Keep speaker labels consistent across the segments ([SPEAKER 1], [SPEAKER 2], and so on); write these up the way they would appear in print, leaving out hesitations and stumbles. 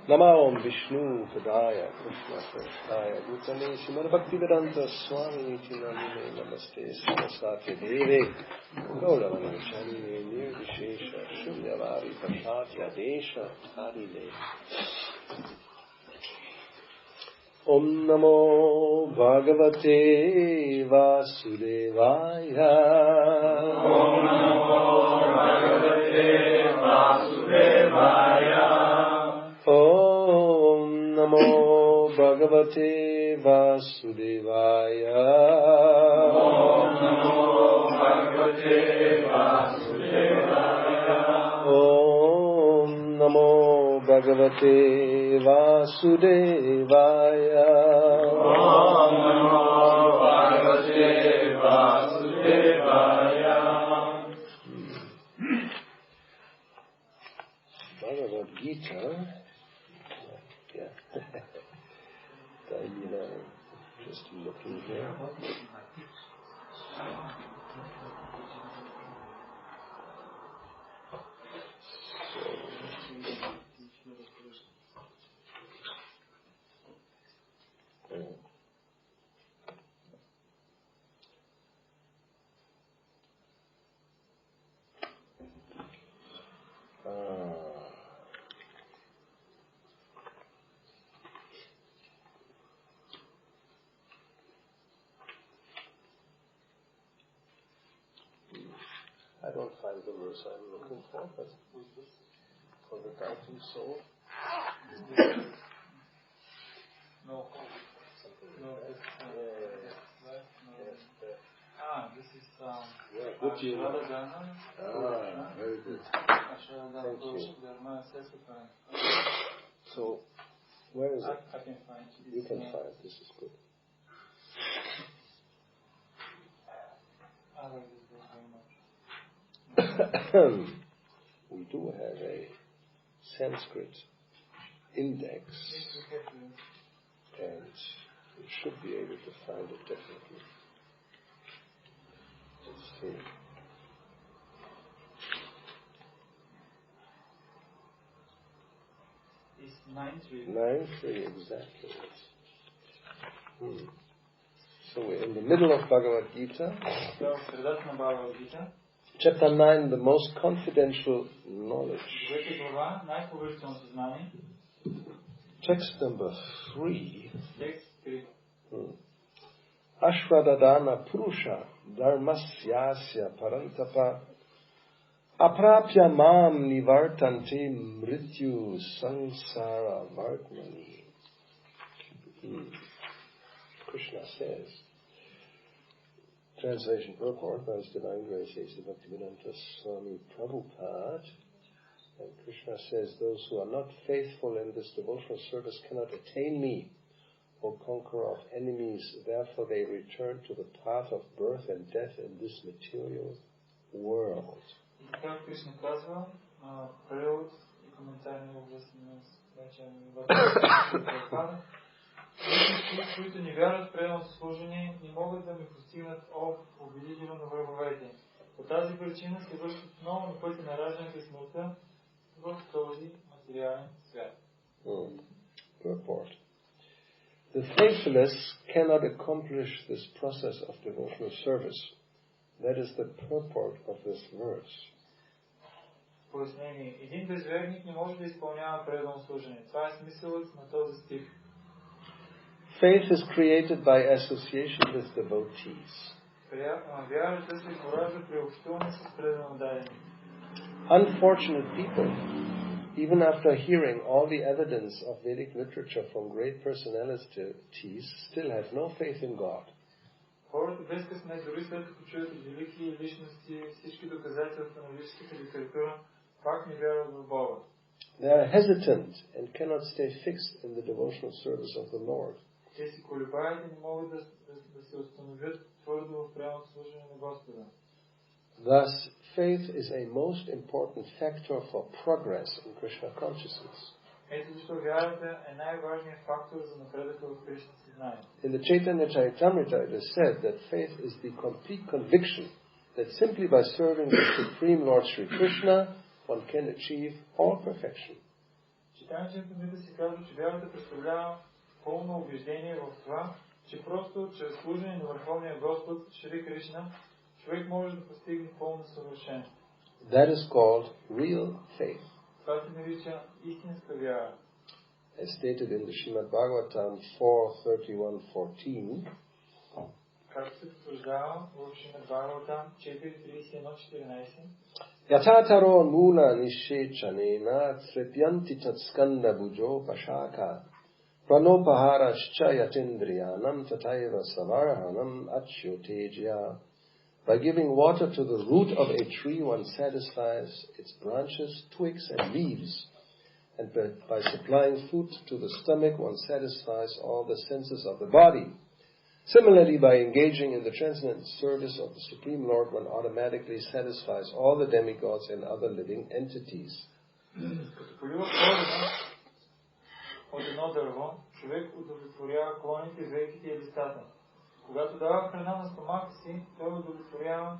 [SPEAKER 1] Namo Vishnu Padaya Krishna Prasthaya Bhutane Srimad Bhaktivedanta Swami Tinamine Namaste Saraswati Deve Gauravani Goswami Nirvishesha Shunyavadi Pashatya Desha Harine Om Namo Bhagavate Vasudevaya
[SPEAKER 2] Om Namo Bhagavate Vasudevaya
[SPEAKER 1] Om Namo Bhagavate Vasudevaya
[SPEAKER 2] Om Namo Bhagavate Vasudevaya
[SPEAKER 1] Om Namo Bhagavate Vasudevaya
[SPEAKER 2] Om Namo Bhagavate Vasudevaya
[SPEAKER 1] Bhagavad Gita. Just looking here. I don't find the verse I'm looking for, but for the doubting soul.
[SPEAKER 2] No.
[SPEAKER 1] Something like that.
[SPEAKER 2] This is
[SPEAKER 1] very good. Thank you. So, where is it?
[SPEAKER 2] I can find it.
[SPEAKER 1] You can find it. This is good.
[SPEAKER 2] I like this book very much.
[SPEAKER 1] We do have a Sanskrit index, and we should be able to find it definitely. Let's see.
[SPEAKER 2] It's 9-3.
[SPEAKER 1] 9-3, exactly. So we're in the middle of Bhagavad Gita. Chapter 9, the most confidential knowledge. Text number 3. Ashwadadana Purusha Dharmasyasya Parantapa Aprapya Mam Nivartante Mrityu Sansara Vartmani. Krishna says, translation purport by His Divine Grace A.C. Bhaktivedanta Swami Prabhupada. And Krishna says, those who are not faithful in this devotional service cannot attain me, O conqueror of enemies. Therefore they return to the path of birth and death in this material world.
[SPEAKER 2] Как Кришна казва, превод и коментар на които не вярват в преданното служение, не могат да ми постигнат победителя на враговете. По тази причина се връщат отново на пътя на раждането и смъртта в този материален свят.
[SPEAKER 1] Purport. The faithless cannot accomplish this process of devotional service. That is the purport of this verse.
[SPEAKER 2] Пояснение. Един безверник не може да изпълнява предано служение. Това е смисълът на този стих.
[SPEAKER 1] Faith is created by association with devotees.
[SPEAKER 2] Вярата се поражда при общуване с предано дадени.
[SPEAKER 1] Unfortunate people, even after hearing all the evidence of Vedic literature from great personalities, still have no faith in God.
[SPEAKER 2] Хората безкъсмет, дори след като чуят от велики личности всички доказателства на велическата литература, пак не вярват в Бога.
[SPEAKER 1] They are hesitant and cannot stay fixed in the devotional service of the Lord.
[SPEAKER 2] Те си колебаят и не могат да се установят твърдо в преданото служение на Господа.
[SPEAKER 1] Thus, faith is a most important factor for progress in Krishna consciousness.
[SPEAKER 2] Ето защо вярата е най-важният фактор за напредъка в Кришна съзнание.
[SPEAKER 1] In the Chaitanya Charitamrita it is said that faith is the complete conviction that simply by serving the Supreme Lord Sri Krishna one can achieve all perfection.
[SPEAKER 2] християничните мита се казва, че вярата представлява пълно убеждение в това, че просто чрез служение на Върховния Господ Шри Кришна човек може да постигне пълно съвършенство.
[SPEAKER 1] That is called real faith.
[SPEAKER 2] Това се нарича истинска вяра.
[SPEAKER 1] As stated in the Srimad Bhagavatam 4:31-14,
[SPEAKER 2] както се потвърждава в Шримад Бхагаватам 4:31-14,
[SPEAKER 1] Yatataro mula nishechanena trepyanti tatskanda bujo pashaka pranopaharascha yatindriyanam tataiva savarhanam achyotejya. By giving water to the root of a tree, one satisfies its branches, twigs, and leaves. And by supplying food to the stomach, one satisfies all the senses of the body. Similarly, by engaging in the transcendental service of the Supreme Lord, one automatically satisfies all the demigods and other living entities.
[SPEAKER 2] Като полива корена от едно дърво, човек удовлетворява клоните, вейките и листата. Когато дава храна на стомаха си, той удовлетворява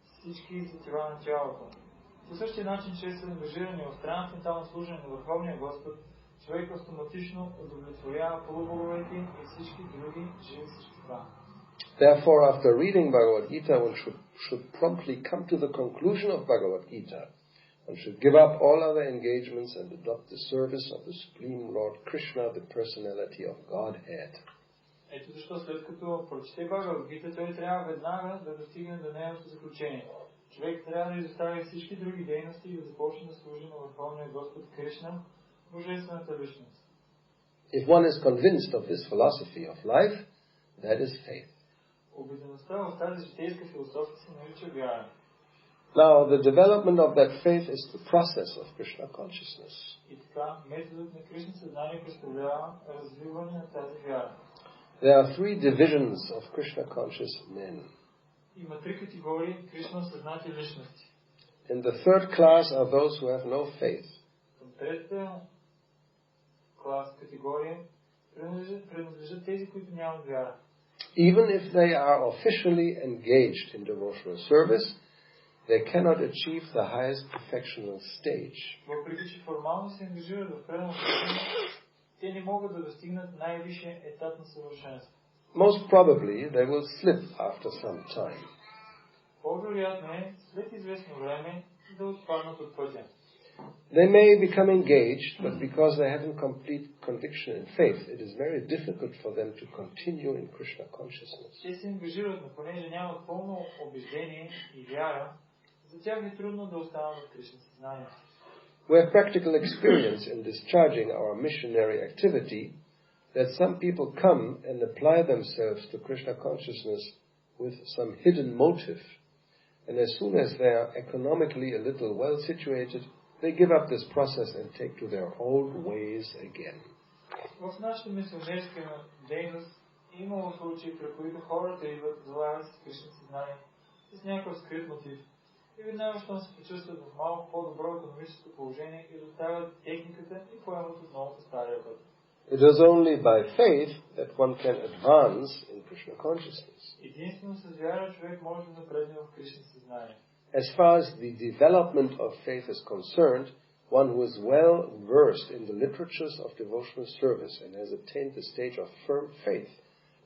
[SPEAKER 2] всички сетива на тялото. По същия начин, чрез ангажиране в трансцендентално служение на Върховния Господ, човек автоматично удовлетворява полубоговете и всички други живи същества.
[SPEAKER 1] Therefore, after reading Bhagavad Gita, one should promptly come to the conclusion of Bhagavad Gita. One should give up all other engagements and adopt the service of the Supreme Lord Krishna, the personality of Godhead.
[SPEAKER 2] Ето защо след като прочете Бхагавад Гита, той трябва веднага да достигне до нейното заключение. Човек трябва да изостави всички други дейности и да започне да служи на Върховния Господ Кришна, Божествената личност.
[SPEAKER 1] If one is convinced of this philosophy of life, that is faith.
[SPEAKER 2] Убедеността в тази житейска философия се нарича вяра.
[SPEAKER 1] Now, the development of that faith is the process of Krishna consciousness.
[SPEAKER 2] И така, методът на Кришна съзнание представлява развиване на тази вяра.
[SPEAKER 1] There are three divisions of Krishna conscious men.
[SPEAKER 2] Има три категории Кришна съзнати личности.
[SPEAKER 1] In the third class are those who have no faith.
[SPEAKER 2] Към третата клас категория принадлежат тези, които нямат вяра.
[SPEAKER 1] Even if they are officially engaged in devotional service, they cannot achieve the highest perfectional stage.
[SPEAKER 2] Въпреки че формално се ангажират в преданно служение, те не могат да достигнат най-висшия етап на съвършенство.
[SPEAKER 1] Most probably they will slip after some time.
[SPEAKER 2] По-вероятно е след известно време да отпаднат от пътя.
[SPEAKER 1] They may become engaged, but because they haven't complete conviction in faith, it is very difficult for them to continue in Krishna consciousness.
[SPEAKER 2] Те се ангажират, но понеже нямат пълно убеждение и вяра, за тях е трудно да останат в Кришна съзнание.
[SPEAKER 1] We have practical experience in discharging our missionary activity that some people come and apply themselves to Krishna consciousness with some hidden motive. And as soon as they are economically a little well situated, they give up this process and take to their old ways again.
[SPEAKER 2] В нашата мисионерска дейност имало случаи, при които хората идват, залагат с Кришна съзнание с някакъв скрит мотив. И веднага, щом се почувстват в малко по-добро икономическо положение, изоставят техниката и поемат отново по стария път.
[SPEAKER 1] It is only by faith that one can advance in Krishna consciousness.
[SPEAKER 2] Единствено с вяра човек може да напредне в Кришна съзнание.
[SPEAKER 1] As far as the development of faith is concerned, one who is well versed in the literatures of devotional service and has attained the stage of firm faith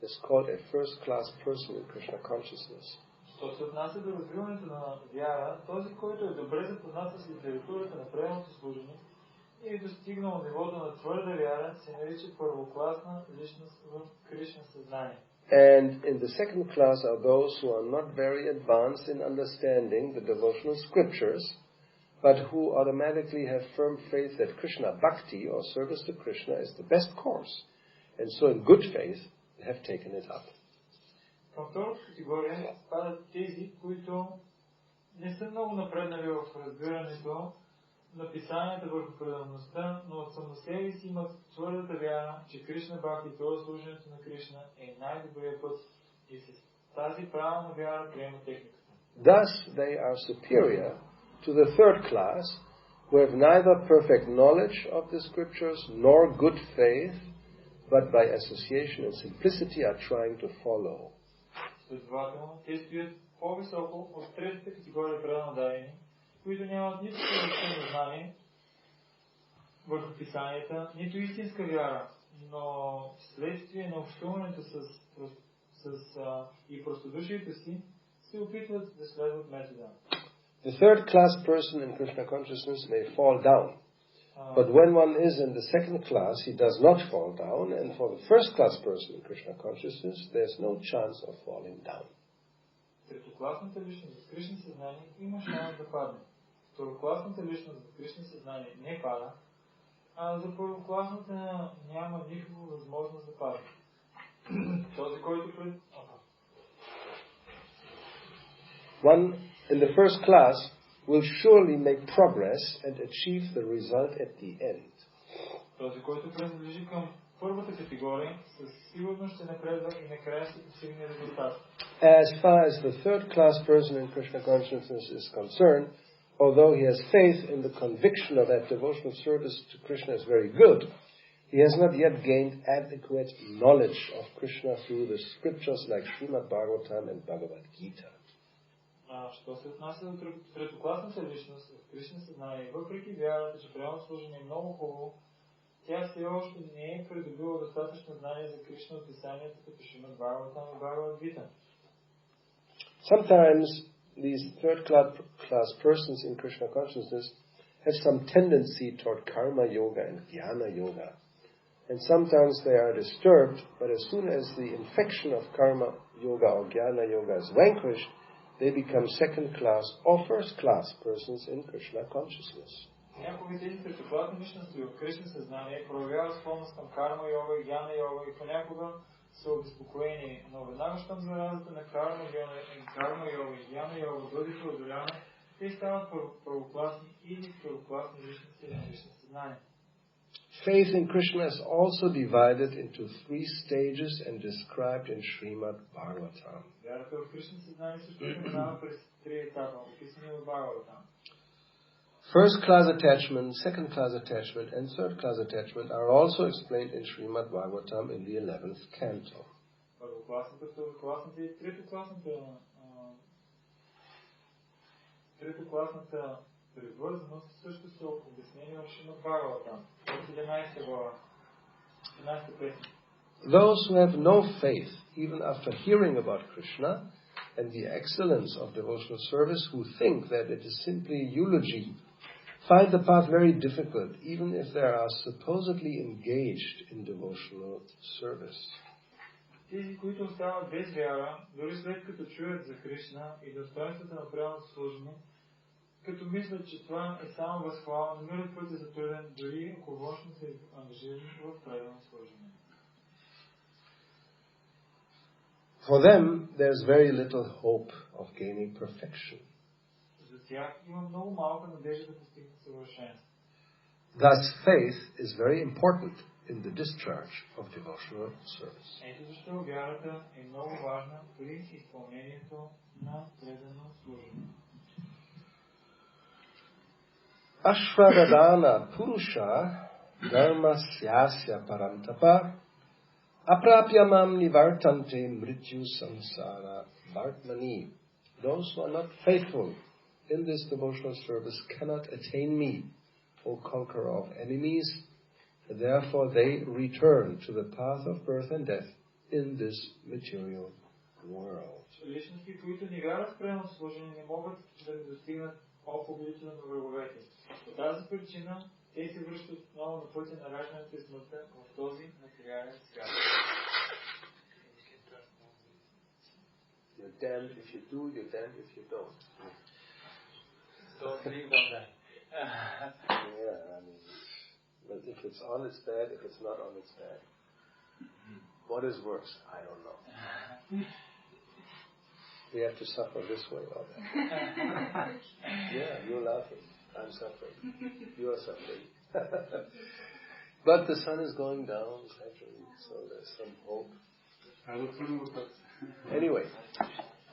[SPEAKER 1] is called a first-class person in Krishna consciousness.
[SPEAKER 2] Що се отнася до развиването на вяра, този, който е добре запознат с литературата на преданното служение и е достигнал нивото на твърда вяра, се нарича първокласна личност в Кришна съзнание.
[SPEAKER 1] And in the second class are those who are not very advanced in understanding the devotional scriptures, but who automatically have firm faith that Krishna Bhakti, or service to Krishna, is the best course. And so in good faith, they have taken it up.
[SPEAKER 2] Към втората категория спадат тези, които не са много напреднали в разбирането на писанията върху преданността, но от само себе си имат твърдата вяра, че Кришна Бхакти, т.е. служенето на Кришна, е най-добрият път и с тази правилна вяра приема техниката.
[SPEAKER 1] Thus they are superior to the third class, who have neither perfect knowledge of the scriptures nor good faith, but by association and simplicity are trying to follow.
[SPEAKER 2] Следователно, те стоят по-високо от третата категория преданодайни, които нямат нито съвършено знание върху писанията, нито истинска вяра, но вследствие на общуването и простодушието си, се опитват да следват метода.
[SPEAKER 1] The third class person in Krishna consciousness may fall down. But when one is in the second class, he does not fall down, and for the first class person in Krishna consciousness, there's no chance of falling down.
[SPEAKER 2] Третокласната личност в Кришна съзнание има шанс да падне. Второкласната личност в Кришна съзнание не пада, а за първокласната няма никаква възможност да падне. Този, който
[SPEAKER 1] One in the first class will surely make progress and achieve the result at the end.
[SPEAKER 2] Този, който принадлежи към първата категория, със сигурност ще напредва и накрая ще постигне резултат.
[SPEAKER 1] As far as the third class person in Krishna consciousness is concerned, although he has faith in the conviction of that devotional service to Krishna is very good, he has not yet gained adequate knowledge of Krishna through the scriptures like Srimad Bhagavatam and Bhagavad Gita.
[SPEAKER 2] Що се отнася до третокласната личност в Кришна съзнание, въпреки вярата, че правилно служение е много хубаво, тя все още не е придобила достатъчно знание за Кришна от писанията, като Шримад Бхагаватам и Бхагавад Гита.
[SPEAKER 1] Sometimes these third class persons in Krishna consciousness have some tendency toward karma yoga and jnana yoga. And sometimes they are disturbed, but as soon as the infection of karma yoga or jnana yoga is vanquished, they become second class or first class persons in Krishna consciousness.
[SPEAKER 2] Някои тези третокласни личности в Кришна съзнание проявяват склонност към карма йога и гьяна йога и понякога са обезпокоени, но веднага щом заразата на карма йога и гьяна йога бъде преодоляна, те стават първокласни или второкласни личности на Кришна съзнание.
[SPEAKER 1] Faith in Krishna is also divided into 3 stages and described in Srimad Bhagavatam.
[SPEAKER 2] Вярата в Кришна съзнание също се минава през 3 етапа, описани в Бхагаватам.
[SPEAKER 1] First class attachment, second class attachment, and third class attachment are also explained in Srimad Bhagavatam in the 11th canto.
[SPEAKER 2] Първокласната, второкласната и третокласната привързаност също са обяснени в Шримад Бхагаватам, 17 глава, 17 песен.
[SPEAKER 1] Those who have no faith, even after hearing about Krishna and the excellence of devotional service, who think that it is simply eulogy, find the path very difficult, even if they are supposedly engaged in devotional service.
[SPEAKER 2] Тези, които остават без вяра, дори след като чуят за Кришна и достоинството на правилното служение, като мислят, че това е само възхвала, намират пътя за труден, дори ако външно се ангажирани в правилно служение.
[SPEAKER 1] For them, there's very little hope of gaining perfection.
[SPEAKER 2] За тях има много малка надежда да постигнат съвършенство.
[SPEAKER 1] Thus, faith is very important in the discharge of devotional service.
[SPEAKER 2] Ето защо вярата е много важна при изпълнението на предано служение.
[SPEAKER 1] Ashvadadana Purusha Dharma Syasya Parantapa Aprapyamam Nivartante Mrityu Samsara Vartmani. Those who are not faithful in this devotional service cannot attain me, O conqueror of enemies. Therefore they return to the path of birth and death in this material world.
[SPEAKER 2] Личности, които не вярват в правилно служение, не могат да достигнат победителя на враговете. По тази причина те се връщат отново на пътя на раждането и смъртта в този материален свят.
[SPEAKER 1] You're damned if you do, you're damned if you don't.
[SPEAKER 2] Don't leave on that.
[SPEAKER 1] Yeah, I mean, but if it's on, it's bad. If it's not on, it's bad. What is worse? I don't know. We have to suffer this way or that. Yeah, you're laughing. I'm suffering. You are suffering. But the sun is going down gradually, so there's some hope. Anyway.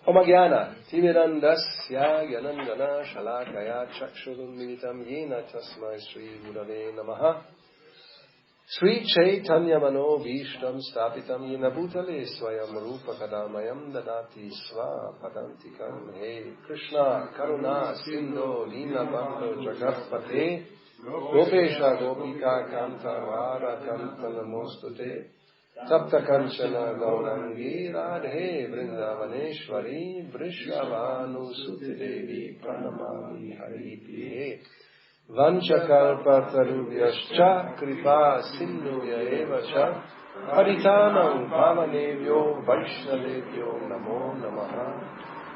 [SPEAKER 1] Omagyana Timirandasya Yanandana Shalakaya Chakshurumilitam Yena Tasmai Sri Gurave Namaha Sri Chaitanya Mano Vishtam Stapitam Yena Bhutale Swayam Rupa Kadamayam Dadati Sva Padantikam He Krishna Karuna Sindho Lina Bando Jagatpate Gopesha Gopika Kanta Radha Kanta Namostute Sapta Kanchana Gaurangi Radhe Vrindavaneshwari Vrishabhanu Suti Devi Pranamami Hari Priye Vanchakalpa Tarubhyascha Kripa Sindhuvya Eva Cha Paritanam Pavanevyo Vaishnavevyo Namo Namaha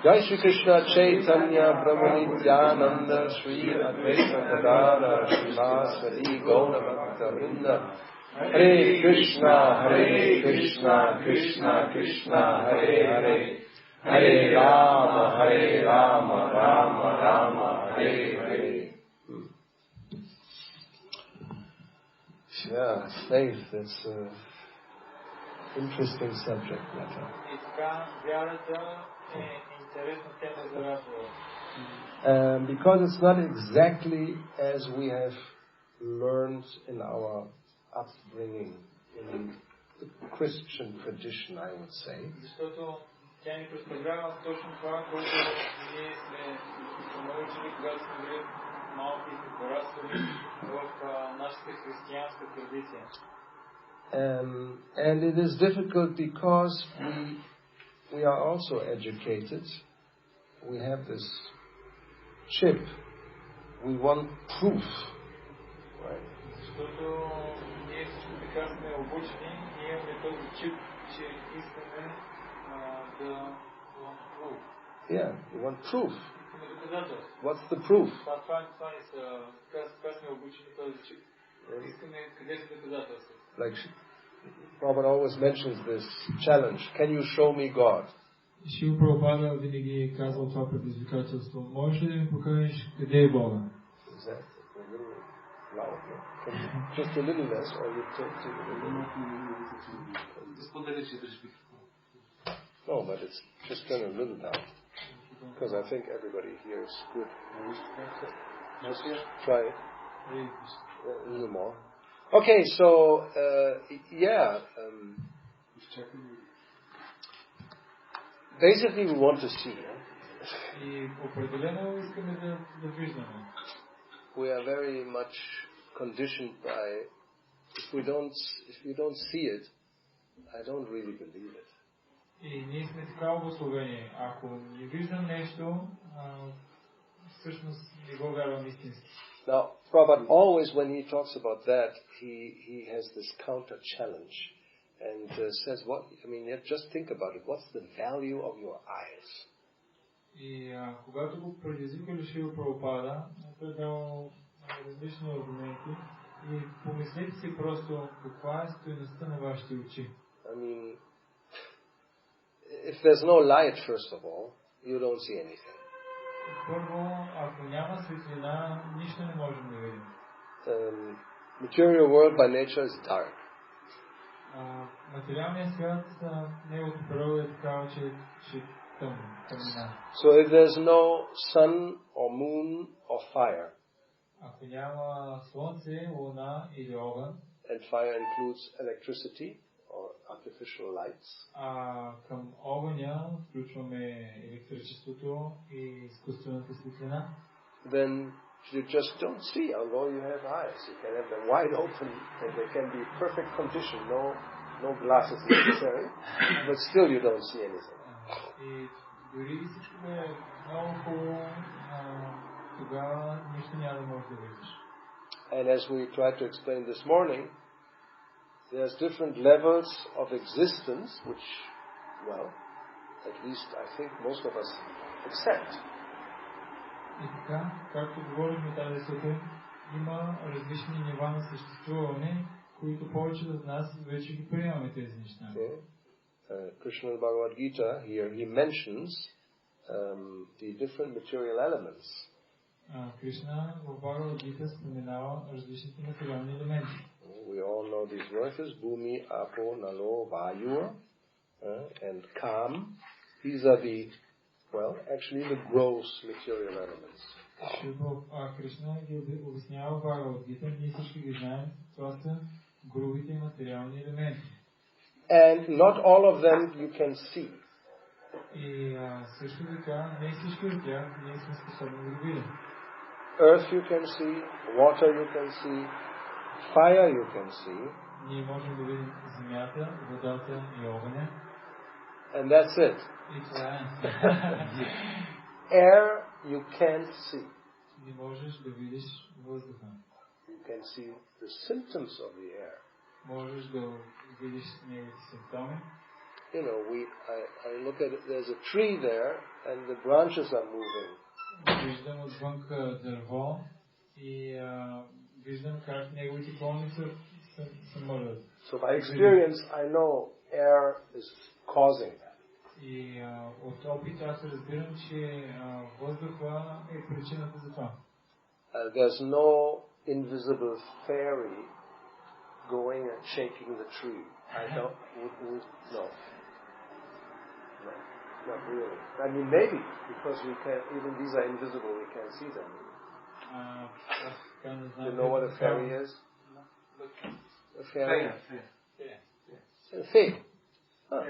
[SPEAKER 1] Jai Shri Krishna Chaitanya Prabhu Nityananda Shri Advaita Gadadhara Srivasadi Gaura Bhakta Vrinda Hare Krishna Krishna Krishna Hare Hare Hare Rama Rama Rama Hare Hare. Yeah, faith, that's an interesting subject matter. Because it's not exactly as we have learned in our upbringing, in the Christian tradition, I would say. And it is difficult because we are also educated. We have this chip. We want proof, right? Yeah, you want proof. What's the proof? Like Prabhupada always mentions this challenge. Can you show me God?
[SPEAKER 2] Шрила Прабхупада винаги казва това предизвикателство. Можеш ли да ми покажеш къде е Бога?
[SPEAKER 1] Just a little less, or you talk to a little. No, but it's just turn a little down. Because I think everybody here is good. Just try it. A little more. Okay, so, basically we want to see. We are very much conditioned by, if we don't see it, I don't really believe it.
[SPEAKER 2] И ние сме така обусловени. Ако не виждам нещо, всъщност не го вярвам истински.
[SPEAKER 1] Now, Prabhupada always, when he talks about that, he has this counter challenge and says, "What? I mean, just think about it. What's the value of your eyes?"
[SPEAKER 2] И когато го предизвикали Шрила Прабхупада, той дал различни аргументи и помислете си просто каква е стойността на вашите очи.
[SPEAKER 1] I mean, if there's no light, first of all, you don't see anything.
[SPEAKER 2] Първо, ако няма светлина, нищо не можем да видим.
[SPEAKER 1] Material world by nature is dark.
[SPEAKER 2] Материалният свят, неговото природа е такава, че е тъмнина.
[SPEAKER 1] So if there's no sun or moon or fire,
[SPEAKER 2] ако няма слънце, луна или огън,
[SPEAKER 1] and fire includes electricity or artificial lights,
[SPEAKER 2] към огъня включваме електричеството и изкуствената светлина,
[SPEAKER 1] then you just don't see, although you have eyes. You can have them wide open and they can be perfect condition, no glasses necessary, but still you don't see anything.
[SPEAKER 2] И дори всичко е много хубаво, тогава нищо няма да можеш да видиш.
[SPEAKER 1] And as we tried to explain this morning, there's different levels of existence which, well, at least I think most of us accept.
[SPEAKER 2] И така, както говорихме тази сутрин, има различни нива на съществуване, които повечето от нас вече ги приемаме тези неща.
[SPEAKER 1] Krishna Bhagavad Gita here, he mentions the different material elements.
[SPEAKER 2] Кришна в Бхагавад Гита споменава различните материални елементи.
[SPEAKER 1] We all know these verses, Bhumi, Apo, Nalo, Vayu, and Kam. These are actually the gross material elements.
[SPEAKER 2] Кришна ги обяснява в Бхагавад Гита, ние всички ги знаем, това са грубите материални елементи.
[SPEAKER 1] And not all of them you can see.
[SPEAKER 2] И също така, не всички от тях ние сме способни да видим.
[SPEAKER 1] earth you can see, water you can see, fire you can see.
[SPEAKER 2] Ние можем да видим земята, водата и огъня.
[SPEAKER 1] And that's it.
[SPEAKER 2] И това е.
[SPEAKER 1] Air you can't see.
[SPEAKER 2] Не можеш да видиш въздуха.
[SPEAKER 1] You can see the symptoms of the air.
[SPEAKER 2] Можеш да видиш неговите симптоми.
[SPEAKER 1] You know, I look at it, there's a tree there and the branches are moving.
[SPEAKER 2] Виждам отвън дърво и виждам как неговите клони се мърдат.
[SPEAKER 1] So by experience I know air is causing that.
[SPEAKER 2] И от опит аз разбирам, че въздуха е причината за това.
[SPEAKER 1] There's no invisible fairy going and shaking the tree. I don't, no. No, not really. I mean, maybe, because we can't, even these are invisible, we can't see them. You know what a fairy is? A fairy? A fairy. Huh.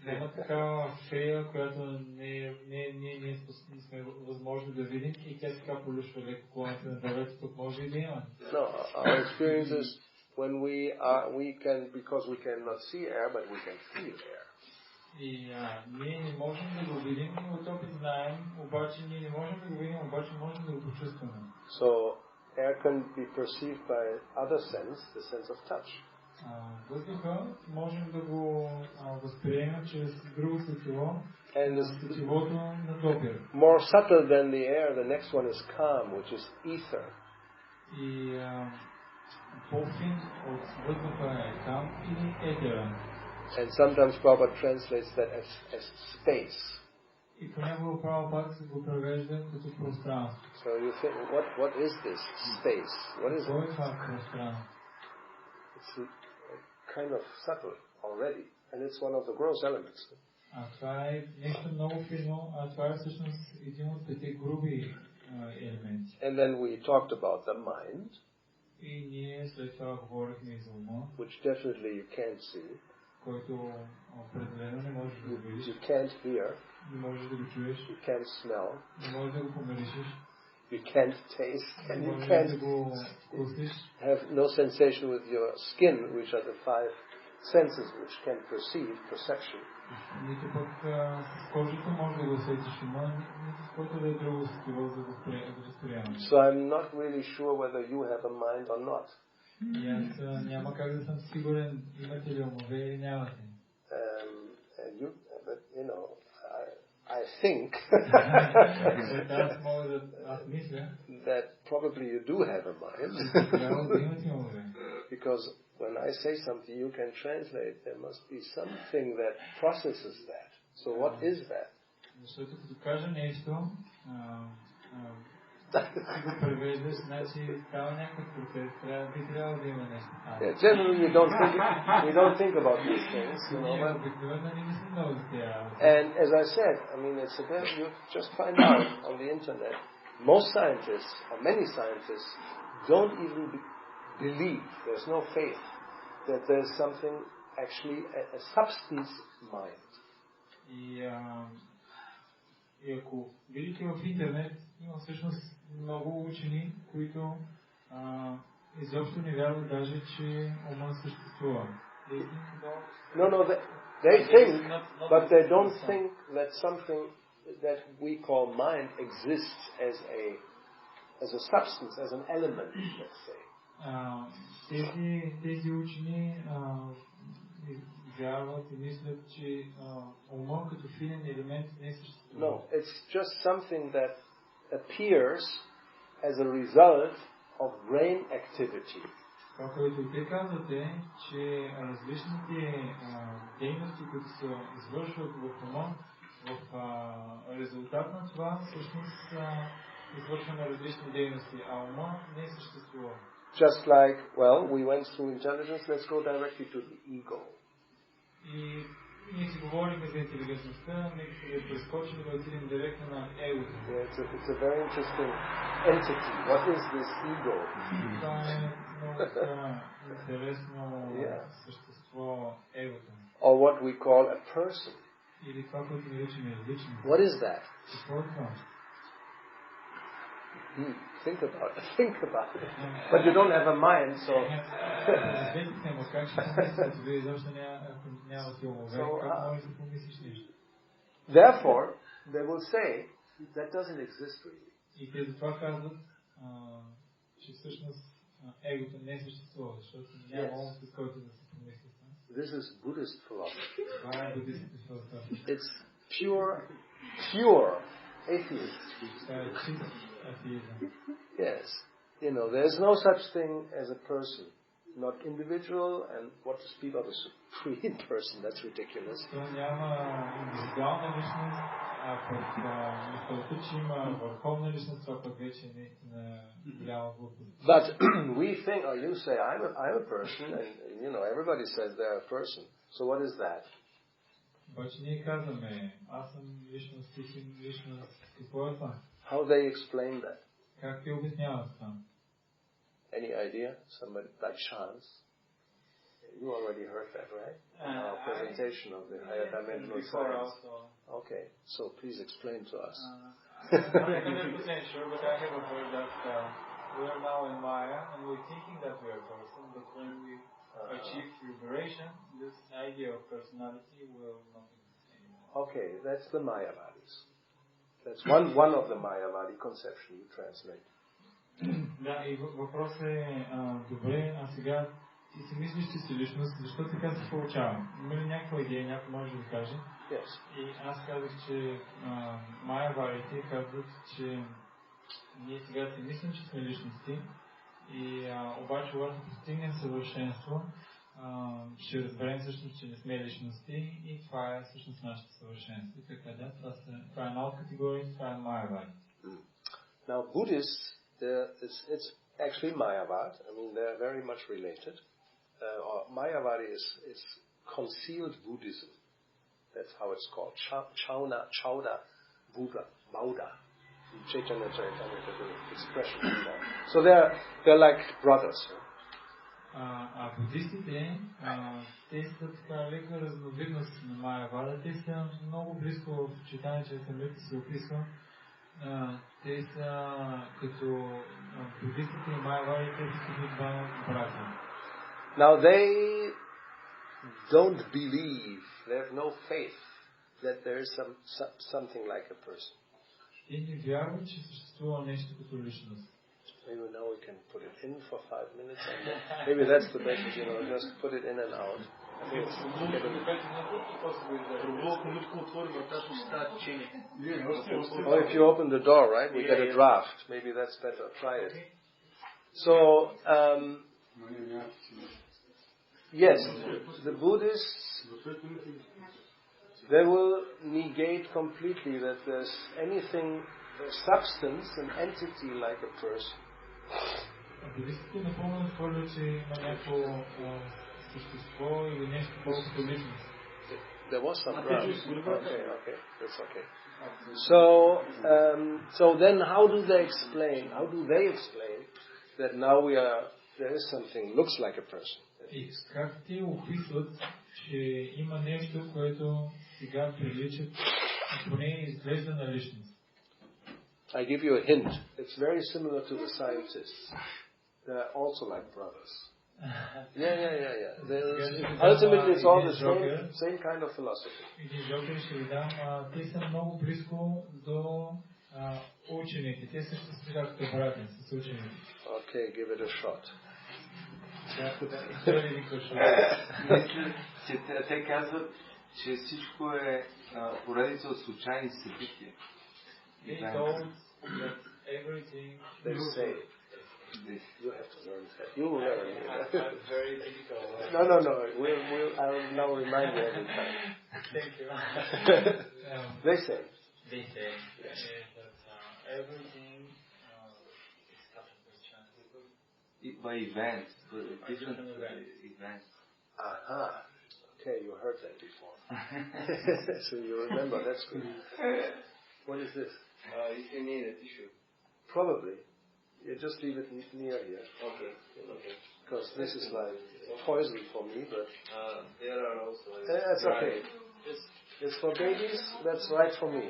[SPEAKER 2] Има такава фея, която ние сме възможно да видим и тя така полюшва леко клоните на дървето, тук може и да има.
[SPEAKER 1] No, our experience is when we can, because we cannot see air, but we can feel air.
[SPEAKER 2] И ние не можем да го видим, от опит знаем, обаче ние не можем да го видим, обаче можем да го почувстваме.
[SPEAKER 1] So air can be perceived by other sense, the sense of touch.
[SPEAKER 2] Въздуха можем да го възприемем чрез друго сетиво, сетивото на допир.
[SPEAKER 1] More subtle than the air, the next one is calm, which is ether.
[SPEAKER 2] И по-фин от въздуха е кам или етера.
[SPEAKER 1] And sometimes Prabhupada translates that as space.
[SPEAKER 2] И понякога Прабхупада се го превежда като пространство.
[SPEAKER 1] So you think, what is this space? What is
[SPEAKER 2] Кое е това пространство?
[SPEAKER 1] It's kind of subtle already, and it's one of the gross elements.
[SPEAKER 2] Това е нещо много фино, това е всъщност един от тези груби елементи.
[SPEAKER 1] And then we talked about the mind,
[SPEAKER 2] и ние след това говорихме и за ума,
[SPEAKER 1] which definitely you can't see.
[SPEAKER 2] Който определено не можеш да го видиш.
[SPEAKER 1] You can't hear.
[SPEAKER 2] Не можеш да го чуеш.
[SPEAKER 1] You can't smell.
[SPEAKER 2] Не можеш да го помиришеш.
[SPEAKER 1] You can't taste, and you can't have no sensation with your skin, which are the five senses which can perceive perception.
[SPEAKER 2] Нито пък с кожата може да го усетиш ума, нито с който да е друго сетиво за възприемане.
[SPEAKER 1] So I'm not really sure whether you have a mind or not.
[SPEAKER 2] И аз няма как да съм сигурен имате ли умове или нямате.
[SPEAKER 1] But you know, I think that probably you do have a mind. Because when I say something you can translate, there must be something that processes that. So what is that?
[SPEAKER 2] Защото като кажа нещо, го превеждаш, значи става някакъв процес, би трябвало да има нещо.
[SPEAKER 1] Generally we don't think about these things, you know. And as I said, I mean, it's a bit, you just find out on the internet, most scientists, or many scientists, don't even believe, there's no faith, that there's something, actually, a substance mind.
[SPEAKER 2] И ако видите в интернет, има всъщност много учени, които изобщо не вярват даже, че ума съществува.
[SPEAKER 1] No, they think, but they don't think that something that we call mind exists as a substance, as an element, let's say.
[SPEAKER 2] Тези учени вярват и мислят, че ума като финен елемент не съществува.
[SPEAKER 1] No, it's just something that appears as a result of brain activity.
[SPEAKER 2] Това, което те казвате, че различните дейности, които се извършват в ума, в резултат на това всъщност извършваме различни дейности, а ума не съществува.
[SPEAKER 1] Just like, well, we went through intelligence, let's go directly to the ego.
[SPEAKER 2] И ние си говорим за интелигентността, нека да прескочим да отидем директно на егото.
[SPEAKER 1] It's a very interesting entity. What is this ego?
[SPEAKER 2] Това е много интересно същество егото.
[SPEAKER 1] Or what we call a person.
[SPEAKER 2] Или това, което наричаме личност.
[SPEAKER 1] What is that?
[SPEAKER 2] Какво е това?
[SPEAKER 1] Think about it. Think about it. But you don't have a mind, so. Therefore, they will say that doesn't exist really.
[SPEAKER 2] И те затова казват, че всъщност егото не съществува, защото няма ум, с който да се помисли.
[SPEAKER 1] This is Buddhist philosophy.
[SPEAKER 2] Това е буддистската философия.
[SPEAKER 1] It's pure atheism. Yes. There's no such thing as a person, not individual, and what to speak of a supreme person, that's ridiculous.
[SPEAKER 2] Няма индивидуална личност, мисълта, че има върховна личност, това пък вече е наистина голяма глупост.
[SPEAKER 1] But we think, or you say, I'm a person, and everybody says they're a person. So what is that?
[SPEAKER 2] Обаче ние казваме, аз съм личност, ти си личност, какво е това?
[SPEAKER 1] How they explain that?
[SPEAKER 2] Как ти обясняват това?
[SPEAKER 1] Any idea? Somebody by chance? You already heard that, right? Our presentation of the higher dimensional science. Okay, so please explain to us.
[SPEAKER 2] I'm not 100% sure, but I have heard that we are now in Maya, and we're thinking that we are a person, but when we achieve liberation, this idea of personality will not exist anymore.
[SPEAKER 1] Okay, that's the Mayavadis. That's one of the Mayavadi conception you translate.
[SPEAKER 2] Да, и въпросът е, добре, а сега ти си мислиш, че си личност, защо така се получава? Има ли някаква идея, някой може да ви каже?
[SPEAKER 1] Yes.
[SPEAKER 2] И аз казах, че Майяварите казват, че ние сега си мислим, че сме личности, и обаче, когато постигнем съвършенство, ще разберем всъщност, че не сме личности, и това е всъщност нашето съвършенство. И така, да, това е една от категории, това е Майявари.
[SPEAKER 1] Now, Buddhists, it's actually Mayavad. I mean, they're very much related. Mayavadi is concealed Buddhism. That's how it's called. Chauda Buddha, Bauda. Chaitanya Charitamrita, the expression of that. So they're like brothers.
[SPEAKER 2] Буддистите, те са така лека разновидност на Майявада. Те са много близко в Чайтanya Чаритамрита се описва. Те са като буддистите и Майявадите, те са като два брата.
[SPEAKER 1] Now they don't believe, they have no faith that there is something like a person.
[SPEAKER 2] Те не вярват, че съществува нещо като личност.
[SPEAKER 1] Maybe now we can put it in for 5 minutes, and maybe that's the best, just put it in and out. I think it's or if you open the door, right, we get a draft. Maybe that's better. Try it. So, yes, the Buddhists, they will negate completely that there's anything, a substance, an entity like a person.
[SPEAKER 2] Буддистите напълно твърдят, че има някакво същество или нещо колкото личност.
[SPEAKER 1] There was some ground. Okay, that's okay. So then how do they explain that now there is something looks like a person?
[SPEAKER 2] И как те описват, че има нещо, което сега прилича, поне изглежда на личност?
[SPEAKER 1] I give you a hint. It's very similar to the scientists. They're also like brothers. Yeah. Ultimately, it's all the same kind of philosophy.
[SPEAKER 2] Те са много близко до учените. Те са както брати с учените.
[SPEAKER 1] Okay, give it a shot.
[SPEAKER 3] Мисля, че те казват, че всичко е поредица от случайни събития.
[SPEAKER 2] They told that everything
[SPEAKER 1] they say. You have to learn that. You will learn.
[SPEAKER 2] I'm very difficult.
[SPEAKER 1] No. I will now remind you every time.
[SPEAKER 2] Thank you.
[SPEAKER 1] They say.
[SPEAKER 2] Yes. That everything is happening by chance.
[SPEAKER 3] By events, different events.
[SPEAKER 1] Aha. Okay, you heard that before. So you remember. That's good. What is this?
[SPEAKER 3] If you need a tissue.
[SPEAKER 1] Probably. You just leave it near here.
[SPEAKER 3] Okay.
[SPEAKER 1] Because this is like poison for me, but
[SPEAKER 3] there are also.
[SPEAKER 1] that's okay. It's for babies. That's right for me.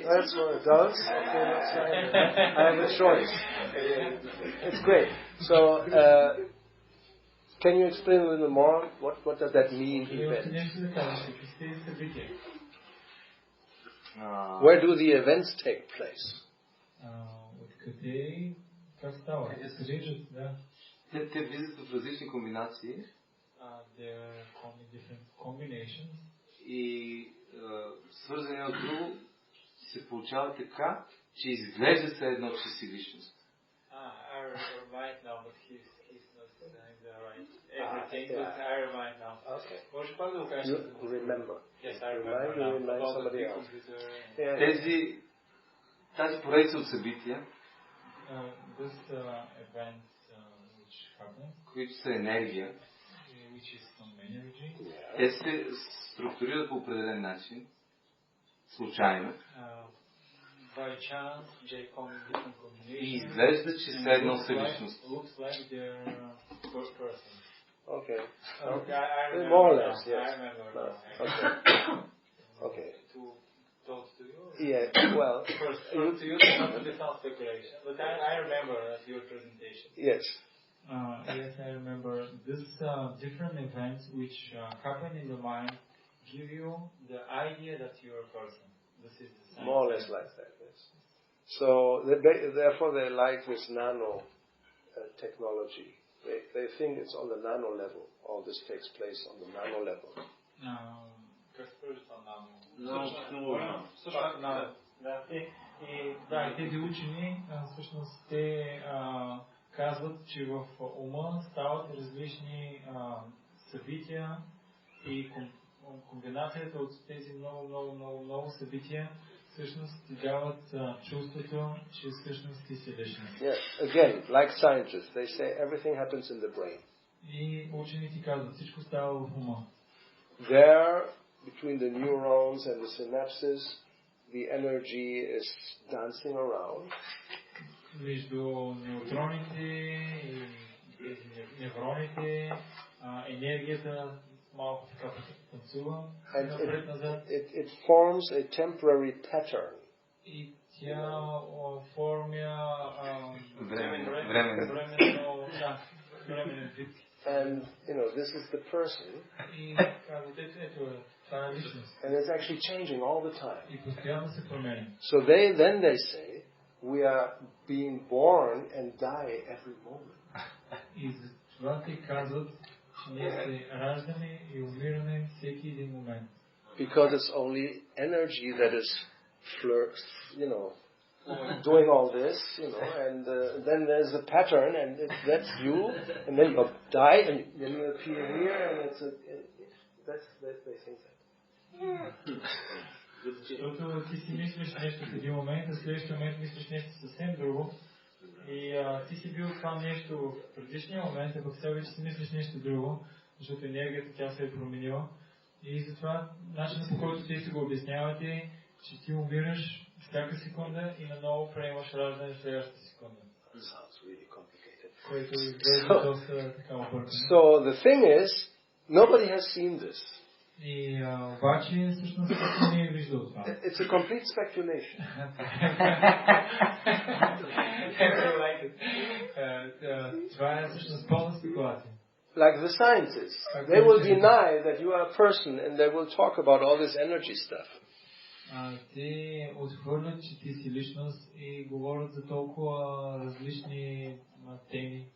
[SPEAKER 1] That's for adults. Okay, that's right. I have a choice. It's great. So, can you explain a little more? What does that mean? Event? Where do the events take place?
[SPEAKER 3] Те влизат в различни комбинации. И свързани от друго се получава така, че изглежда се едно, че си личност.
[SPEAKER 2] Everything, but I remind now.
[SPEAKER 1] Okay.
[SPEAKER 2] You
[SPEAKER 1] remember.
[SPEAKER 2] Yes, I remember now.
[SPEAKER 1] Somebody else.
[SPEAKER 3] Тази поредица от събития, които са енергия, те се структурират по определен начин, случайно. И изглежда, че са едно са личност.
[SPEAKER 1] Okay.
[SPEAKER 2] More
[SPEAKER 1] or less, yes.
[SPEAKER 2] I remember.
[SPEAKER 1] Okay.
[SPEAKER 2] To you?
[SPEAKER 1] Yeah, well...
[SPEAKER 2] To you, not without speculation. But I remember your presentation.
[SPEAKER 1] Yes.
[SPEAKER 2] Yes, I remember. These different events which happen in the mind give you the idea that you are a person. This is the science.
[SPEAKER 1] More or less like that, yes. So, therefore they like this nano technology. They think it's on the nano level. All this takes place on the nano level.
[SPEAKER 2] И тези учени, всъщност, те казват, че в ума стават различни събития и комбинацията от тези много събития всъщност ти дават чувството, че всъщност ти си личност.
[SPEAKER 1] Yes, again, like scientists, they say everything happens in the brain.
[SPEAKER 2] И учените казват, всичко става в ума.
[SPEAKER 1] There, between the neurons and the synapses, the energy is dancing around.
[SPEAKER 2] Между неутроните и невроните, енергията малко така танцува напред-назад.
[SPEAKER 1] It forms a temporary pattern.
[SPEAKER 2] И тя формя временен вид.
[SPEAKER 1] And, this is the person.
[SPEAKER 2] И казват, ето това е личност.
[SPEAKER 1] And it's actually changing all the time.
[SPEAKER 2] И постоянно се променя.
[SPEAKER 1] So then they say, we are being born and die every moment.
[SPEAKER 2] И това те казват, че ние се раждаме и умираме всеки един момент.
[SPEAKER 1] Because it's only energy that is doing all this, and then there's a pattern, and that's you, and then you die, and then you appear here, and they think that.
[SPEAKER 2] Защото ти си мислиш нещо в един момент, а в следващия момент мислиш нещо съвсем друго. И ти си бил това нещо в предишния момент, а пък сега вече си мислиш нещо друго, защото енергията тя се е променила. И затова начинът, по който ти си го обяснявате, че ти умираш всяка секунда и наново приемаш раждане в следващата секунда. Което изглежда доста така объркано.
[SPEAKER 1] So the thing is, nobody has seen this.
[SPEAKER 2] И обаче всъщност никой не е виждал това.
[SPEAKER 1] It's a complete speculation.
[SPEAKER 2] Това е всъщност пълна спекулация.
[SPEAKER 1] Like the scientists, they will deny that you are a person, and they will talk about all this energy stuff.
[SPEAKER 2] Те отхвърлят, че ти си личност и говорят за толкова различни теми.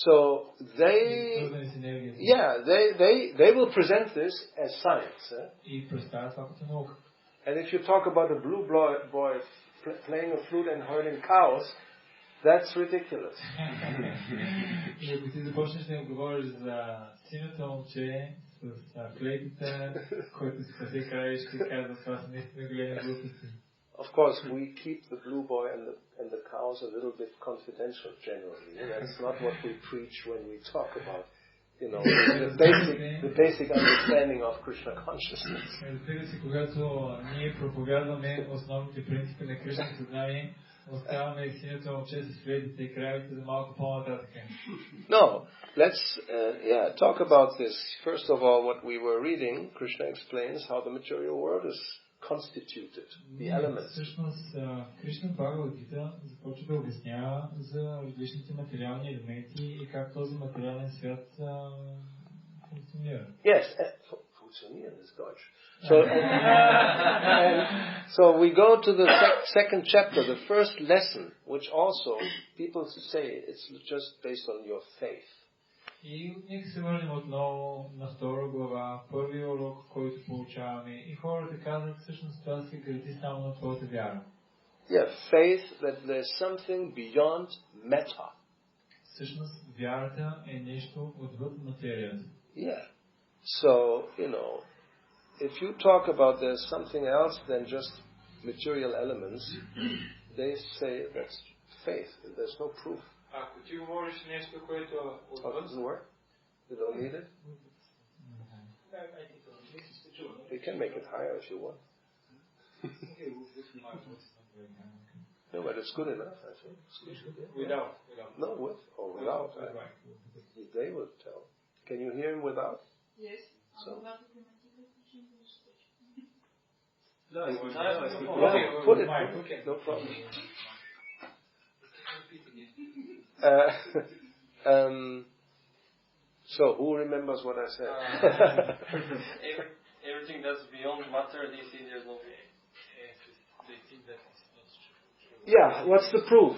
[SPEAKER 1] So they will present this as science.
[SPEAKER 2] И представят това като наука.
[SPEAKER 1] And if you talk about a blue boy playing a flute and herding cows, that's ridiculous.
[SPEAKER 2] И ако ти започнеш да говориш за синото момче с флейтата, който си пасе краешки, казва това са наистина големи глупости.
[SPEAKER 1] Of course, we keep the blue boy and the cows a little bit confidential generally. That's not what we preach when we talk about, the basic understanding of Krishna consciousness.
[SPEAKER 2] Разбира се, когато ние проповядваме основните принципи на Кришна съзнание, оставаме синето момче с флейтите и кравите за малко по-нататък.
[SPEAKER 1] No, let's talk about this. First of all, what we were reading, Krishna explains how the material world is constituted, the elements.
[SPEAKER 2] Всъщност, Кришна в Бхагавад Гита започва да обяснява за различните материални елементи и как този материален свят функционира.
[SPEAKER 1] Yes, funktionieren ist Deutsch. So we go to the second chapter, the first lesson, which also people say it's just based on your faith.
[SPEAKER 2] И нека се върнем отново на втора глава, първия урок, който получаваме, и хората казват, всъщност това се гради само на твоята вяра.
[SPEAKER 1] Yeah, faith that there's something beyond matter.
[SPEAKER 2] Всъщност вярата е нещо отвъд материята.
[SPEAKER 1] Yeah. So, if you talk about there's something else than just material elements, they say that's faith. There's no proof.
[SPEAKER 2] Ако ти говориш нещо, което е отвъд...
[SPEAKER 1] Doesn't work? You don't need it? You can make it higher if you want. No, but it's good enough, I think.
[SPEAKER 2] Without.
[SPEAKER 1] No, with or without. They will tell. Can you hear him without?
[SPEAKER 4] Yes.
[SPEAKER 1] So.
[SPEAKER 2] Put
[SPEAKER 1] it. No problem. So, who remembers what I said?
[SPEAKER 5] Everything that's beyond matter, they say there's no faith. They think that it's not true.
[SPEAKER 1] Yeah, what's the proof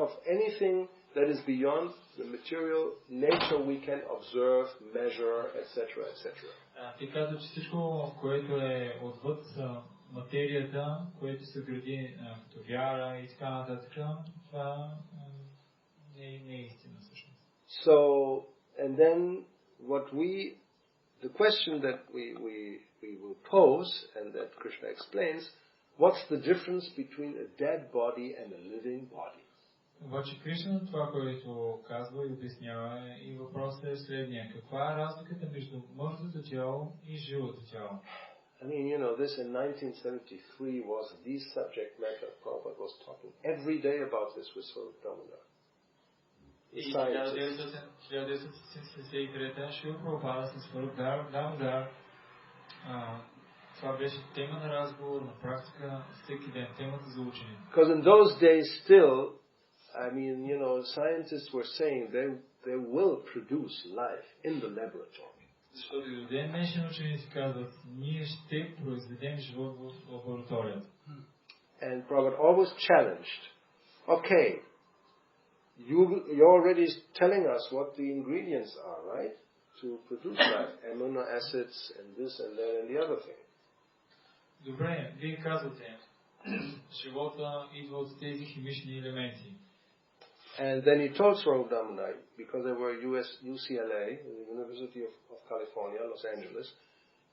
[SPEAKER 1] of anything that is beyond the material nature we can observe, measure, etc., etc.?
[SPEAKER 2] Ти казва, че всичко, което е отвъд материята, което се гради като вяра и така нататък, това не е истина всъщност.
[SPEAKER 1] So, and then the question that we will pose, and that Krishna explains, what's the difference between a dead body and a living body?
[SPEAKER 2] Обаче Кришна това, което казва и обяснява, и въпросът е следния. Каква е разликата между мъртвото тяло и живото тяло?
[SPEAKER 1] I mean, this in 1973 was the subject matter. Prabhupada was talking every day about this with Swarup Damodar.
[SPEAKER 2] И 1973 Шрила Прабхупада с Сваруп Дамодар, това беше тема на разговор, на практика, всеки ден, темата за учене.
[SPEAKER 1] Because in those days still, I mean, scientists were saying they will produce life in the laboratory.
[SPEAKER 2] Защото и до ден днешен ученици казват, ние ще произведем живот в лабораторията.
[SPEAKER 1] And Prabhupada always challenged, okay, you're already telling us what the ingredients are, right? To produce life, amino acids and this and that and the other thing.
[SPEAKER 2] Добре, вие казвате, живота идва от тези химични елементи.
[SPEAKER 1] And then he told Swarup Damodar, because they were UCLA, the University of California, Los Angeles,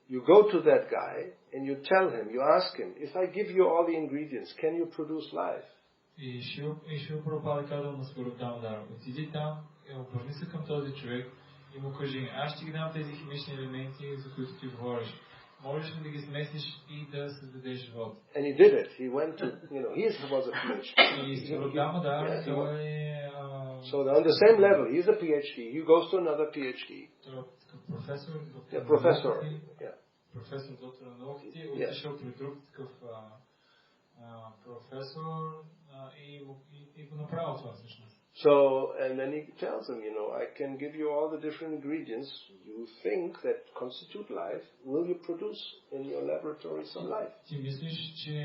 [SPEAKER 1] you go to that guy and you tell him, you ask him, if I give you all the ingredients, can you produce life?
[SPEAKER 2] И Шрила Прабхупада казал на Сваруп Дамодар, отиди там, обърни се към този човек и му кажи, аз ще ги дам тези химични елементи, за които ти говориш. Можеш ли да ги смесиш и да създадеш живот?
[SPEAKER 1] And he did it. He went to, he was a PhD.
[SPEAKER 2] И Сваруп Дамодар, той е...
[SPEAKER 1] So on the same level, he's a PhD. He goes to another PhD.
[SPEAKER 2] Професор, професор, доктор на науките, отишъл при друг такъв професор и го направил това всъщност.
[SPEAKER 1] So, and then he tells them, I can give you all the different ingredients you think that constitute life. Will you produce in your laboratory some life?
[SPEAKER 2] Ти мислиш, че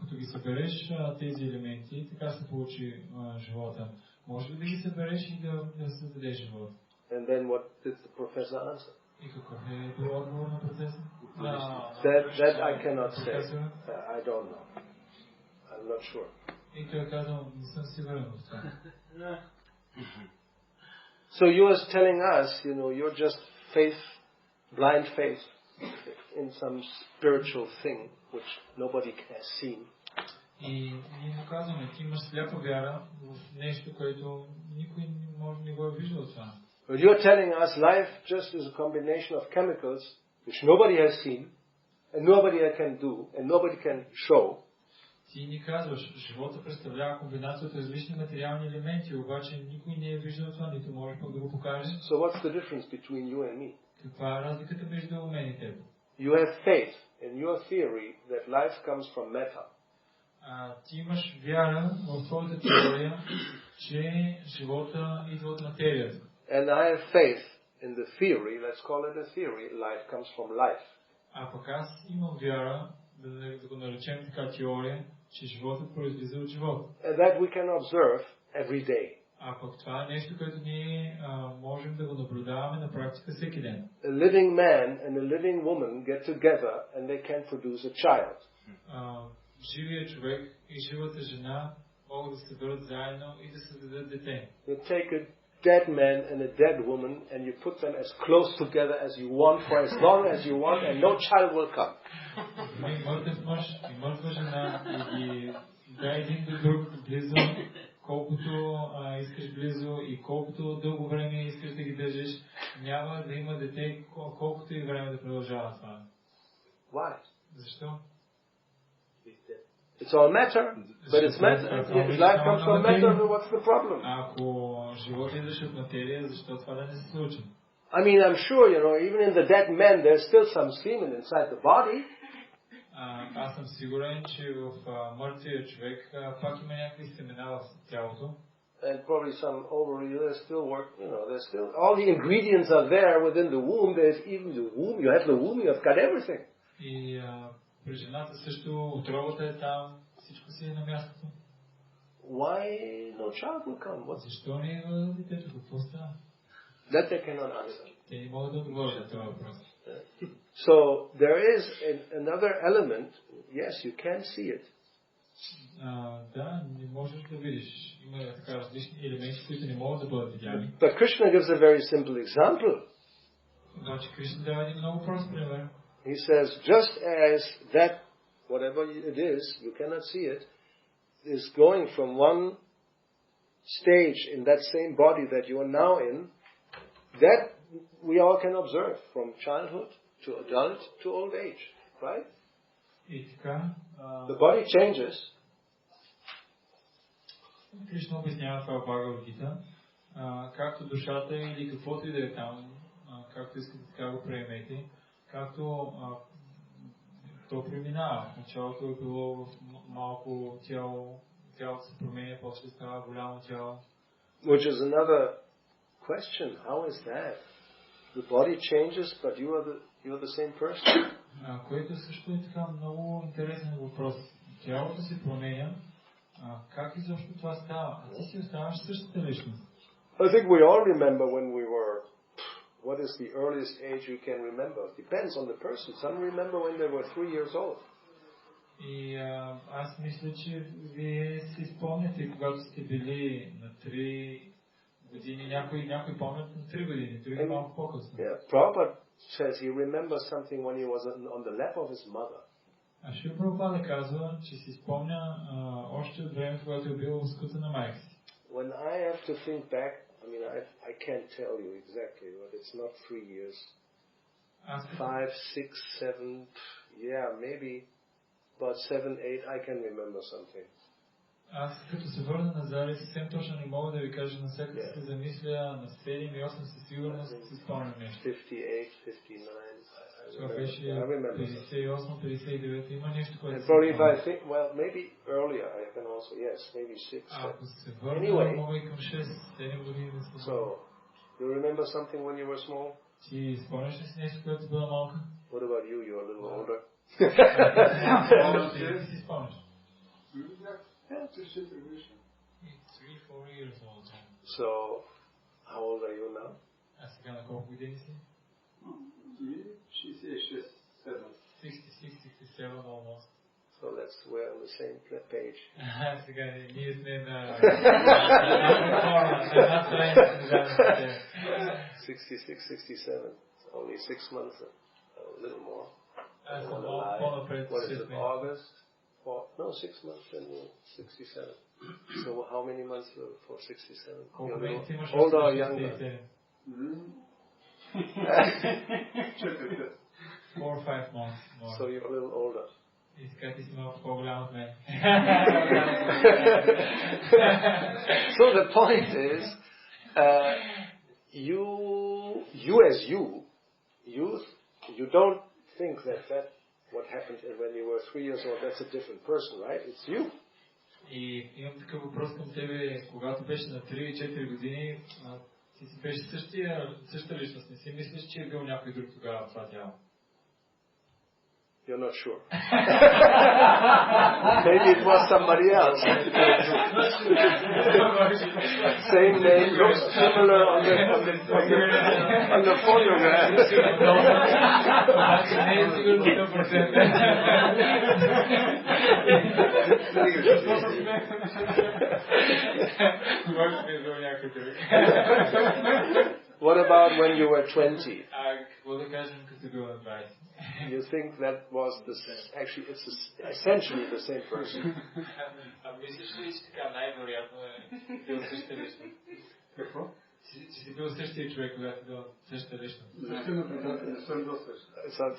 [SPEAKER 2] като ги събереш тези елементи, така се получи живота. Може ли да ги събереш и да създадеш живот?
[SPEAKER 1] And then what did the professor answer?
[SPEAKER 2] И какъв е бил отговор на процеса?
[SPEAKER 1] That I cannot say. I don't know. I'm not sure.
[SPEAKER 2] И той казал, не съм сигурен в това.
[SPEAKER 1] So you are telling us, you're just blind faith in some spiritual thing which nobody has seen.
[SPEAKER 2] И ние му казваме, ти имаш сляпа вяра в нещо, което никой не го е виждал това.
[SPEAKER 1] But you're telling us life just is a combination of chemicals which nobody has seen and nobody can do and nobody can show.
[SPEAKER 2] Ти ни казваш, живота представлява комбинация от различни материални елементи, обаче никой не е виждал това, нито може пък да го покаже.
[SPEAKER 1] So what's the difference between you and me?
[SPEAKER 2] Каква е разликата между мен и теб?
[SPEAKER 1] You have faith in your theory that life comes from matter.
[SPEAKER 2] Ти имаш вяра в твоята теория, че живота идва от материята.
[SPEAKER 1] And I have faith in the theory, let's call it a theory, life comes from life.
[SPEAKER 2] А пък аз имам вяра, да го наречем така теория, че животът произлиза от живота.
[SPEAKER 1] And that we can observe every day.
[SPEAKER 2] А пък това е нещо, което ние можем да го наблюдаваме на практика всеки ден.
[SPEAKER 1] A living man and a living woman get together and they can produce a child.
[SPEAKER 2] Живият човек и живата жена могат да се съберат заедно и да създадат дете.
[SPEAKER 1] You take a dead man and a dead woman and you put them as close together as you want for as long as you want and no child will come.
[SPEAKER 2] Мъртъв мъж и мъртва жена и ги дай един до друг близо, колкото искаш близо и колкото дълго време искаш да ги държиш, няма да има дете, колкото и време да продължава това.
[SPEAKER 1] Why?
[SPEAKER 2] Защо?
[SPEAKER 1] It's all matter, but it's matter. If life comes from matter, what's the problem?
[SPEAKER 2] Ако живота идваше от материя, защо това да не се случи?
[SPEAKER 1] I mean, I'm sure, even in the dead man, there's still some semen inside the body.
[SPEAKER 2] Аз съм сигурен, че в мъртвия човек пак има някакви семена в тялото.
[SPEAKER 1] And probably some ovary, there's still work, there's still, all the ingredients are there within the womb. There's even the womb, you have the womb, you have got everything.
[SPEAKER 2] И при жената също отровата е там, всичко си е на мястото.
[SPEAKER 1] Why no child will come?
[SPEAKER 2] Защо не идва детето? Какво става?
[SPEAKER 1] That they cannot answer.
[SPEAKER 2] Те не могат да отговорят на това въпрос.
[SPEAKER 1] So there is another element. Yes, you can see it.
[SPEAKER 2] Да, не можеш да видиш. Има така различни елементи, които не могат да бъдат видяни.
[SPEAKER 1] But Krishna gives a very simple example.
[SPEAKER 2] Обаче Кришна дава един много прост пример.
[SPEAKER 1] He says, just as that, whatever it is, you cannot see it, is going from one stage in that same body that you are now in, that we all can observe from childhood to adult to old age, right?
[SPEAKER 2] И така,
[SPEAKER 1] The body changes.
[SPEAKER 2] Кришна обяснява това в Бхагавад Гита, както душата или каквото и да е там, както искате така го приемете, както то преминава. В началото е било в малко тяло, тялото се променя, после става голямо тяло.
[SPEAKER 1] Which is another question. How is that? The body changes, but you're the same person.
[SPEAKER 2] Което също е така много интересен въпрос. Тялото се променя, как изобщо това става? А ти си оставаш същата личност.
[SPEAKER 1] I think we all remember when we were. What is the earliest age you can remember? Depends on the person. Some remember when they were 3 years old.
[SPEAKER 2] И аз мисля, че вие си спомняте, когато сте били на 3 години, някой помнят на 3 години, други малко по-късно.
[SPEAKER 1] Yeah, Prabhupada says he remembers something when he was on the lap of his mother.
[SPEAKER 2] А Шрила Прабхупада казва, че си спомня още от времето, когато е бил в скута на майка си.
[SPEAKER 1] When I have to think back, I can't tell you exactly, but it's not 3 years. 5, 6, 7, maybe about 7, 8, I can remember something.
[SPEAKER 2] Аз като се върна назад, съвсем точно не мога да ви кажа, на всяка се замисля на 7 и 8 със сигурност си спомням нещо.
[SPEAKER 1] 58, 59.
[SPEAKER 2] Това беше 58, 59, има нещо, което
[SPEAKER 1] се спомням. If I think, maybe earlier I can also, yes, maybe 6.
[SPEAKER 2] Ако се върна, мога и към 6, 7 години да се спомням.
[SPEAKER 1] So, you remember something when you were small?
[SPEAKER 2] Ти спомняш ли си нещо, което била малка?
[SPEAKER 1] What about you? You're a little older.
[SPEAKER 2] Ти си спомняш?
[SPEAKER 1] Yeah,
[SPEAKER 2] 3-4 years old.
[SPEAKER 1] So, how old are you now?
[SPEAKER 2] А сега на колко години си?
[SPEAKER 5] 66,
[SPEAKER 2] 67 almost.
[SPEAKER 1] So we're on the same page.
[SPEAKER 2] Сега ние сме на
[SPEAKER 1] 66, 67. Only 6 months, a little more. What is it, August? 6 months and 67. So how many months for 67? Older or younger?
[SPEAKER 2] 4 or 5 months more.
[SPEAKER 1] So you're a little older.
[SPEAKER 2] И така ти си малко по-голям от мен.
[SPEAKER 1] So the point is, you as you don't think that what happened when you were 3 years old, that's a different person, right? It's you.
[SPEAKER 2] И имам такъв въпрос към тебе. Когато беше на 3 и 4 години, ти си беше същата личност. Не си мислиш, че е бил някой друг тогава в това тяло?
[SPEAKER 1] You're not sure. Maybe it was somebody else. Same name, looks similar on the photograph. What about when you were 20? You think that was actually it's essentially the same person.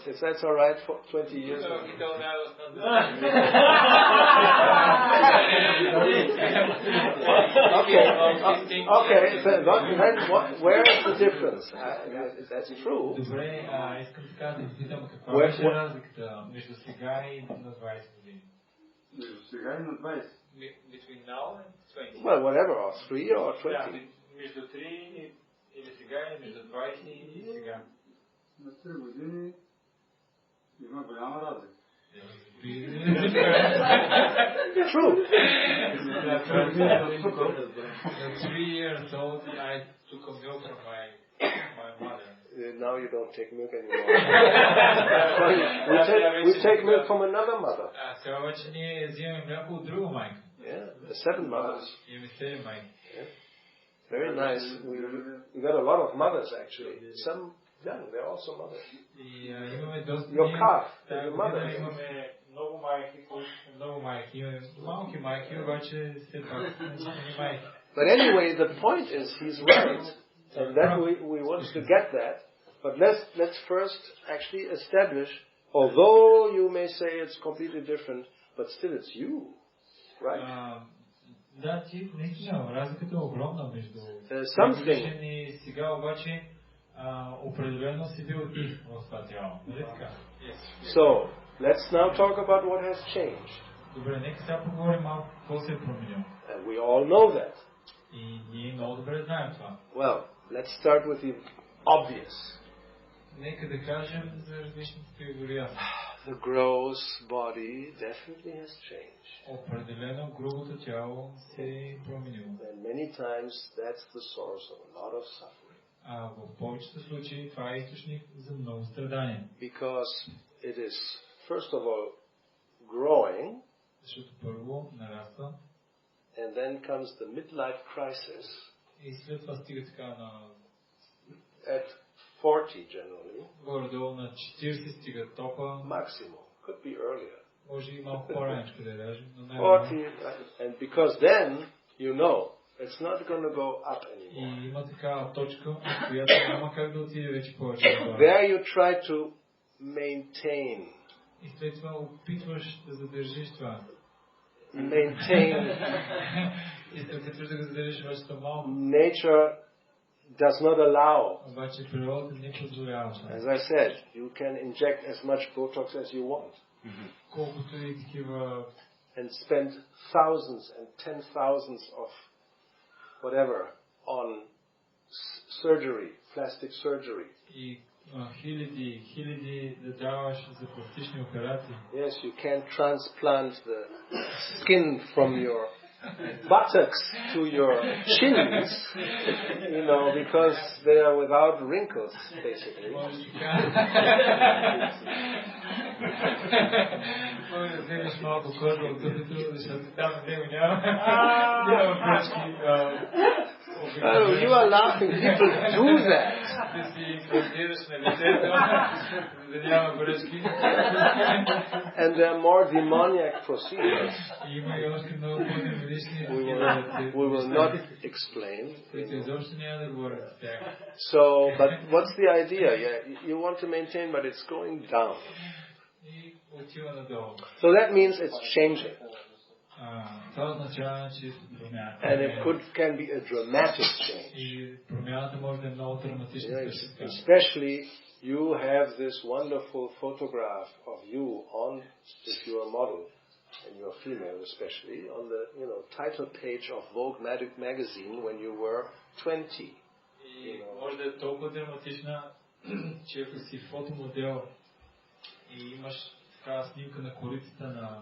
[SPEAKER 1] If that's all right for 20 years. Okay. Then where is the difference? That's true.
[SPEAKER 5] Between now and 20.
[SPEAKER 1] Well, whatever, or 3 or 20.
[SPEAKER 2] Между 3 или сега, или между 20 и сега.
[SPEAKER 4] На 3 години има голяма разлика.
[SPEAKER 1] True.
[SPEAKER 2] At 3 years old, I took a milk from my mother.
[SPEAKER 1] Now you don't take milk anymore. we take milk from another mother.
[SPEAKER 2] Сега обаче ние взимаме мляко от друга майка.
[SPEAKER 1] Yeah, the 7 mothers.
[SPEAKER 2] Имаме 7 майки.
[SPEAKER 1] Very nice. We got a lot of mothers actually. Some young, they're also mothers. Your calf is a mother. But anyway, the point is he's right, and then we want to get that. But let's first actually establish, although you may say it's completely different, but still it's you, right?
[SPEAKER 2] Да, ти наистина, разликата е огромна между
[SPEAKER 1] something.
[SPEAKER 2] И сега обаче определено си бил ти в това тяло. Нали така?
[SPEAKER 1] So, let's now talk about what has changed.
[SPEAKER 2] Добре, нека сега поговорим малко какво се е променило.
[SPEAKER 1] And we all know that.
[SPEAKER 2] И ние много добре знаем това.
[SPEAKER 1] Well, let's start with the obvious.
[SPEAKER 2] Нека да кажем за различните вероятности.
[SPEAKER 1] The gross body definitely has changed.
[SPEAKER 2] Определено грубото тяло се е променило.
[SPEAKER 1] And many times that's the source of a lot of suffering.
[SPEAKER 2] А в повечето случаи това е източник за много страдания.
[SPEAKER 1] Because it is first of all growing.
[SPEAKER 2] Защото първо нараства.
[SPEAKER 1] And then comes the midlife crisis.
[SPEAKER 2] И след това стига така на
[SPEAKER 1] at 40 generally.
[SPEAKER 2] Горе-долу на 40 стига топа.
[SPEAKER 1] Maximum. Could be earlier.
[SPEAKER 2] Може и малко по-раничко да даже, но
[SPEAKER 1] 40, and because then you know it's not going to go up anymore.
[SPEAKER 2] И има такава точка, която няма как да отиде вече повече.
[SPEAKER 1] There you try to maintain.
[SPEAKER 2] И след това опитваш да задържиш това.
[SPEAKER 1] Maintain.
[SPEAKER 2] И се опитваш да го задържиш още малко.
[SPEAKER 1] Nature does not allow.
[SPEAKER 2] Обаче природата не позволява.
[SPEAKER 1] As I said, you can inject as much Botox as you want.
[SPEAKER 2] Колкото и такива.
[SPEAKER 1] And spend thousands and 10,000s of whatever on surgery, plastic surgery.
[SPEAKER 2] И хиляди да даваш за пластични операции.
[SPEAKER 1] Yes, you can transplant the skin from your buttocks to your chins, you know, because they are without wrinkles, basically. Oh, you are laughing. People do that. And there are more demoniac procedures. We will not explain. So, but what's the idea? Yeah, you want to maintain, but it's going down.
[SPEAKER 2] отива надолу.
[SPEAKER 1] So that means it's changing.
[SPEAKER 2] Това означава, че промяна.
[SPEAKER 1] And it can be a dramatic change.
[SPEAKER 2] И промяната може да е много драматична.
[SPEAKER 1] Especially you have this wonderful photograph of you on, if you are a model, and you are female especially, on the title page of Vogue magazine when you were 20.
[SPEAKER 2] И може да е толкова драматична, че ако си фотомодел и имаш такава снимка на корицата на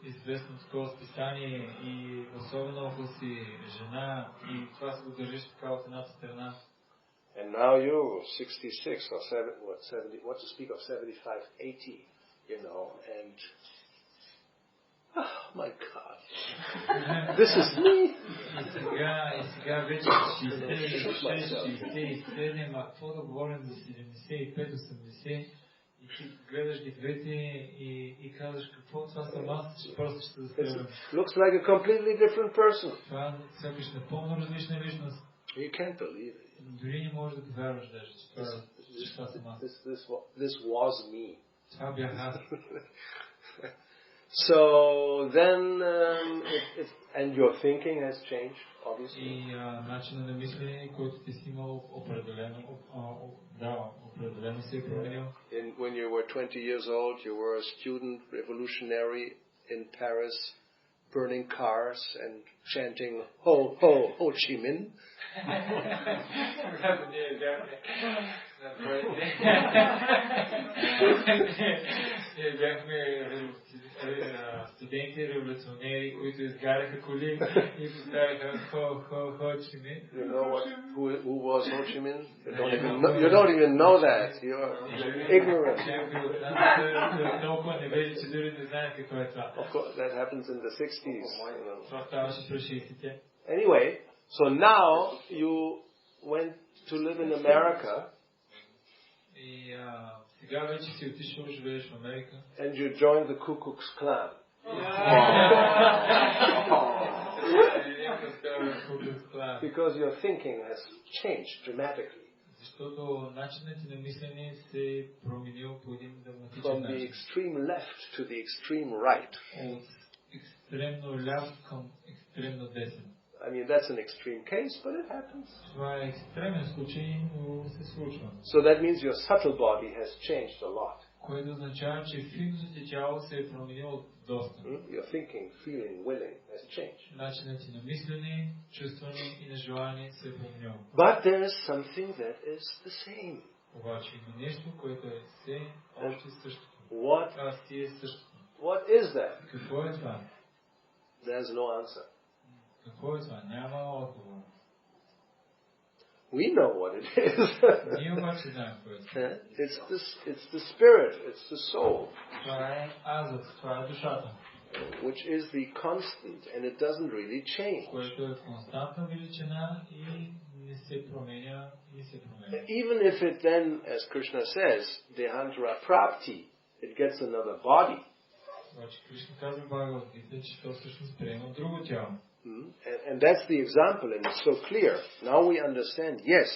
[SPEAKER 2] известно такова списание и особено ако си жена и това се го държиш така от едната страна.
[SPEAKER 1] And now you 66 or 70, what to speak of 75, 80, and oh my God, this is me.
[SPEAKER 2] И сега вече 67, а какво да говорим за 75-80 и ти гледаш ги двете и казваш какво това съм аз, че просто ще застрелям.
[SPEAKER 1] Looks like a completely different person.
[SPEAKER 2] Това сякаш напълно различна личност.
[SPEAKER 1] You can't believe it.
[SPEAKER 2] Дори не можеш да повярваш даже, че това съм аз.
[SPEAKER 1] This was me.
[SPEAKER 2] Това бях аз.
[SPEAKER 1] So then, and your thinking has changed, obviously.
[SPEAKER 2] И начинът на мислене, който ти си имал определено се е променил.
[SPEAKER 1] When you were 20 years old, you were a student revolutionary in Paris, burning cars and chanting Ho Ho Ho Chi Minh.
[SPEAKER 2] Ние бяхме студенти, революционери, които изгаряха коли и поставяха Хо Чи Мин.
[SPEAKER 1] You know who was Ho Chi Minh? You don't even know that. You are ignorant.
[SPEAKER 2] Толкова невежи, че дори не знаят какво е това.
[SPEAKER 1] Of course, that happens in the 60s.
[SPEAKER 2] Това ставаше през 60-те.
[SPEAKER 1] Anyway, so now you went to live in America.
[SPEAKER 2] И сега вече си отишъл, живееш в Америка.
[SPEAKER 1] And you joined the Ku Klux Klan. Because your thinking has changed dramatically.
[SPEAKER 2] Защото начинът ти на мислене се е променил по един драматичен
[SPEAKER 1] From
[SPEAKER 2] начин.
[SPEAKER 1] the extreme left to the extreme right.
[SPEAKER 2] От екстремно ляв към екстремно десен.
[SPEAKER 1] I mean, that's an extreme case, but it happens.
[SPEAKER 2] Това е екстремен случай, но се случва.
[SPEAKER 1] So that means your subtle body has changed a lot.
[SPEAKER 2] Което означава, че физическото ти тяло се е променило доста.
[SPEAKER 1] Your thinking, feeling, willing has changed.
[SPEAKER 2] Начинът ти на мислене, чувстване и на желание се е променило.
[SPEAKER 1] But there is something that is the same.
[SPEAKER 2] Обаче има нещо, което е все още същото.
[SPEAKER 1] What is that?
[SPEAKER 2] Какво е това?
[SPEAKER 1] There's no answer.
[SPEAKER 2] Какво е това? Няма отговор.
[SPEAKER 1] We know what it is.
[SPEAKER 2] Ние обаче знаем какво е това.
[SPEAKER 1] It's the spirit, it's the soul.
[SPEAKER 2] Това е азът, това е душата.
[SPEAKER 1] Which is the constant and it doesn't really change.
[SPEAKER 2] Което е константна величина и не се променя,
[SPEAKER 1] Even if it then, as Krishna says, Dehantara Prapti, it gets another body.
[SPEAKER 2] Обаче Кришна казва в Бхагавад-гита, че то всъщност приема друго тяло.
[SPEAKER 1] And that's the example, and it's so clear. Now we understand, yes,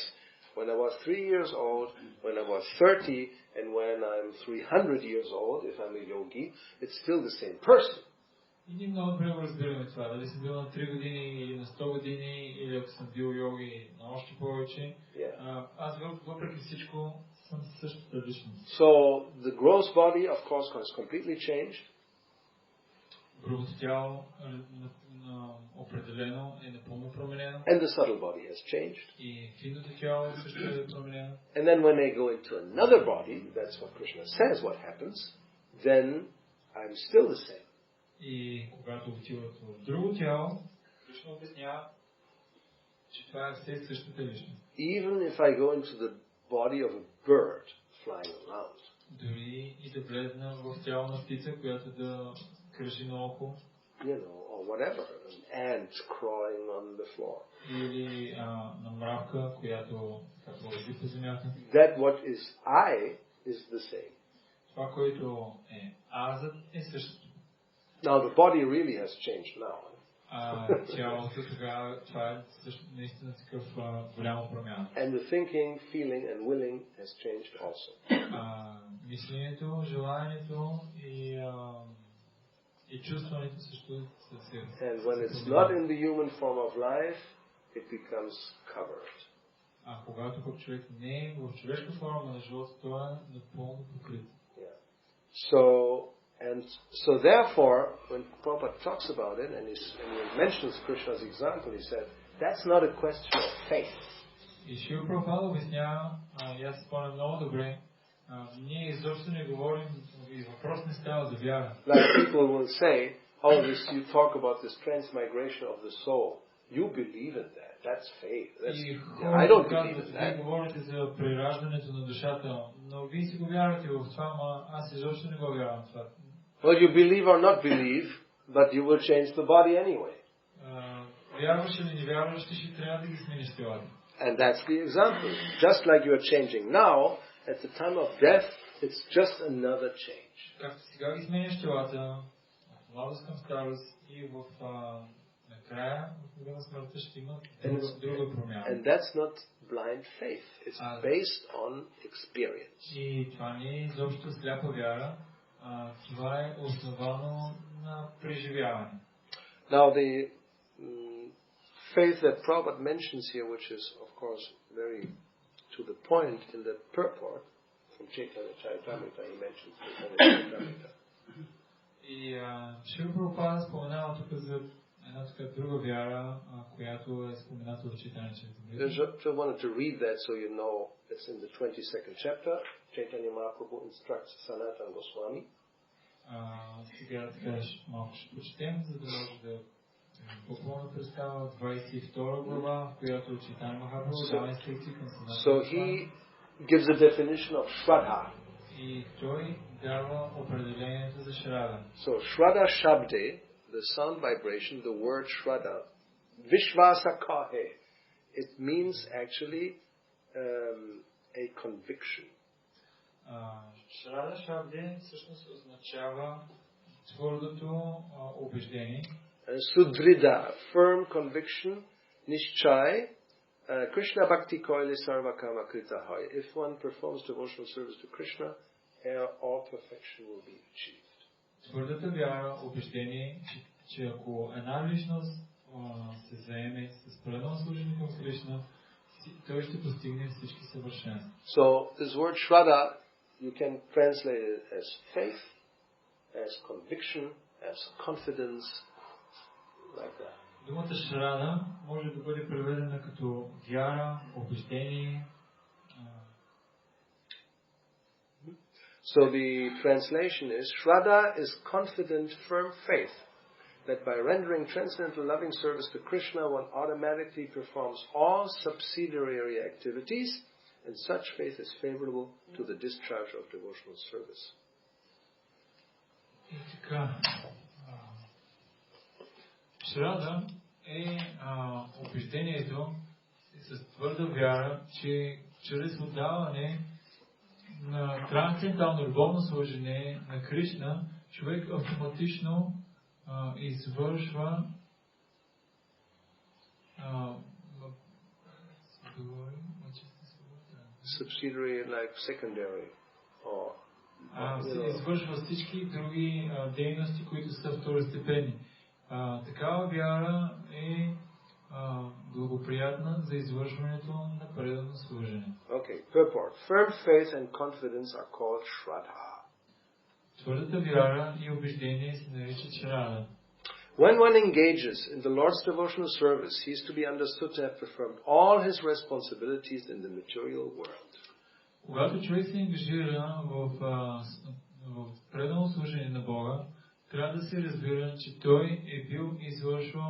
[SPEAKER 1] when I was 3 years old, when I was 30, and when I'm 300 years old, if I'm a yogi, it's still the same person.
[SPEAKER 2] И ние много добре разбираме това. Дали съм бил на 3 години или на 100 години, или ако съм бил йоги на още повече. Аз въпреки всичко съм същата личност.
[SPEAKER 1] So the gross body, of course, has completely changed.
[SPEAKER 2] Грубото тяло определено е напълно променено.
[SPEAKER 1] And the subtle body has changed.
[SPEAKER 2] И финното тяло също е променено.
[SPEAKER 1] And then when they go into another body, that's what Krishna says what happens, then I'm still the same.
[SPEAKER 2] И когато отиват в друго тяло, Кришна обяснява, че това е все същата личност.
[SPEAKER 1] Even if I go into the body of a bird flying around.
[SPEAKER 2] Дори и да влезна в тяло на птица, която да кръжи наоколо.
[SPEAKER 1] Or whatever, an ant crawling on the floor.
[SPEAKER 2] Или на мравка, която върви по земята.
[SPEAKER 1] That what is I is the same.
[SPEAKER 2] Това, което е азът, е същото.
[SPEAKER 1] Now the body really has changed now.
[SPEAKER 2] Тялото тогава, това е наистина такъв голяма промяна.
[SPEAKER 1] And the thinking, feeling and willing has changed also.
[SPEAKER 2] Мисленето, желанието и чувстването също се.
[SPEAKER 1] And when it's not in the human form of life, it becomes covered.
[SPEAKER 2] А когато пък човек не е в човешка форма на живота, той е напълно покрит.
[SPEAKER 1] So therefore, when Prabhupada talks about it, and he mentions Krishna's example, he said, that's not a question of faith.
[SPEAKER 2] И Шрила Прабхупада обяснява, и аз спомням много добре, ние изобщо не говорим, и въпрос не става за вяра.
[SPEAKER 1] Like people will say, oh, you talk about this transmigration of the soul. You believe in that. That's faith. I don't believe in that.
[SPEAKER 2] Вие говорите за прераждането на душата, но вие си го вярвате в това, но аз изобщо не го вярвам в това.
[SPEAKER 1] Well, you believe or not believe, but you will change the body anyway.
[SPEAKER 2] Вярваш или не вярваш, ще трябва да ги смениш телата.
[SPEAKER 1] And that's the example. Just like you are changing now, at the time of death, it's just another change.
[SPEAKER 2] Както сега ги сменяш телата, от младост към старост и в накрая, в мига на смъртта ще има друга промяна.
[SPEAKER 1] And that's not blind faith. It's based on experience.
[SPEAKER 2] И това не е изобщо сляпа вяра, това е основано на преживяване.
[SPEAKER 1] Now the faith that Prabhupada mentions here, which is of course very to the point in the purport from Chaitanya Charitamrita, he mentions Chaitanya Charitamrita.
[SPEAKER 2] И Шрила Прабхупада споменава тук за една така друга вяра, която е спомената в Chaitanya Charitamrita.
[SPEAKER 1] Just wanted to read that so you know it's in the 22nd chapter. Chaitanya Mahaprabhu instructs Sanatana Goswami.
[SPEAKER 2] Сега така малко ще почетем, за да може да по-пълно представя 22 глава, в която Chaitanya Махапрабху дава инструкции към Санатана Госвами.
[SPEAKER 1] So he gives a definition of Shraddha.
[SPEAKER 2] И той дава определението за Шрада.
[SPEAKER 1] So Shraddha Shabde, the sound vibration, the word Shraddha, Vishvasa Kahe, it means actually a conviction.
[SPEAKER 2] Шрада Шабде всъщност означава твърдото убеждение.
[SPEAKER 1] Sudrida, firm conviction, Nishchai, Krishna Bhakti Koile Sarva Kama Krita Hai. If one performs devotional service to Krishna, all perfection will be achieved.
[SPEAKER 2] Твърдата вяра, убеждение, че ако една личност се заеме с предано служение към Кришна, той ще постигне всички съвършенства.
[SPEAKER 1] So this word Shraddha, you can translate it as faith, as conviction, as confidence, like that.
[SPEAKER 2] Думата Шрада може да бъде преведена като вяра, убеждение.
[SPEAKER 1] So the translation is, Shraddha is confident, firm faith that by rendering transcendental loving service to Krishna, one automatically performs all subsidiary activities, and such faith is favorable to the discharge of devotional service.
[SPEAKER 2] И така, Шрада е убеждението с твърда вяра, че чрез отдаване на трансцендентално любовно служение на Кришна, човек автоматично извършва
[SPEAKER 1] Subsidiary, like secondary, or
[SPEAKER 2] извършва всички други дейности, които са второстепенни. Такава вяра е благоприятна за извършването на предано служение.
[SPEAKER 1] Okay, purport. Firm faith and confidence are called Shraddha.
[SPEAKER 2] Твърдата вяра и убеждение се наричат Шрада.
[SPEAKER 1] When one engages in the Lord's devotional service, he is to be understood to have performed all his responsibilities in the material world.
[SPEAKER 2] Когато човек се ангажира в предано служение на Бога, трябва да се разбира, че той е бил извършил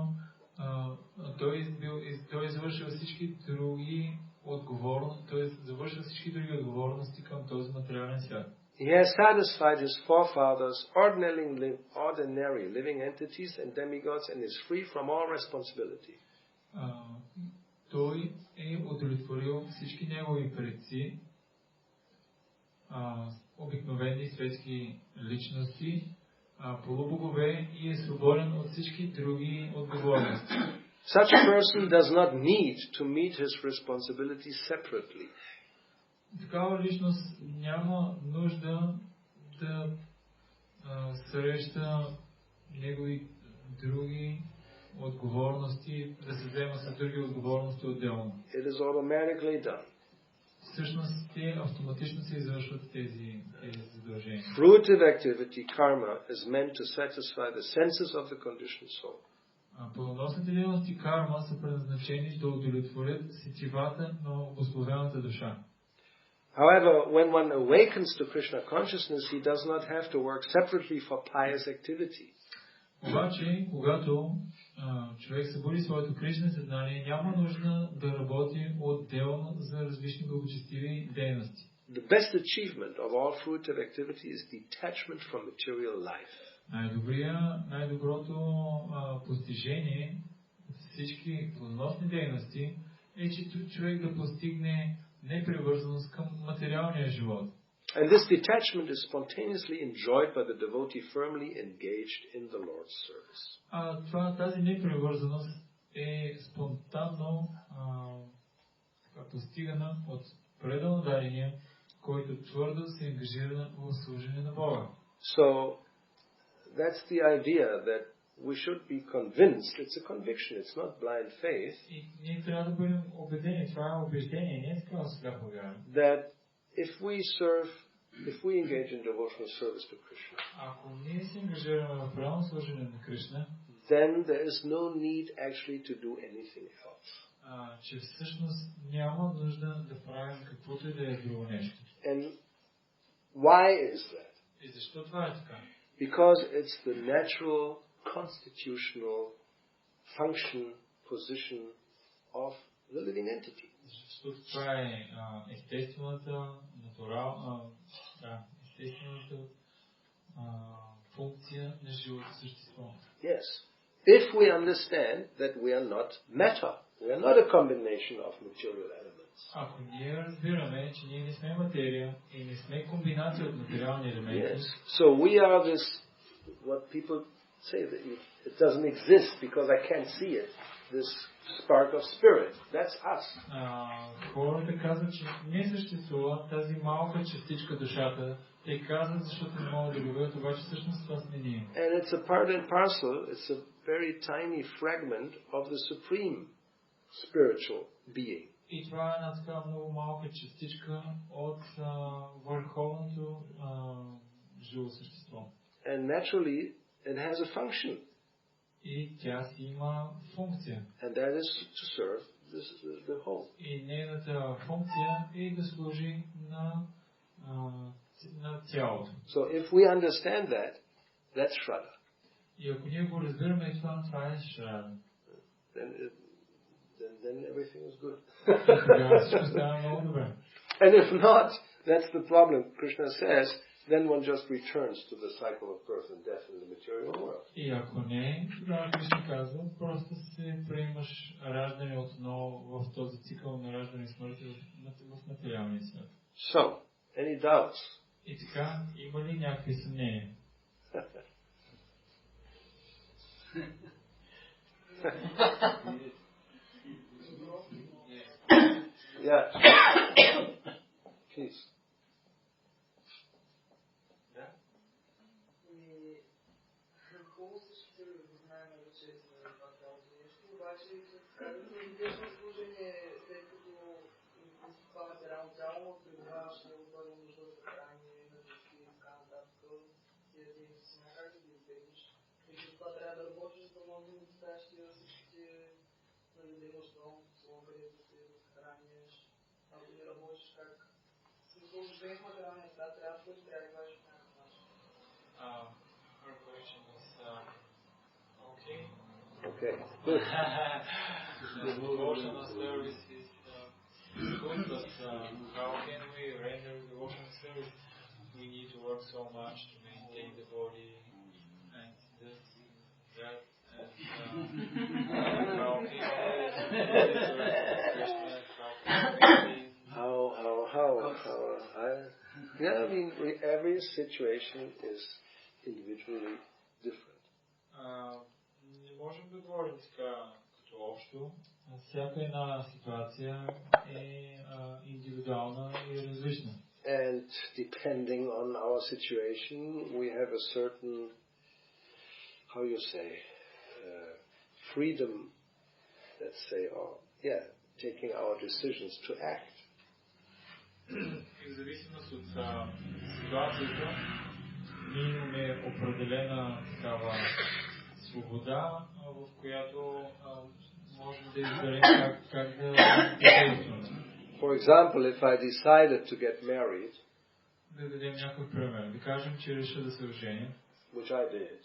[SPEAKER 2] всички други отговорности, т.е. завършил всички други отговорности към този материален свят.
[SPEAKER 1] He has satisfied his forefathers, ordinary living entities and demigods, and is free from all responsibility.
[SPEAKER 2] Той е удовлетворил всички негови предци, обикновени светски личности, полубогове и е свободен от всички други отговорности.
[SPEAKER 1] Such a person does not need to meet his responsibilities separately.
[SPEAKER 2] такава личност няма нужда да среща негови други отговорности, да се взема с други отговорности отделно.
[SPEAKER 1] It is automatically done.
[SPEAKER 2] Всъщност те автоматично се извършват тези задължения.
[SPEAKER 1] Fruitive activity, karma, is meant to satisfy the senses of the conditioned soul.
[SPEAKER 2] Плодоносните дейности карма са предназначени да удовлетворят сетивата на обусловената душа.
[SPEAKER 1] However, when one awakens to Krishna consciousness, he does not have to work separately for pious activity.
[SPEAKER 2] Обаче, когато човек събуди своето Кришна съзнание, няма нужда да работи отделно за различни благочестиви дейности.
[SPEAKER 1] The best achievement of all fruitive activity is detachment from material life.
[SPEAKER 2] Най-доброто постижение от всички плодоносни дейности е, че човек да постигне непривързаност към материалния живот.
[SPEAKER 1] And this detachment is spontaneously enjoyed by the devotee firmly engaged in the Lord's service.
[SPEAKER 2] Тази непривързаност е спонтанно постигана от преданодарения, който твърдо се ангажира в служене на Бога.
[SPEAKER 1] So that's the idea that we should be convinced. It's a conviction. It's not blind faith.
[SPEAKER 2] И ние трябва да бъдем убедени, това е убеждение, не е такава сляпа вяра.
[SPEAKER 1] That if we engage in devotional service to Krishna,
[SPEAKER 2] ако ние се ангажираме в правилно служене на Кришна,
[SPEAKER 1] then there is no need actually to do anything else.
[SPEAKER 2] Че всъщност няма нужда да правим каквото и да е друго нещо.
[SPEAKER 1] And why is that?
[SPEAKER 2] И защо това е така?
[SPEAKER 1] Because it's the natural constitutional function position of the living entity.
[SPEAKER 2] Защото това е естествената функция на живото същество.
[SPEAKER 1] Yes. If we understand that we are not matter, we are not a combination of material elements.
[SPEAKER 2] Ако ние разбираме, че ние не сме материя и не сме комбинация от материални елементи.
[SPEAKER 1] Yes. So we are this, what people say that it doesn't exist because I can't see it. This spark of spirit. That's us.
[SPEAKER 2] Хората казват, че не съществува тази малка частичка душата. Те казват, защото не могат да го видят, обаче всъщност това сме ние.
[SPEAKER 1] And it's a part and parcel. It's a very tiny fragment of the supreme spiritual being.
[SPEAKER 2] И това е една така много малка частичка от върховното живо същество.
[SPEAKER 1] And naturally, it has a function.
[SPEAKER 2] И тя си има функция.
[SPEAKER 1] And that is to serve the whole.
[SPEAKER 2] И нейната функция е да служи на тялото.
[SPEAKER 1] So if we understand that, that's Shraddha.
[SPEAKER 2] И ако ние го разбираме това е Шрада.
[SPEAKER 1] Then everything is good.
[SPEAKER 2] Тогава всичко става много добре.
[SPEAKER 1] And if not, that's the problem. Krishna says, then one just returns to the cycle of birth and death in the material world.
[SPEAKER 2] И ако не, тогава Кришна казва, просто се приемаш раждане отново в този цикъл на раждане и смърт в материалния свят.
[SPEAKER 1] So, any doubts?
[SPEAKER 2] И така, има ли някакви съмнения?
[SPEAKER 1] Yeah. Please.
[SPEAKER 2] Her question is okay.
[SPEAKER 1] Okay. Good.
[SPEAKER 2] The devotional service is good, but how can we render devotional service? We need to work so much to maintain the body and this, that, and how can we
[SPEAKER 1] I mean, every situation is individually different.
[SPEAKER 2] Не можем да говорим така като общо. Всяка една ситуация е индивидуална и различна.
[SPEAKER 1] And depending on our situation, we have a certain, how you say, freedom, let's say, or taking our decisions to act.
[SPEAKER 2] И в зависимост от ситуацията, ние имаме определена такава свобода, в която можем да изберем как да действаме.
[SPEAKER 1] For example, if I decided to get married,
[SPEAKER 2] да дадем някакъв пример. Да кажем, че реша да се оженя.
[SPEAKER 1] Which I did.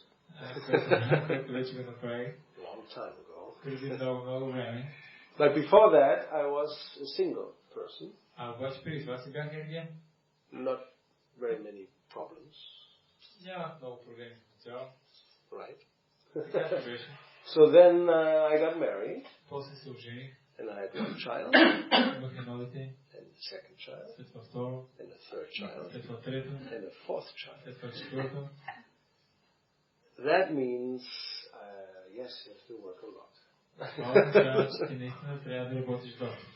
[SPEAKER 2] Което вече го направих.
[SPEAKER 1] Long time ago.
[SPEAKER 2] Преди много време.
[SPEAKER 1] But before that, I was a single person.
[SPEAKER 2] Обаче преди това си бях ерген.
[SPEAKER 1] Not very many problems.
[SPEAKER 2] Нямах много проблеми с цяло.
[SPEAKER 1] Right.
[SPEAKER 2] So
[SPEAKER 1] then I got married.
[SPEAKER 2] После се ожених.
[SPEAKER 1] And I had one child.
[SPEAKER 2] Имах едно дете.
[SPEAKER 1] And the second child.
[SPEAKER 2] След това второ.
[SPEAKER 1] And the third child.
[SPEAKER 2] След това трето.
[SPEAKER 1] And the fourth child.
[SPEAKER 2] След това четвърто.
[SPEAKER 1] That means, yes, you have to work a lot.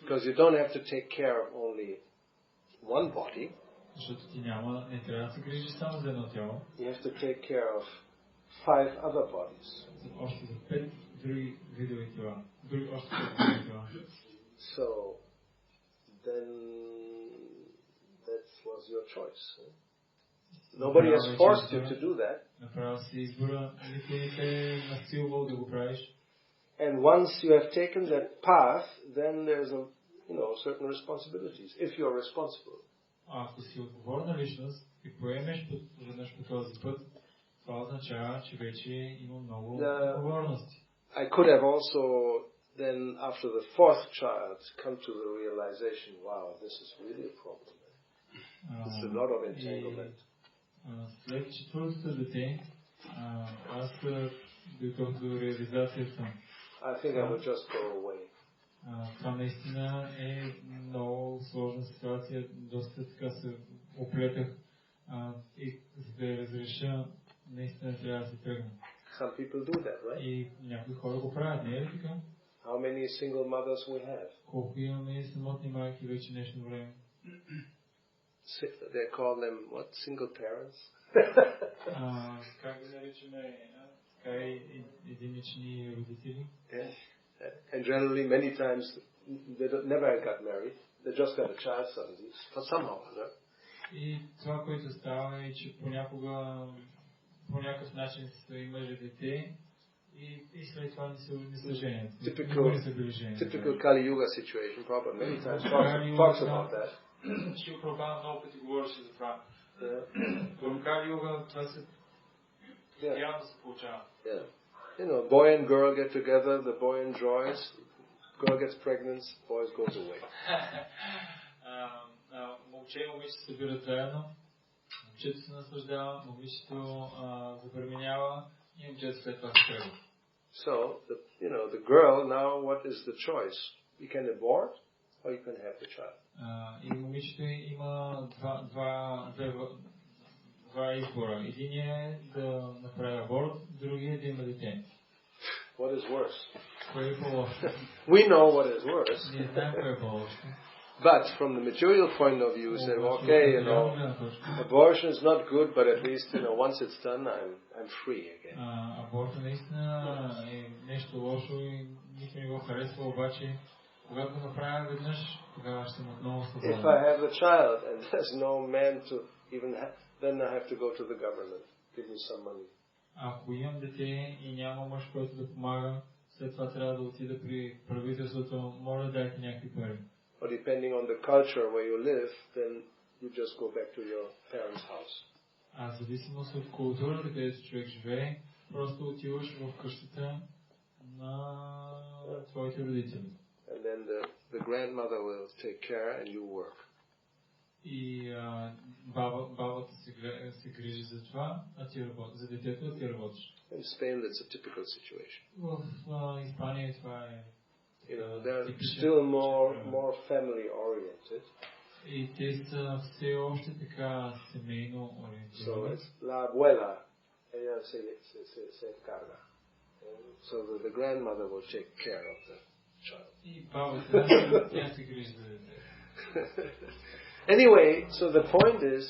[SPEAKER 1] Because you don't have to take care of only one body. You have to take care of 5 other bodies. So then that was your choice. Nobody has forced you to do that. And once you have taken that path, then there's certain responsibilities, if you're responsible.
[SPEAKER 2] Ако си отговорна личност и поемеш веднъж по този път, това означава, че вече има много отговорности.
[SPEAKER 1] I could have also then, after the 4th child, come to the realization, wow, this is really a problem. It's a lot of entanglement.
[SPEAKER 2] След четвъртото дете, аз дойдох до реализацията.
[SPEAKER 1] I think I would just go away.
[SPEAKER 2] Това наистина е много сложна ситуация. Доста така се оплетах и за да я разреша, наистина трябва да се тръгна.
[SPEAKER 1] Some people do that, right?
[SPEAKER 2] И някои хора го правят, не е ли така?
[SPEAKER 1] How many single mothers we have?
[SPEAKER 2] Колко имаме самотни майки вече днешно време?
[SPEAKER 1] They call them what? Single parents?
[SPEAKER 2] Как да наричаме единични родители?
[SPEAKER 1] Yeah. And generally, many times, they never got married. They just got a child suddenly, for somehow, right?
[SPEAKER 2] И това, което става е, че понякога, по някакъв начин са имали дете и след това не са женят.
[SPEAKER 1] Typical Kali Yuga situation, Prabhupada many times talks about that.
[SPEAKER 2] Шил Прабхупада много пъти говореше за това. В Кали Юга това се явно се получава.
[SPEAKER 1] Boy and girl get together, the boy enjoys, girl gets pregnant, boy goes away.
[SPEAKER 2] Момче и момиче се събират заедно, момчето се наслаждава, момичето забременява и момчето след това се тръгва.
[SPEAKER 1] So, the girl now, what is the choice? You can abort or you can have the child.
[SPEAKER 2] И момичето има два избора. Единият е да направи аборт, другият е да има дете.
[SPEAKER 1] What is worse?
[SPEAKER 2] Кое е по-лошо?
[SPEAKER 1] We know what is worse.
[SPEAKER 2] Ние знаем кое е по-лошо.
[SPEAKER 1] But from the material point of view, say, okay, abortion is not good, but at least, once it's done, I'm free again.
[SPEAKER 2] Абортът наистина е нещо лошо и никой не го харесва, обаче когато го направя веднъж, тогава ще съм отново свободен.
[SPEAKER 1] If I have a child and there's no man to even then I have to go to the government, give me some money.
[SPEAKER 2] Ако имам дете и няма мъж, който да помага, след това трябва да отида при правителството, моля дайте някакви пари.
[SPEAKER 1] Or depending on the culture where you live, then you just go back to your parents' house.
[SPEAKER 2] А в зависимост от културата, където човек живее, просто отиваш в къщата на твоите родители.
[SPEAKER 1] And then the grandmother will take care and you work.
[SPEAKER 2] И бабата се грижи за това, а ти работиш, за детето, а ти работиш.
[SPEAKER 1] In Spain, that's a typical situation.
[SPEAKER 2] В Испания това е.
[SPEAKER 1] They're still more family oriented.
[SPEAKER 2] И те са все още така семейно ориентирани.
[SPEAKER 1] So it's la abuela, ella se encarga. So the grandmother will take care of child.
[SPEAKER 2] И бабата тя се грижи за дете.
[SPEAKER 1] Anyway, so the point is,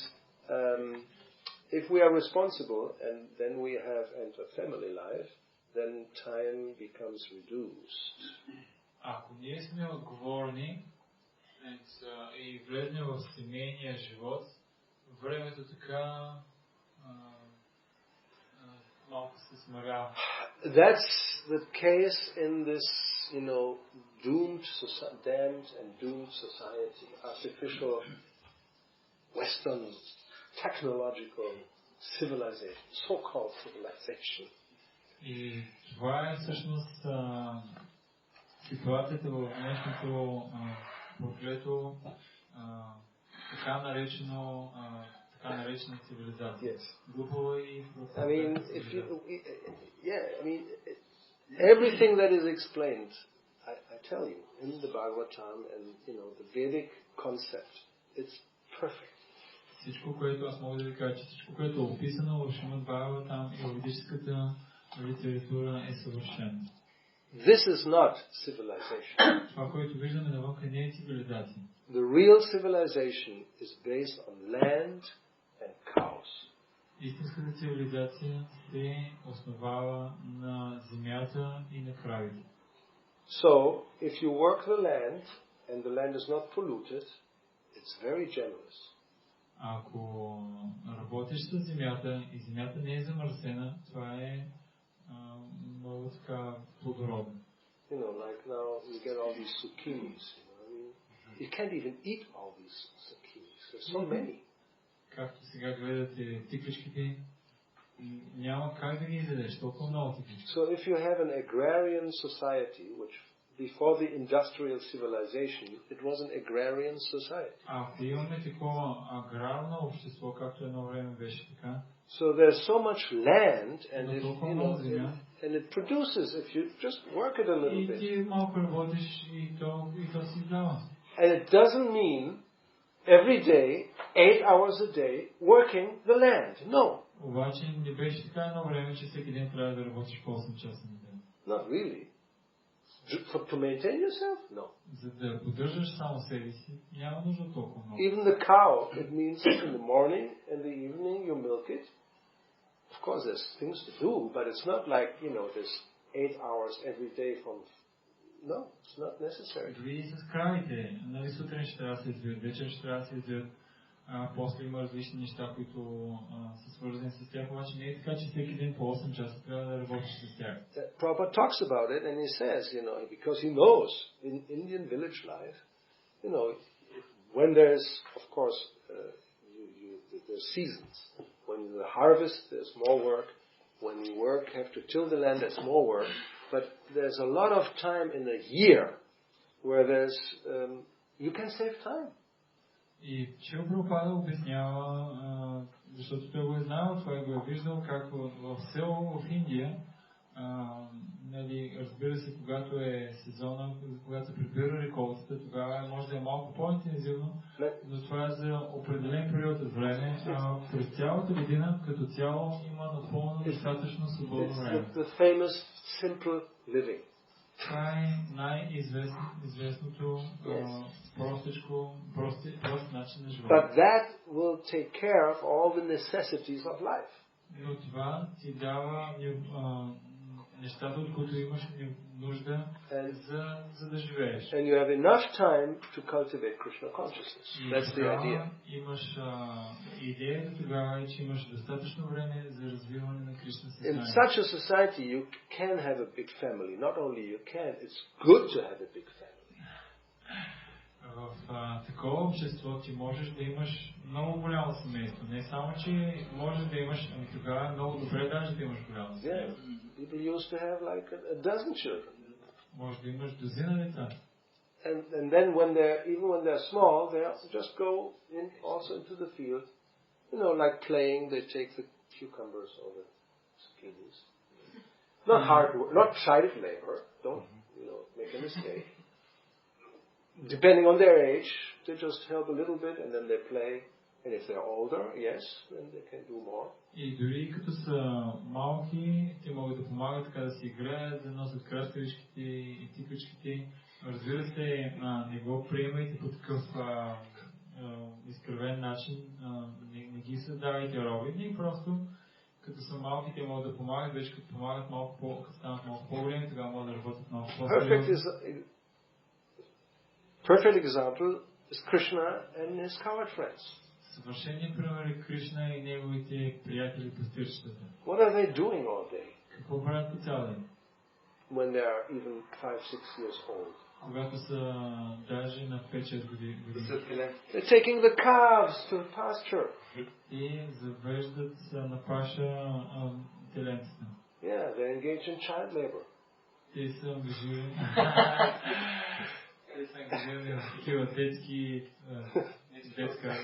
[SPEAKER 1] if we are responsible and then we have entered family life, then time becomes reduced.
[SPEAKER 2] Ако ние сме отговорни и влезем в семейния живот, времето така малко се смарява.
[SPEAKER 1] That's the case in this, damned and doomed society, artificial, Western, technological civilization, so-called civilization.
[SPEAKER 2] И това е всъщност ситуацията в днешното проклето така наречена цивилизация.
[SPEAKER 1] Yes.
[SPEAKER 2] Глупава и
[SPEAKER 1] I mean, everything that is explained, I tell you, in the Bhagavatam and the Vedic concept, it's perfect.
[SPEAKER 2] Всичко, което аз мога да ви кажа, че всичко, което е описано в Шримад Бхагаватам и в ведическата литература е съвършено.
[SPEAKER 1] This is not civilization.
[SPEAKER 2] Това, което виждаме навън, не е цивилизация.
[SPEAKER 1] The real civilization is based on land and cows.
[SPEAKER 2] Истинската цивилизация се основава на земята и на кравите.
[SPEAKER 1] So, if you work the land and the land is not polluted, it's very generous.
[SPEAKER 2] Ако работиш с земята и земята не е замърсена, това е много така плодородно.
[SPEAKER 1] Like now you get all these zucchinis. You can't even eat all these zucchinis. There's so many.
[SPEAKER 2] Както сега гледате тиквичките, няма как да ги изядеш, толкова много тиквички.
[SPEAKER 1] So if you have an agrarian society, which before the industrial civilization, it was an agrarian society.
[SPEAKER 2] Ако имаме такова аграрно общество, както едно време беше така,
[SPEAKER 1] so there's so much land, and it produces if you just work it a little bit.
[SPEAKER 2] И ти малко работиш и то си дава.
[SPEAKER 1] And it doesn't mean every day, 8 hours a day, working the land. No.
[SPEAKER 2] Обаче не беше така едно време, че всеки ден трябва да работиш по 8 часа на ден.
[SPEAKER 1] Not really. To maintain yourself? No.
[SPEAKER 2] За да поддържаш само себе си, няма нужда толкова много.
[SPEAKER 1] Even the cow, it means in the morning and the evening you milk it. Of course there's things to do, but it's not like, this 8 hours every day from... No, it's not necessary.
[SPEAKER 2] Дори и с кравите, сутрин ще трябва да се извият, вечер ще трябва да се извият, после има различни неща, които са свързани с тях, обаче не е така, че всеки ден по 8 часа трябва да работиш с тях.
[SPEAKER 1] Prabhupada talks about it and he says, because he knows in Indian village life, when there's, of course, there's seasons. When the harvest, there's more work. When you have to till the land, there's more work. But there's a lot of time in a year where you can save time.
[SPEAKER 2] И Шрила Прабхупада обяснява, защото той го е знал, това го е виждал, как в село в Индия, разбира се, когато е сезона, когато се прибира реколтата, тогава може да е малко по-интензивно, но това е за определен период от време, през цялата година, като цяло има напълно достатъчно свободно време.
[SPEAKER 1] The famous simple living.
[SPEAKER 2] Това е най-известното прост начин на живота.
[SPEAKER 1] But that will take care of all the necessities of life.
[SPEAKER 2] Но това ти дава нещата, от които имаш нужда за да живееш.
[SPEAKER 1] And you have enough time to cultivate Krishna consciousness. That's the idea.
[SPEAKER 2] Имаш идеята тогава, че имаш достатъчно време за развиване на Кришна съзнание.
[SPEAKER 1] In such a society you can have a big family. Not only you can, it's good to have a big family.
[SPEAKER 2] В такова общество ти можеш да имаш много голямо семейство. Не само, че можеш да имаш, ами тогава е много добре даже да имаш голямо семейство.
[SPEAKER 1] People used to have like a dozen children.
[SPEAKER 2] Може да имаш дозина деца.
[SPEAKER 1] And then even when they're small, they just go in also into the field. Like playing, they take the cucumbers or the zucchinis. Not hard work, not child labor. Don't, make a mistake. Depending on their age, they just help a little bit and then they play. And if they're older, yes, then they can do more.
[SPEAKER 2] И дори като са малки, те могат да помагат така да си играят, да носят краставичките и тиквичките. Разбира се, не го приемайте по такъв изкривен начин, не ги създавайте роби, не просто като са малки, те могат да помагат, вече като помагат малко като станат малко по-големи, тогава могат да работят малко по-сериозно.
[SPEAKER 1] Perfect example is Krishna and his coward friends.
[SPEAKER 2] Съвършеният пример е Кришна и неговите приятели пастирчетата.
[SPEAKER 1] What are they doing all day?
[SPEAKER 2] Какво правят по цял ден?
[SPEAKER 1] When they are even 5-6 years old.
[SPEAKER 2] Когато са даже на 5-6 години.
[SPEAKER 1] They're taking the calves to the pasture.
[SPEAKER 2] И завеждат на паша теленцата.
[SPEAKER 1] Yeah, they're engaged in child labor.
[SPEAKER 2] Те са ангажирани. Те са ангажирани в такива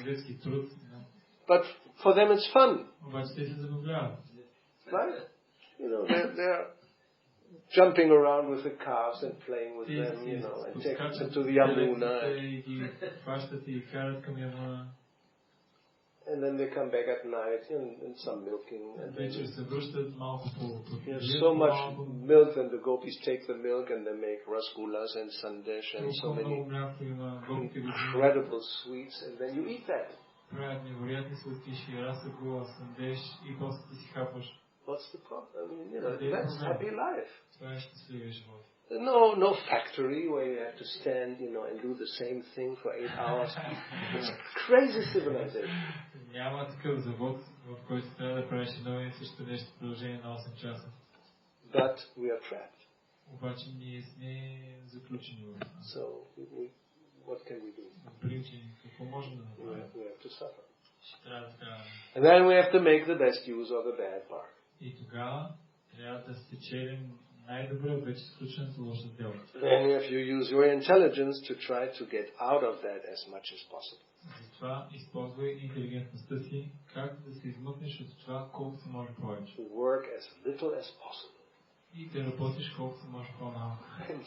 [SPEAKER 2] детски труд.
[SPEAKER 1] But for them it's fun.
[SPEAKER 2] Обаче те се забавляват.
[SPEAKER 1] Right? You know, they're jumping around with the calves and playing with them, you know, and taking them to the Yamuna. And then they come back at night and some milking. And then there's so much milk, and the gopis take the milk and they make rasgullas and sandesh and so many incredible sweets, and then you eat that. What's the problem? I mean, you know, that's happy life. No factory where you have to stand, you know, and do the same thing for 8 hours. It's crazy civilization.
[SPEAKER 2] Няма такъв завод, в който трябва да правиш едно и също нещо в продължение на 8 часа.
[SPEAKER 1] But we are trapped.
[SPEAKER 2] Обаче ние сме заключени в това.
[SPEAKER 1] So, what can we do?
[SPEAKER 2] Какво можем да направим?
[SPEAKER 1] We have to suffer.
[SPEAKER 2] Ще трябва да...
[SPEAKER 1] And then we have to make the best use of the bad part.
[SPEAKER 2] И тогава трябва да спечелим най-добре от вече сключената лоша сделка.
[SPEAKER 1] Then if you use your intelligence to try to get out of that as much as possible.
[SPEAKER 2] Затова използвай интелигентността си, как да се измъкнеш от това колко се може повече.
[SPEAKER 1] Work as little as possible.
[SPEAKER 2] И да работиш колко се може по-малко.
[SPEAKER 1] And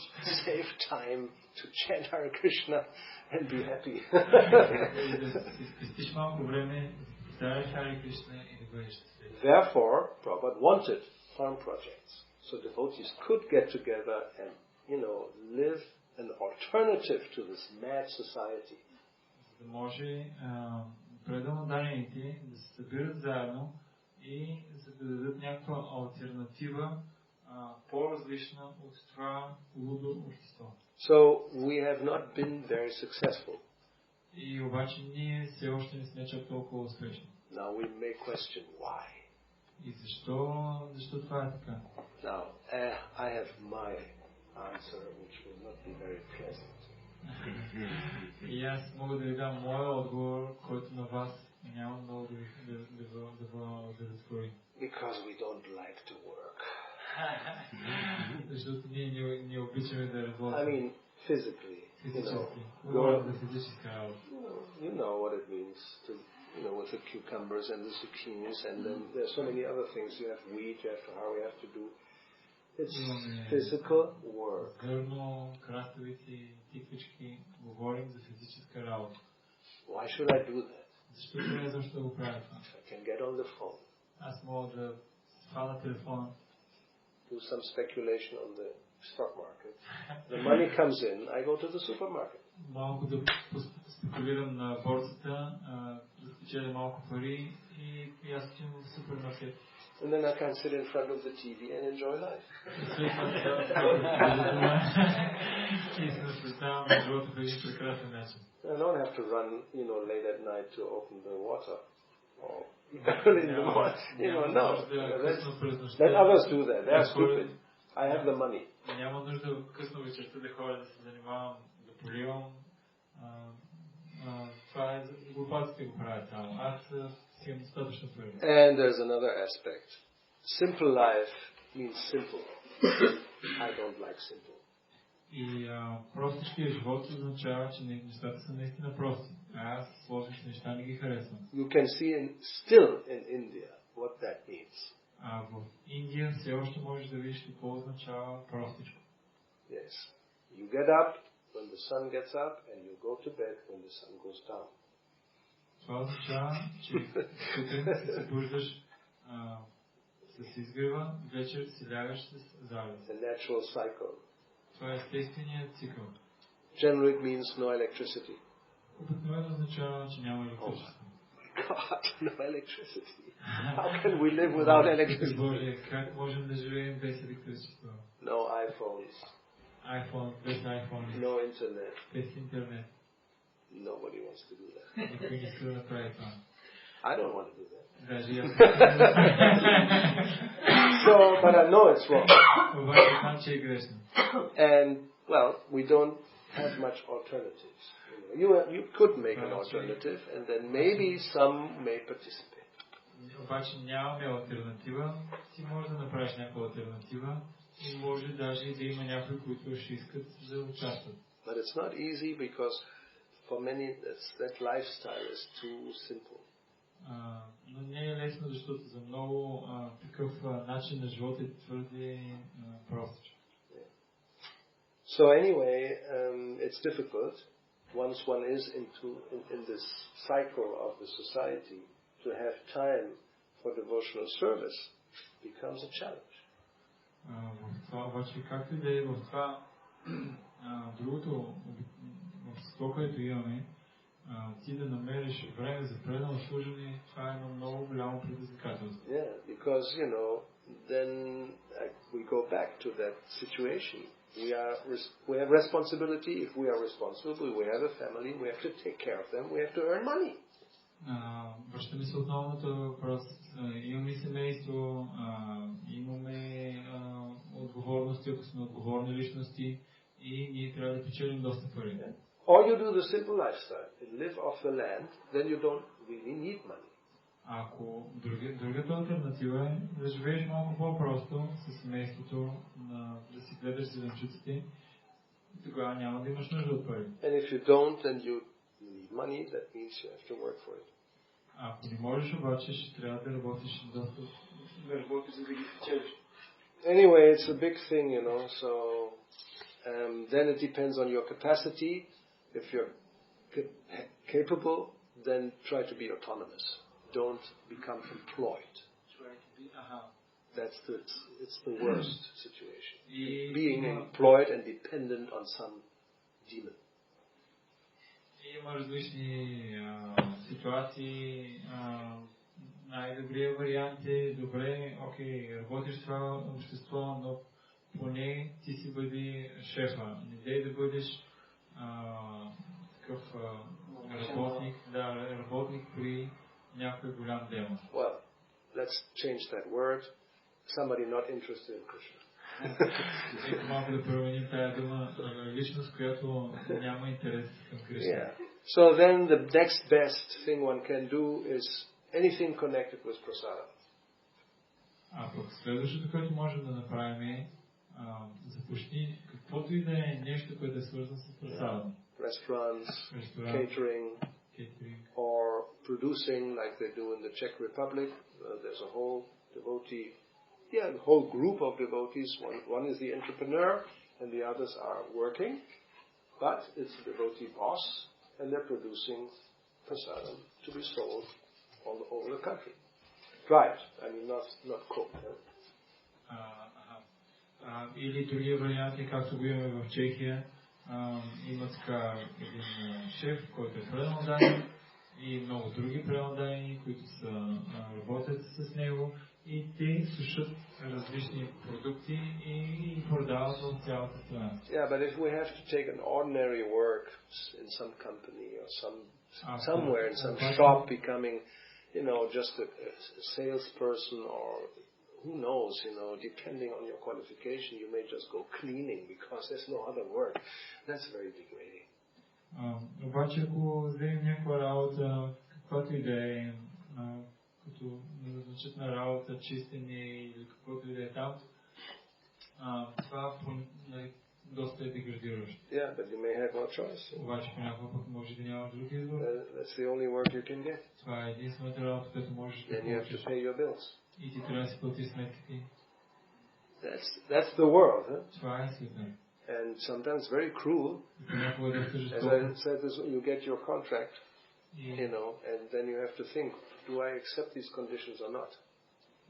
[SPEAKER 1] save time to chant Hare Krishna and be happy.
[SPEAKER 2] И да си спестиш малко време, да повтаряш Харе Кришна и да бъдеш щастлив.
[SPEAKER 1] Therefore, Prabhupada wanted farm projects, so devotees could get together and, you know, live an alternative to this mad society.
[SPEAKER 2] За да може пределно дарените да се събират заедно и за да дадат някаква алтернатива по-различна от това лудо общество.
[SPEAKER 1] So we have not been very successful.
[SPEAKER 2] И обаче ние все още не сме чак толкова успешни.
[SPEAKER 1] Now we may question why.
[SPEAKER 2] И защо това е така?
[SPEAKER 1] Now, I have my answer, which will not be very pleasant.
[SPEAKER 2] И аз мога да ви дам моя отговор, който на вас няма много да затвори.
[SPEAKER 1] Because we don't like to work.
[SPEAKER 2] Защото ние не обичаме да работим.
[SPEAKER 1] I mean, physically.
[SPEAKER 2] Физически.
[SPEAKER 1] You know what it means to, you know, with the cucumbers and the zucchinis, and then there's so many other things. You have wheat, how we have to do. It's physical work.
[SPEAKER 2] Зърно, краставици, тиквички, говорим за физическа работа.
[SPEAKER 1] Why should I do that?
[SPEAKER 2] Защо го правя това?
[SPEAKER 1] I can get on the phone.
[SPEAKER 2] Аз мога да сваля телефона.
[SPEAKER 1] Do some speculation on the stock market. The money comes in, I go to the supermarket.
[SPEAKER 2] Малко да спекулирам на борцата, да спечеля малко пари и аз отивам в супермаркет.
[SPEAKER 1] And then I can sit in front of the TV and enjoy life. I don't have to run, you know, late at night to open the water. Or early in the morning. You know, no. Let others do that. They are stupid. I have the money.
[SPEAKER 2] Няма нужда късно вечерта да ходя да се занимавам, да поливам. Това е глупаците го правят само. Аз си имам достатъчно пари.
[SPEAKER 1] And there's another aspect. Simple life means simple. I don't like simple.
[SPEAKER 2] И простичкият живот означава, че нещата са наистина прости. Аз сложните неща не ги харесвам.
[SPEAKER 1] You can see still in India what that means.
[SPEAKER 2] В Индия все още можеш да видиш какво означава простичко.
[SPEAKER 1] Yes. You get up when the sun gets up and you go to bed when the sun goes down.
[SPEAKER 2] Това означава, че сутрин се събуждаш с изгрева, вечер си лягаш с залез.
[SPEAKER 1] A natural cycle.
[SPEAKER 2] Това е естественият цикъл.
[SPEAKER 1] Generally it means no electricity.
[SPEAKER 2] Обикновено означава, че няма електричество.
[SPEAKER 1] God, no electricity. How can we live without electricity?
[SPEAKER 2] Боже, как можем да живеем без електричество?
[SPEAKER 1] No iPhones.
[SPEAKER 2] Без iPhone.
[SPEAKER 1] No internet.
[SPEAKER 2] Без интернет.
[SPEAKER 1] Nobody wants to do that.
[SPEAKER 2] Никой не иска да направи това.
[SPEAKER 1] I don't want to do that.
[SPEAKER 2] Даже аз.
[SPEAKER 1] So, but I know it's wrong.
[SPEAKER 2] Обаче знам, че е грешно.
[SPEAKER 1] And, well, we don't have much alternatives. You could make an alternative, and then maybe some may participate.
[SPEAKER 2] Обаче нямаме алтернатива. Ти можеш да направиш някаква алтернатива и може даже да има някои, които ще искат да участват.
[SPEAKER 1] But it's not easy because for many that lifestyle is too simple.
[SPEAKER 2] Но не е лесно, защото за много такъв начин на живота е твърде прост.
[SPEAKER 1] So anyway, it's difficult once one is in this cycle of the society to have time for devotional service becomes a challenge.
[SPEAKER 2] Това обаче както и да е в това другото общество, което имаме, ти да намериш време за предано служение, това е едно много голямо предизвикателство.
[SPEAKER 1] Yeah, because then we go back to that situation. We have responsibility. If we are responsible, we have a family. We have to take care of them. We have to earn money.
[SPEAKER 2] Връщаме се отново на този въпрос. Имаме семейство, имаме отговорности, ако сме отговорни личности и ние трябва да печелим доста пари.
[SPEAKER 1] Or you do the simple lifestyle and live off the land, then you don't really need money.
[SPEAKER 2] Ако другата алтернатива е да живееш малко по-просто с семейството, да си гледаш зеленчуците, тогава няма да имаш нужда от пари.
[SPEAKER 1] And if you don't, then you need money. That means you have to work for it.
[SPEAKER 2] Ако не можеш обаче, ще трябва да работиш доста, да работиш за да ги печелиш.
[SPEAKER 1] Anyway, it's a big thing, so then it depends on your capacity. If you're capable, then try to be autonomous. Don't become employed. It's the worst situation. Being employed and dependent on some demon.
[SPEAKER 2] Има различни ситуации. Най-добрият вариант е добре, окей, работиш в това общество, но поне ти си бъди шефа. Не дай да бъдеш такъв работник при някой голям демон.
[SPEAKER 1] Well, let's change that word. Somebody not interested in Krishna.
[SPEAKER 2] Малко да променим тая дума, личност, която няма интерес към Кришна.
[SPEAKER 1] Yeah. So then the next best thing one can do is anything connected with prasada.
[SPEAKER 2] А пък следващото, което можем да направим е започни каквото и да е нещо, което е свързано с прасада.
[SPEAKER 1] Restaurants, catering, or producing like they do in the Czech Republic. There's a whole whole group of devotees. One is the entrepreneur and the others are working, but it's the devotee boss and they're producing prasadam to be sold all over the country. Dried, I mean not cooked.
[SPEAKER 2] Или другия вариант е както го имаме в Чехия. Има така един шеф, който е пренадаен и много други пренадаени, които работят с него и те сушат различни продукти и продават в цялата страна.
[SPEAKER 1] Yeah, but if we have to take an ordinary work in some company or somewhere in some shop becoming, just a salesperson or who knows, depending on your qualification, you may just go cleaning because there's no other work. That's very degrading.
[SPEAKER 2] Обаче, ако вземем някаква работа, каквато и да е, като назначат на работа, чистене или каквото и да е там, това доста е деградиращо.
[SPEAKER 1] Yeah, but you may have no choice.
[SPEAKER 2] Обаче понякога пък може да нямаш друг избор.
[SPEAKER 1] That's the only work you can get.
[SPEAKER 2] Това е единствената работа, която можеш да
[SPEAKER 1] получиш. And you have to pay your bills.
[SPEAKER 2] И ти трябва да си платиш сметките.
[SPEAKER 1] That's the world, huh?
[SPEAKER 2] Това е света.
[SPEAKER 1] And sometimes very cruel. As I said, you get your contract. and then you have to think, do I accept these conditions or not?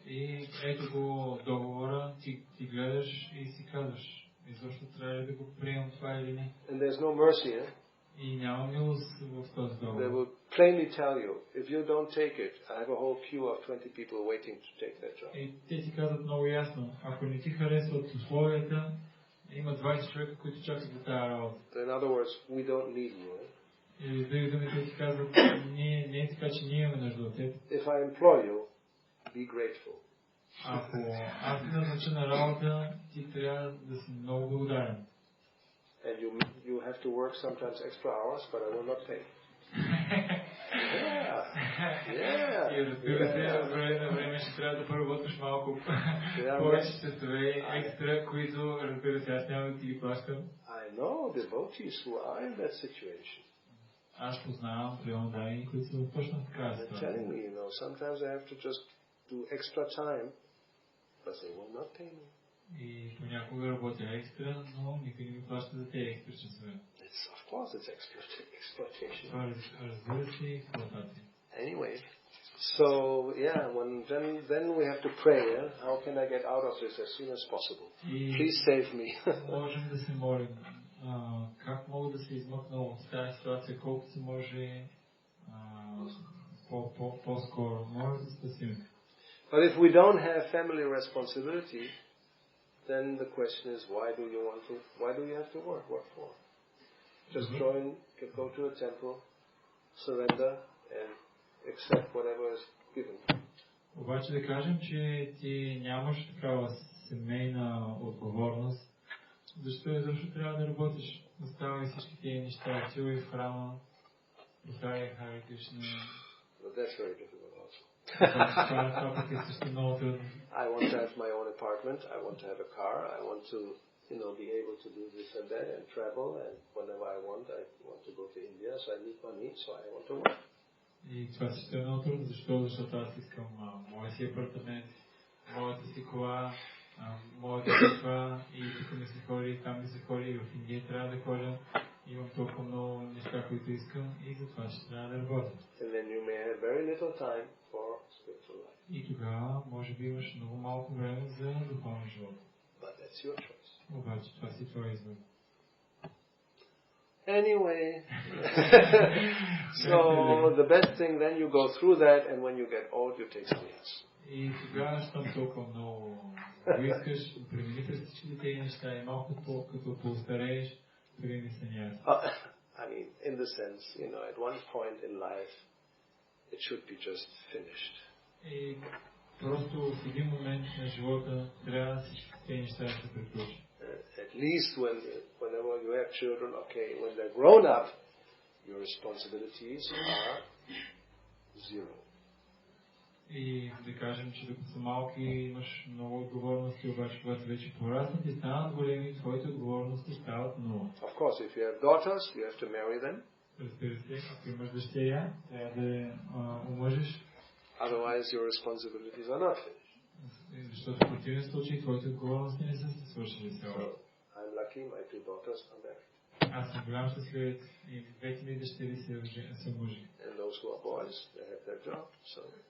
[SPEAKER 2] И ето го договора, ти гледаш и си казваш, изобщо трябва ли да го приемам това или не?
[SPEAKER 1] And there's no mercy,
[SPEAKER 2] И няма милост в този
[SPEAKER 1] They
[SPEAKER 2] договор.
[SPEAKER 1] will plainly tell you, if you don't take it, I have a whole queue of 20 people waiting to take that job.
[SPEAKER 2] И те ти казват много ясно, ако не ти харесват условията, има 20 човека, които чакат за тази работа.
[SPEAKER 1] In other words, we don't need you.
[SPEAKER 2] И с други думи, те ти казват, не е така, че ние имаме нужда от теб.
[SPEAKER 1] If I employ you, be grateful.
[SPEAKER 2] Ако аз ти назнача на работа, ти трябва да си много благодарен.
[SPEAKER 1] And you have to work sometimes extra hours, but I will not pay.
[SPEAKER 2] И разбира се, от време на време ще трябва да поработиш малко повече часове екстра, които разбира се, аз няма да ти ги плащам.
[SPEAKER 1] I know devotees who are in that situation.
[SPEAKER 2] Аз познавам преемодани, които са точно така.
[SPEAKER 1] They're telling me, sometimes I have to just do extra time, but they will not pay me.
[SPEAKER 2] И понякога работя екстра, но никой не ми плаща за тези екстра часове.
[SPEAKER 1] Of course, it's exploitation.
[SPEAKER 2] Разбира се, експлоатация.
[SPEAKER 1] Anyway, so then we have to pray. How can I get out of this as soon as possible? Please save me.
[SPEAKER 2] Можем да се молим. Как мога да се измъкна от тази ситуация, колкото се може по-скоро? Може да спасим.
[SPEAKER 1] But if we don't have family responsibility, then the question is, why do you have to work? What for? Just go to a temple, surrender, and accept whatever is given.
[SPEAKER 2] Обаче да кажем, че ти нямаш такава семейна отговорност, защо изобщо трябва да работиш? Оставай всички тези неща, отивай в храма, повтаряй Харе Кришна.
[SPEAKER 1] But that's very difficult also.
[SPEAKER 2] Това пък е също много трудно.
[SPEAKER 1] I want to have my own apartment, I want to have a car, I want to be able to do this and that and travel, and whenever I want to go to India, so I need money, so I want to work.
[SPEAKER 2] И това също е много трудно, защото аз искам моя си апартамент, моята си кола, моята църква, и тук ми се ходи, там ми се ходи, и в Индия трябва да ходя. Имам толкова много неща, които искам, и затова ще трябва да работя.
[SPEAKER 1] And then you may have very little time for spiritual life.
[SPEAKER 2] И тогава, може би, имаш много малко време за духовен живот.
[SPEAKER 1] But that's your choice.
[SPEAKER 2] Обаче, това си твой избор.
[SPEAKER 1] Anyway, so the best thing, then you go through that, and when you get old, you take sannyas.
[SPEAKER 2] И тогава, щом толкова много го искаш, премини през всички тези неща и малко като поостарееш, прими саньяс.
[SPEAKER 1] I mean, in the sense, at one point in life, it should be just finished.
[SPEAKER 2] И просто в един момент на живота трябва всички тези неща да се приключат.
[SPEAKER 1] At least whenever you have children, okay, when they're grown up, your responsibilities are zero.
[SPEAKER 2] И да кажем, че докато са малки имаш много отговорности, обаче когато вече пораснат и станат големи, твоите отговорности стават нула.
[SPEAKER 1] Of course, if you have daughters, you have to marry them.
[SPEAKER 2] Разбира се, ако имаш дъщеря, трябва да я омъжиш.
[SPEAKER 1] Otherwise, your responsibilities are not finished.
[SPEAKER 2] Защото в противен случай твоите отговорности не са се свършили сега.
[SPEAKER 1] I'm lucky, my two daughters are married.
[SPEAKER 2] Аз съм голям щастливец и двете ми дъщери са мъжи.
[SPEAKER 1] And those who are boys, they have their job. So that's it.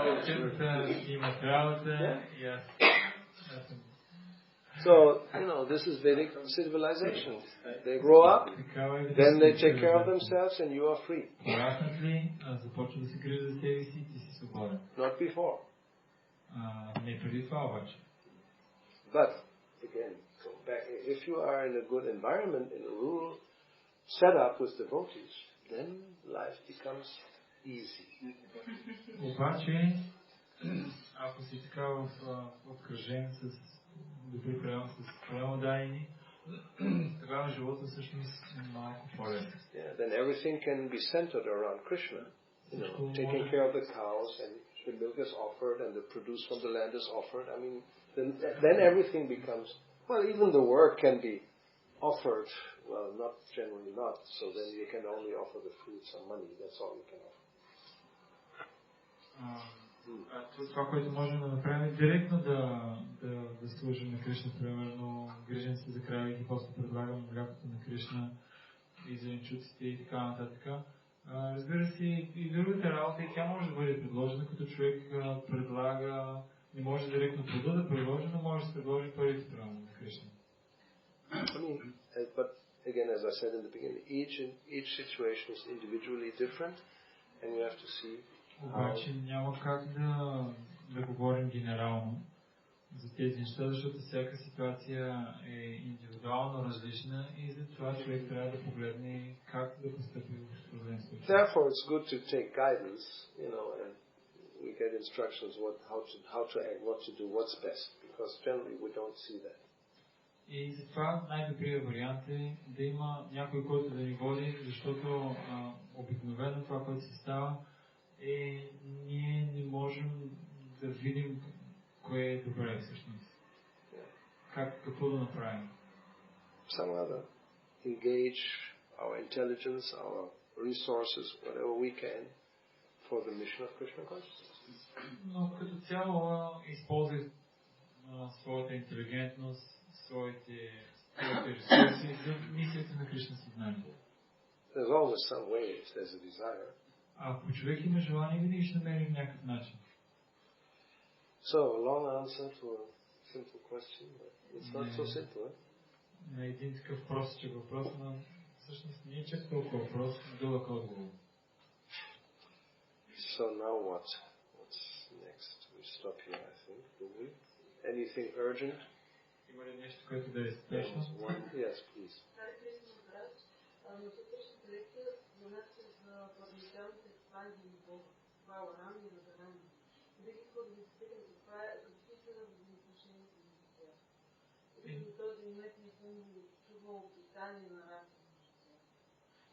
[SPEAKER 2] Момчетата имат работа и аз съм.
[SPEAKER 1] So, this is Vedic civilization. They grow up, then they take care of themselves, and you are free.
[SPEAKER 2] Пораснат ли, започва да се грижат за себе си, ти си свободен.
[SPEAKER 1] Not before.
[SPEAKER 2] Не преди това обаче.
[SPEAKER 1] But, again, if you are in a good environment, in a rural setup with devotees, then life becomes easy.
[SPEAKER 2] Обаче, ако си така в обкръжен с добри прием, с преемодайни, тогава живота всъщност е малко по-лесен.
[SPEAKER 1] Yeah, then everything can be centered around Krishna. Taking care of the cows, and the milk is offered, and the produce from the land is offered. I mean, then everything becomes, well, even the work can be offered. Well, not generally not. So then you can only offer the fruits and money. That's all you can offer.
[SPEAKER 2] Това, което можем да направим, директно да служим на Кришна, примерно, грижим се за края и после предлагаме млякото на Кришна и зеленчуците и така нататък. Разбира се, и другата работа, и тя може да бъде предложена, като човек предлага, не може директно плода да предложи, но може да се предложи парите правилно на Кришна.
[SPEAKER 1] But again, as I said in the beginning, each situation is individually different, and you have to see.
[SPEAKER 2] Обаче няма как да говорим генерално за тези неща, защото всяка ситуация е индивидуално различна и за това човек трябва да погледне как да постъпи в определен случай.
[SPEAKER 1] Therefore, it's good to take guidance, and we get instructions how to act, what to do, what's best, because generally we don't see that.
[SPEAKER 2] И затова най-добрият вариант е да има някой, който да ни води, защото обикновено това, което се става, ние не можем да видим кое е добре всъщност. Какво да направим?
[SPEAKER 1] Some other. Engage our intelligence, our resources, whatever we can, for the mission of Krishna consciousness.
[SPEAKER 2] Но като цяло използвай своята интелигентност, своите ресурси за мисията на Кришна съзнание.
[SPEAKER 1] There's always some way if there's a desire.
[SPEAKER 2] Ако човек има желание, винаги ще намери някакъв начин.
[SPEAKER 1] So, a long answer to a simple question, but it's not so simple.
[SPEAKER 2] На един такъв простичък въпрос, но всъщност не е чак толкова прост, дълъг отговор.
[SPEAKER 1] So now what? What's next? We stop here, I think, do we? Anything urgent?
[SPEAKER 2] Има ли нещо, което да е спешно?
[SPEAKER 1] Yes, please.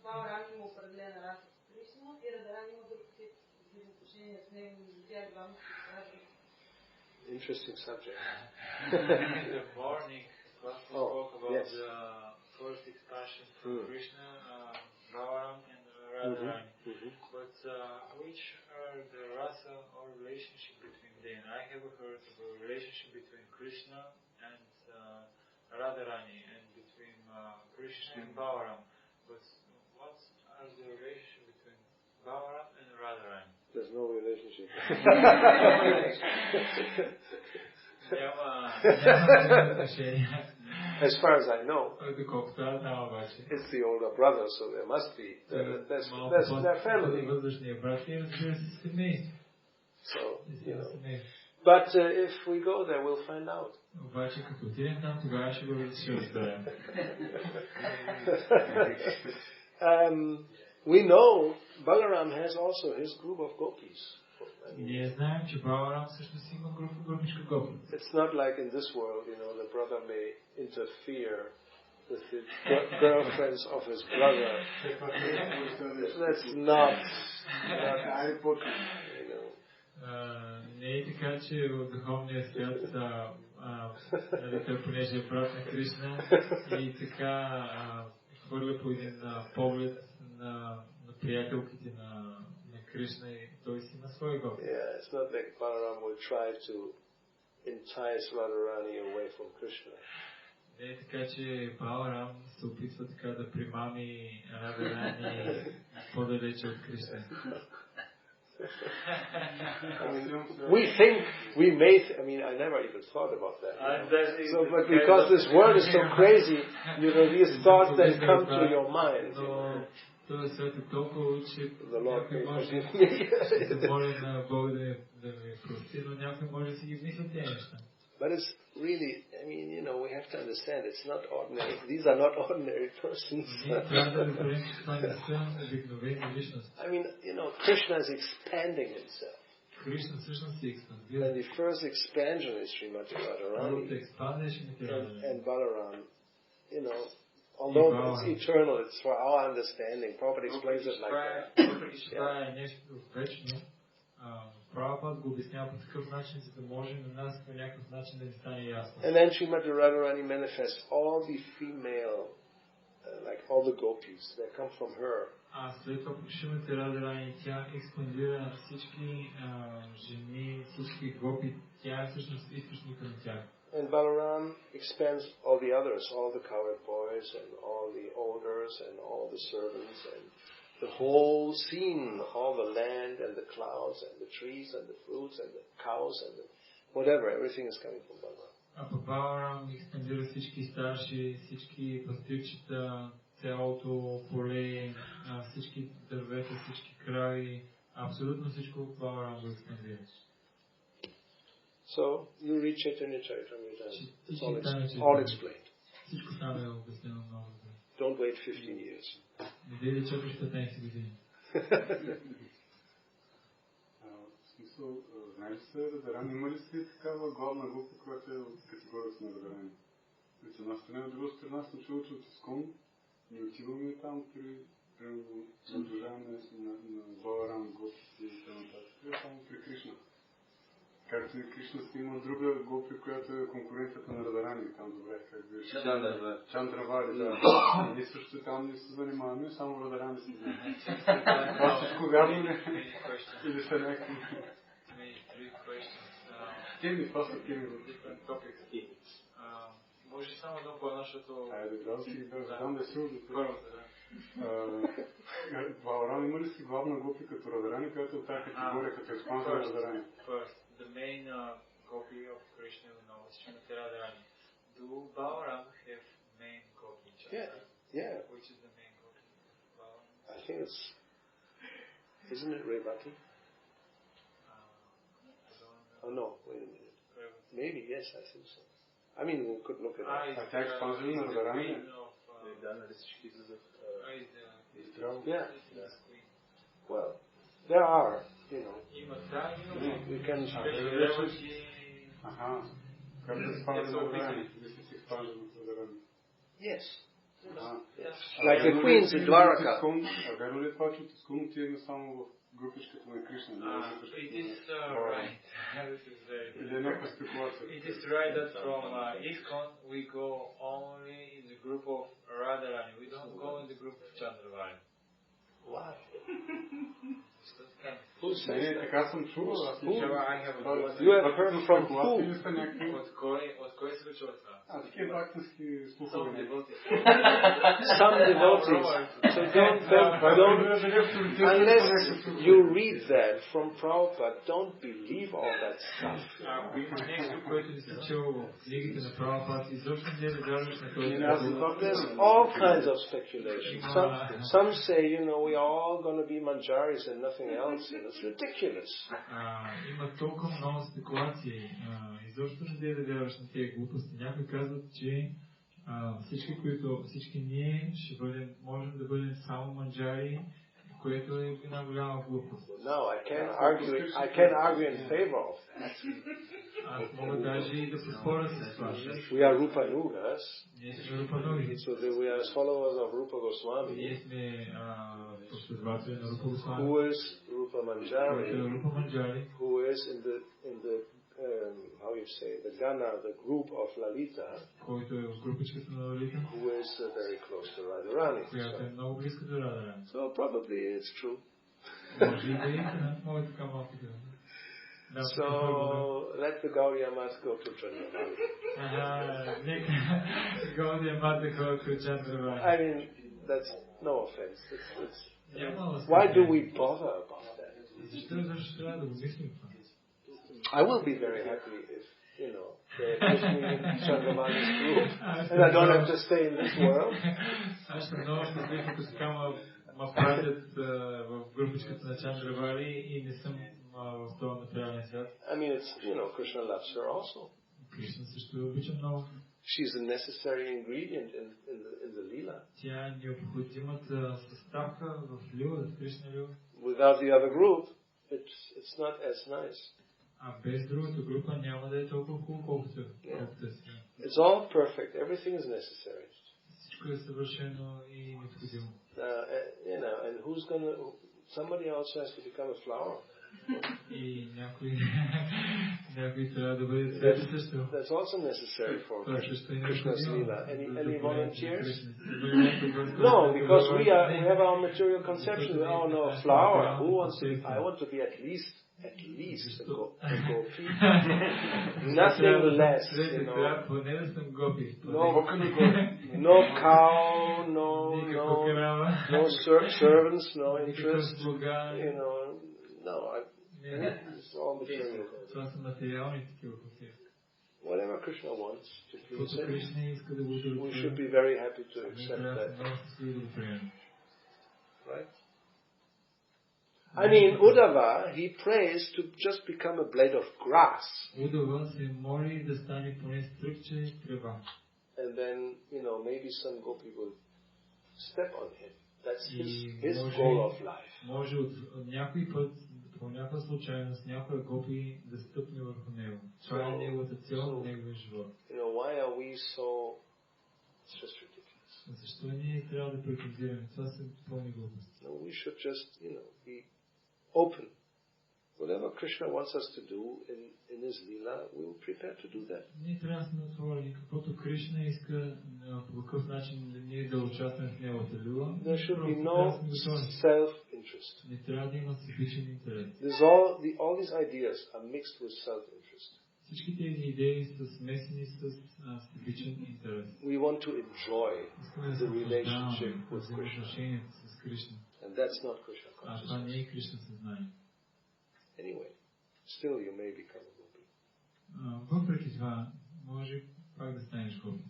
[SPEAKER 6] Бхагаван има определена раса с Кришна и Радарани има друг тип взаимоотношения с него, между тях двамата се.
[SPEAKER 1] Interesting subject.
[SPEAKER 5] In the morning, last we spoke about
[SPEAKER 1] yes.
[SPEAKER 5] the first expansion from Krishna, Bhagavan and Radharani. But which are the rasa or relationship between them? I have heard of a relationship between Krishna and Radharani and between Krishna and Bhagavan. But what are the relationship between Bhagavan and Radharani?
[SPEAKER 1] There's no relationship. As far as I know, it's the older brother, so there must be. That's their family. So, but if we go there, we'll find out. We know Balaram has also his group of gopis. It's not like in this world, the brother may interfere with the girlfriends of his brother. That's not
[SPEAKER 2] не е така, че в духовния свят той понеже е брат на Кришна и така хвърля по един поглед на приятелките на Кришна и той си на своя гопи.
[SPEAKER 1] Yeah, it's not like Balaram will try to entice Radharani away from Krishna.
[SPEAKER 2] Не е така, че Баларам се опитва така да примами Радharani по-далече от Кришна.
[SPEAKER 1] We think we may. I never even thought about that. But because this world is so crazy, these thoughts that come to your mind. The Lord may forgive me. But it's really, we have to understand it's not ordinary. These are not ordinary persons. Krishna is expanding himself. And the first expansion is Srimati Radharani and Balaram. Although it's eternal, it's for our understanding. Prabhupada explains it like that.
[SPEAKER 2] Прабхупад го обяснява по такъв начин, за да може на нас по някакъв начин да ни стане ясно.
[SPEAKER 1] And then Srimati Radharani manifests all the female like all the gopis, they come from her.
[SPEAKER 2] А след това пък Шримати Радарани, тя експандира всички жени, всички гопи, тя е всъщност източника на тях.
[SPEAKER 1] And Balaram expands all the others, all the cowherd boys and all the elders and all the servants and the whole scene, all the land and the clouds and the trees and the fruits and the cows and the whatever, everything is coming from Balaram.
[SPEAKER 2] А пък Баларам експандира всички старши, всички пастирчета, цялото поле, всички дървета, всички крави, абсолютно всичко Баларам го експандира.
[SPEAKER 1] So you read Chaitanya Charitamrita. It's all explained.
[SPEAKER 2] Всичко там е обяснено много добре.
[SPEAKER 1] Don't wait 15 years.
[SPEAKER 2] Не дей да чакаш 15 години.
[SPEAKER 4] В смисъл, знаеш се, Радарани, има ли си такава главна група, която е от категорията на Радарани? От една страна, от друга страна съм чул, че от Искон не отиваме там при задължаване на Баларам, Гопи и т.н. Само при Кришна. Както и Кришна си има друга гопи, която е конкуренцията на Радарани, там добре, как виж. Чандравали, да. Ние също там не се занимаваме, само Радарани си знаем. Това всичко вярно ли? Или са някакви? Теми, това са теми в
[SPEAKER 2] topics. Може само едно по нашето...
[SPEAKER 4] Айде, да си задам да си удовлетворя. Баларам има ли си главна гопи като Радарани, която от тази категория, като експанзия на Радарани?
[SPEAKER 5] The main gopi of Krishna now is Srimati Radharani. Do Balaram have main gopi?
[SPEAKER 1] Yeah.
[SPEAKER 5] Which is the main gopi? Balaram?
[SPEAKER 1] I think it's, isn't it Revati? Oh no, wait a minute. Maybe, yes, I think so. I mean, we could look at it.
[SPEAKER 4] Тя експанзия на Радарани?
[SPEAKER 1] Yeah. Well, there are, you know. We can. Yes. Like the queens in Dwaraka.
[SPEAKER 4] Верно ли това, че от Искон отиваме само в групичката на Кришна?
[SPEAKER 5] It is right.
[SPEAKER 4] Или е някаква спекулация?
[SPEAKER 5] It is right that from ISKCON we go only in the group of Radharani. We don't go in the group of Chandravali.
[SPEAKER 1] Why?
[SPEAKER 4] Who says that? Така съм чувал.
[SPEAKER 1] You have heard from who?
[SPEAKER 5] От кой се чува това?
[SPEAKER 4] Такива бактински слухове.
[SPEAKER 1] Some devotees. So don't, unless you read that from Prabhupada, don't believe all that stuff. There's all kinds of speculation. Some say, you know, we are all going to be manjaris and nothing else. It's ridiculous.
[SPEAKER 2] Има толкова много спекулации. Изобщо не дей да вярваш на тези глупости. Някои казват, че всички ние ще бъдем, можем да бъдем само манджари, което е една голяма глупост.
[SPEAKER 1] No, I can't argue in favor of that.
[SPEAKER 2] Аз мога даже и да поспоря с това.
[SPEAKER 1] We are Rupanugas.
[SPEAKER 2] Ние сме Рупануги.
[SPEAKER 1] So we are followers of Rupa Goswami.
[SPEAKER 2] Ние сме последователи на Рупа Госвами.
[SPEAKER 1] Who is Rupa Manjari? Who is in the how you say, the Gana, the group of Lalita, who is very close to Radharani. So probably it's true. So let the Gaudiya Mat go to Chandravali. I mean, that's no offense. Why do we bother about that? I will be very happy if, you know, they put me in Chandravali's group and I don't have to stay in this world. I mean, it's, you know, Krishna loves her also. She's a necessary ingredient in the Leela. Without the other group, it's not as nice. It's all perfect. Everything is necessary. You know, and somebody else has to become a flower.
[SPEAKER 2] И някой трябва да бъде цвете също.
[SPEAKER 1] That's also necessary for Krishna's Leela. Any volunteers? No, because we have our material conception. Oh no, a flower. Who wants to be? I want to be at least a gopi. Nothing less, you know. No cow, no servants, no interest. You know, no. It's all material. Whatever Krishna wants to please him, we should be very happy to accept that. Right? I mean, Uddhava, he prays to just become a blade of grass. And then, you know, maybe some gopi will step on him. That's his goal of life.
[SPEAKER 2] По някаква случайност, някоя гопи да стъпне върху него. Това е неговата цел, неговия живот.
[SPEAKER 1] Why are we so ridiculous?
[SPEAKER 2] Защо ние трябва да претендираме? Това са пълни глупости.
[SPEAKER 1] No, we should just, be open. Whatever Krishna wants us to do in his Leela, we will prepare to do that.
[SPEAKER 2] Ние трябва да сме отворени. Каквото Кришна иска, по какъв начин ние да участваме в неговата лила.
[SPEAKER 1] There should be no self-interest.
[SPEAKER 2] Не трябва да има себичен интерес.
[SPEAKER 1] All these ideas are mixed with self-interest.
[SPEAKER 2] Всички тези идеи са смесени с себичен интерес.
[SPEAKER 1] We want to enjoy the relationship with Krishna. And that's not Krishna consciousness.
[SPEAKER 2] Това не е Кришна съзнание.
[SPEAKER 1] Anyway, still you may become a gopi.
[SPEAKER 2] Въпреки това, може пак да станеш гоpi.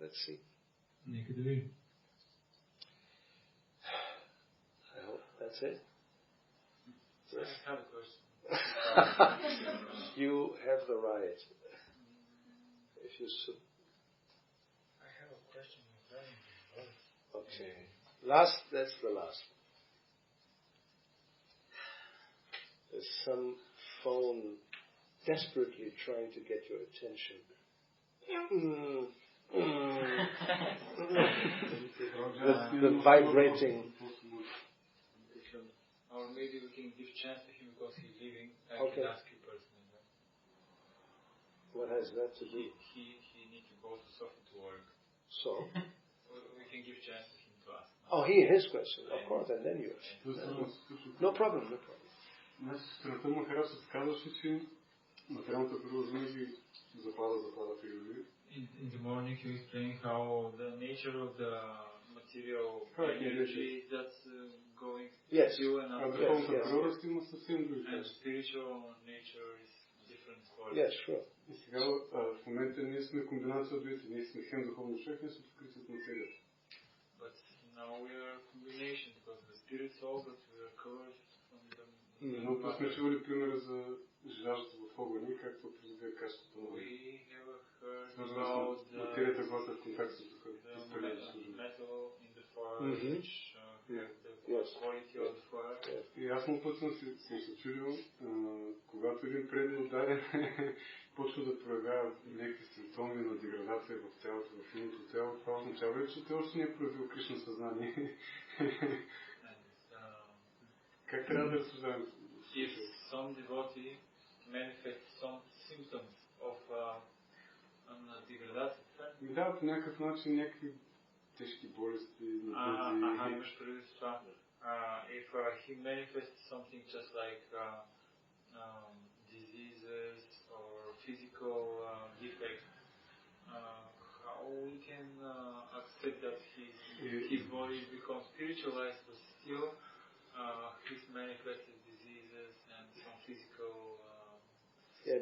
[SPEAKER 1] Let's see.
[SPEAKER 2] Нека да видим.
[SPEAKER 1] I hope that's it.
[SPEAKER 5] Yes. I have a question.
[SPEAKER 1] You have the right. If you
[SPEAKER 5] I have a question.
[SPEAKER 1] Okay. That's the last. There's some phone desperately trying to get your attention. The vibrating.
[SPEAKER 5] Or maybe we can give chance to him because he's leaving. I
[SPEAKER 1] Okay.
[SPEAKER 5] can ask you personally.
[SPEAKER 1] What has that to do?
[SPEAKER 5] He needs to go to Sophie to work.
[SPEAKER 1] So?
[SPEAKER 5] We can give chance to him to ask.
[SPEAKER 1] Oh, his question, of course, and then yours. No problem.
[SPEAKER 4] Значи, страната му харесва, казваше, че материалната природа винаги запада природи.
[SPEAKER 2] In the morning he explained how the nature of the material energy that's going through another and spiritual nature is different for it.
[SPEAKER 1] Yes, sure.
[SPEAKER 4] И сега в момента ние сме комбинация от двете. Ние сме хем духовно човек, ние сме покрити от материята.
[SPEAKER 5] But now we are a combination because the spirit soul, but we are covered from the
[SPEAKER 4] много сме чували примера за жаждата в огъня, както придобива качеството на огъня. Свързано с материята, когато е в контакт с духа. И аз много път съм се чудил, когато един преден ударен почва да проявява някакви симптоми на деградация в тялото, в финното тяло, това означава ли, че те още не е проявил Кришна съзнание? Как трябва да разсъждаваме?
[SPEAKER 5] If some devotee manifests some symptoms of degradation,
[SPEAKER 4] да, по някакъв начин някакви тежки болести,
[SPEAKER 5] имаш преди това. If he manifests something just like diseases or physical defects, how we can accept that his body becomes spiritualized, but still he's manifested diseases and some physical.
[SPEAKER 4] И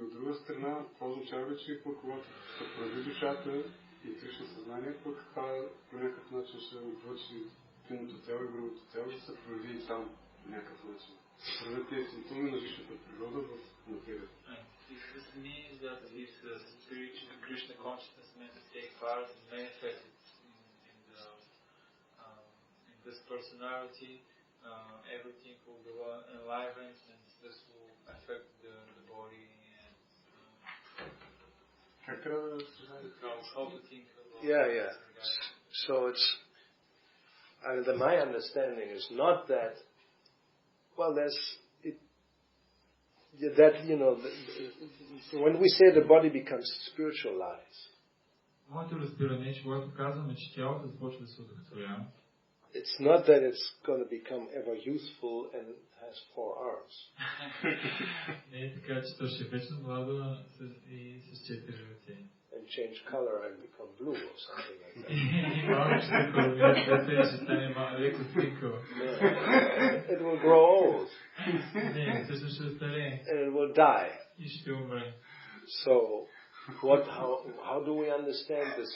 [SPEAKER 4] от друга страна, това означава, че когато се прояви душата и Кришна съзнание, пък това по някакъв начин ще облъчи финното тяло и другото тяло и се прояви и там по някакъв начин. Се прояви тези симптоми на висшата природа в материята.
[SPEAKER 5] This means that if the spiritual Krishna consciousness meant to take part and manifest in this personality, everything will be enlivened and this will affect the body and how to think about
[SPEAKER 1] So And my understanding is not that, well, when we say the body becomes spiritualized,
[SPEAKER 2] моето разбиране е, че когато казваме, че тялото започва да се одухотворява,
[SPEAKER 1] it's not that it's going to become ever youthful and has 4 arms.
[SPEAKER 2] Не е така, че то ще е вечно младо и с 4 ръце.
[SPEAKER 1] And change color and become blue or something like that. It will grow old. And it will die. So, how do we understand this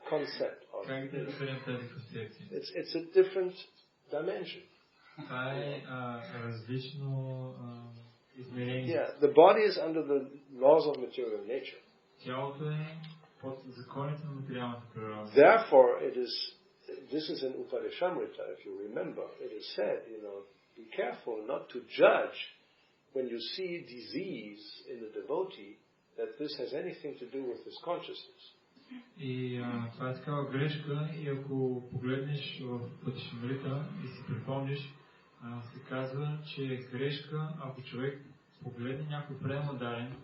[SPEAKER 1] concept of it's a different dimension. Yeah, the body is under the laws of material nature. Therefore, this is in Upadeshamrita, if you remember, it is said, be careful not to judge when you see disease in the devotee that this has anything to do with his consciousness.
[SPEAKER 2] И това е такава грешка, и ако погледнеш в Патишамрита и си припомниш, се казва, че е грешка, ако човек погледне някой премладарен,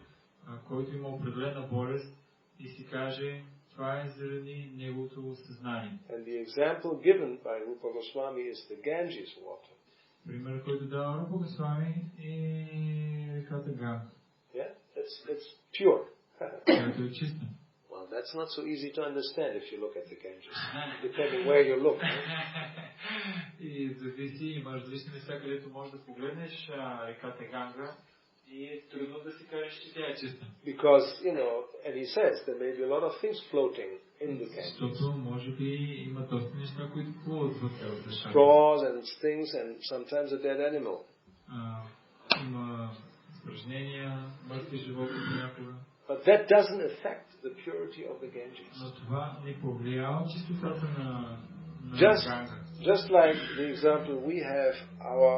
[SPEAKER 2] който има определена болест и си каже, това е заради неговото съзнание.
[SPEAKER 1] And the example given by Rupa Goswami is the Ganges water.
[SPEAKER 2] Пример, който дава Рупа Госвами е реката Ганга.
[SPEAKER 1] Yeah, it's pure.
[SPEAKER 2] Която е чиста.
[SPEAKER 1] Well, that's not so easy to understand if you look at the Ganges, depending where you look.
[SPEAKER 2] И зависи, има различни места, където можеш да погледнеш реката Ганга. И е трудно да си кажеш, че тя е чиста.
[SPEAKER 1] Because, and he says, there may be a lot of things floating in the Ganges.
[SPEAKER 2] Защото може би има доста неща, които плуват в тялото.
[SPEAKER 1] Straws and things and sometimes a dead animal.
[SPEAKER 2] Има изпражнения, мъртви животни понякога.
[SPEAKER 1] But that doesn't affect the purity of the Ganges.
[SPEAKER 2] Но това не повлиява чистотата на Ганга.
[SPEAKER 1] Just like the example we have, our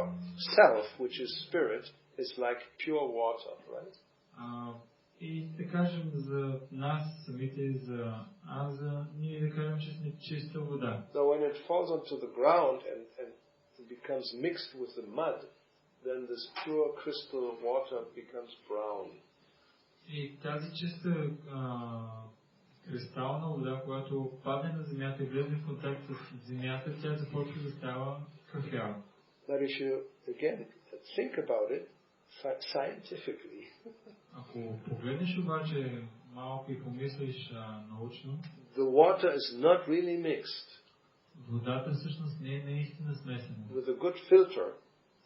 [SPEAKER 1] self, which is spirit, is like pure water, right?
[SPEAKER 2] И да кажем за нас самите, за аза, ние да кажем, че сме чиста вода.
[SPEAKER 1] So when it falls onto the ground and becomes mixed with the mud, then this pure crystal water becomes brown.
[SPEAKER 2] И тази чиста кристална вода, която падне на земята и влезе в контакт с земята, тя започва да става кафява.
[SPEAKER 1] But if you again think about it scientifically,
[SPEAKER 2] ако погледнеш обаче малко и помислиш научно,
[SPEAKER 1] the water is not really mixed.
[SPEAKER 2] Водата всъщност не е наистина смесена.
[SPEAKER 1] With a good filter,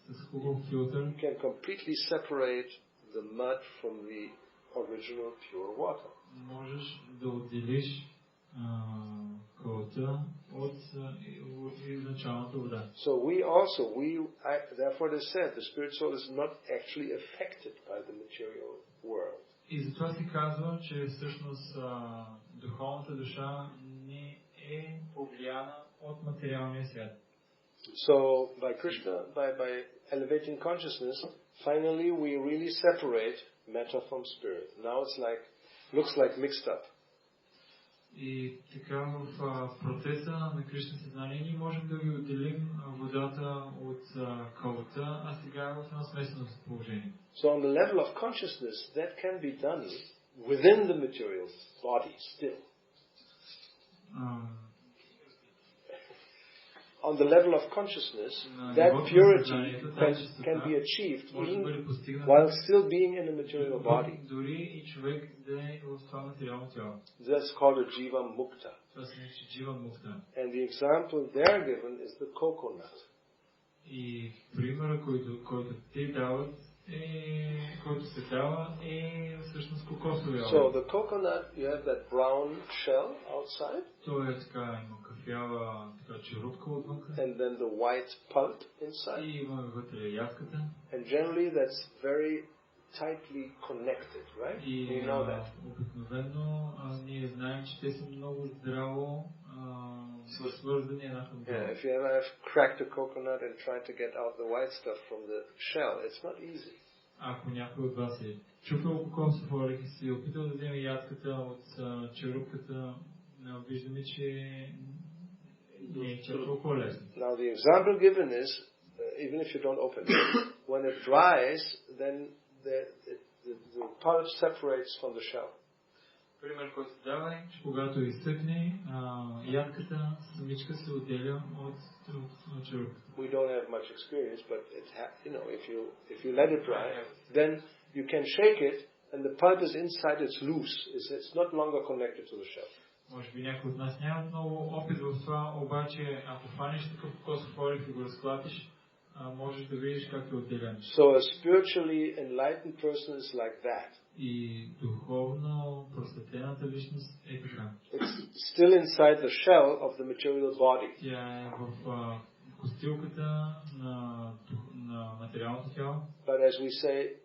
[SPEAKER 2] с хубав филтър,
[SPEAKER 1] you can completely separate the mud from the original pure water.
[SPEAKER 2] Можеш да отделиш кълта от изначалната вода.
[SPEAKER 1] So therefore it is said, the spirit soul is not actually affected by the material world.
[SPEAKER 2] И затова се казва, че всъщност духовната душа не е повлияна от материалния свят.
[SPEAKER 1] So by Krishna, by elevating consciousness, finally we really separate matter from spirit. Now it's looks like mixed up.
[SPEAKER 2] И така в процеса на Кришна съзнание ние можем да ви отделим водата от кълта, а сега е в едно смесено положение.
[SPEAKER 1] So on the level of consciousness, that can be done within the material body still. On the level of consciousness, that purity can be achieved even while still being in a material body. That's called a jiva mukta. And the example there given is the coconut. So the coconut, you have that brown shell outside. And then the white pulp inside. And generally that's very tightly connected, right? You know that. Yeah, if you ever have cracked a coconut and tried to get out the white stuff from the shell, it's not easy.
[SPEAKER 2] Ако някой от вас е чупил кокосов орех и си опитал да вземе ядката от черупката, виждаме, че
[SPEAKER 1] Now the example given is, even if you don't open it, when it dries, then the pulp separates from the shell.
[SPEAKER 2] Пример, който се дава е, че когато изсъхне, ядката самичка се отделя от черупката.
[SPEAKER 1] We don't have much experience, but if you let it dry, then you can shake it, and the pulp is inside. It's loose. It's not longer connected to the shell.
[SPEAKER 2] Може би някой от нас нямат много опит в това, обаче ако фаниш такъв косов орев и го разклатиш, можеш да видиш как е отделен.
[SPEAKER 1] So a spiritually enlightened person is like that.
[SPEAKER 2] И духовно просветената личност е така.
[SPEAKER 1] It's still inside the shell of the material body.
[SPEAKER 2] Тя е в костилката на материалното тяло.
[SPEAKER 1] But as we say,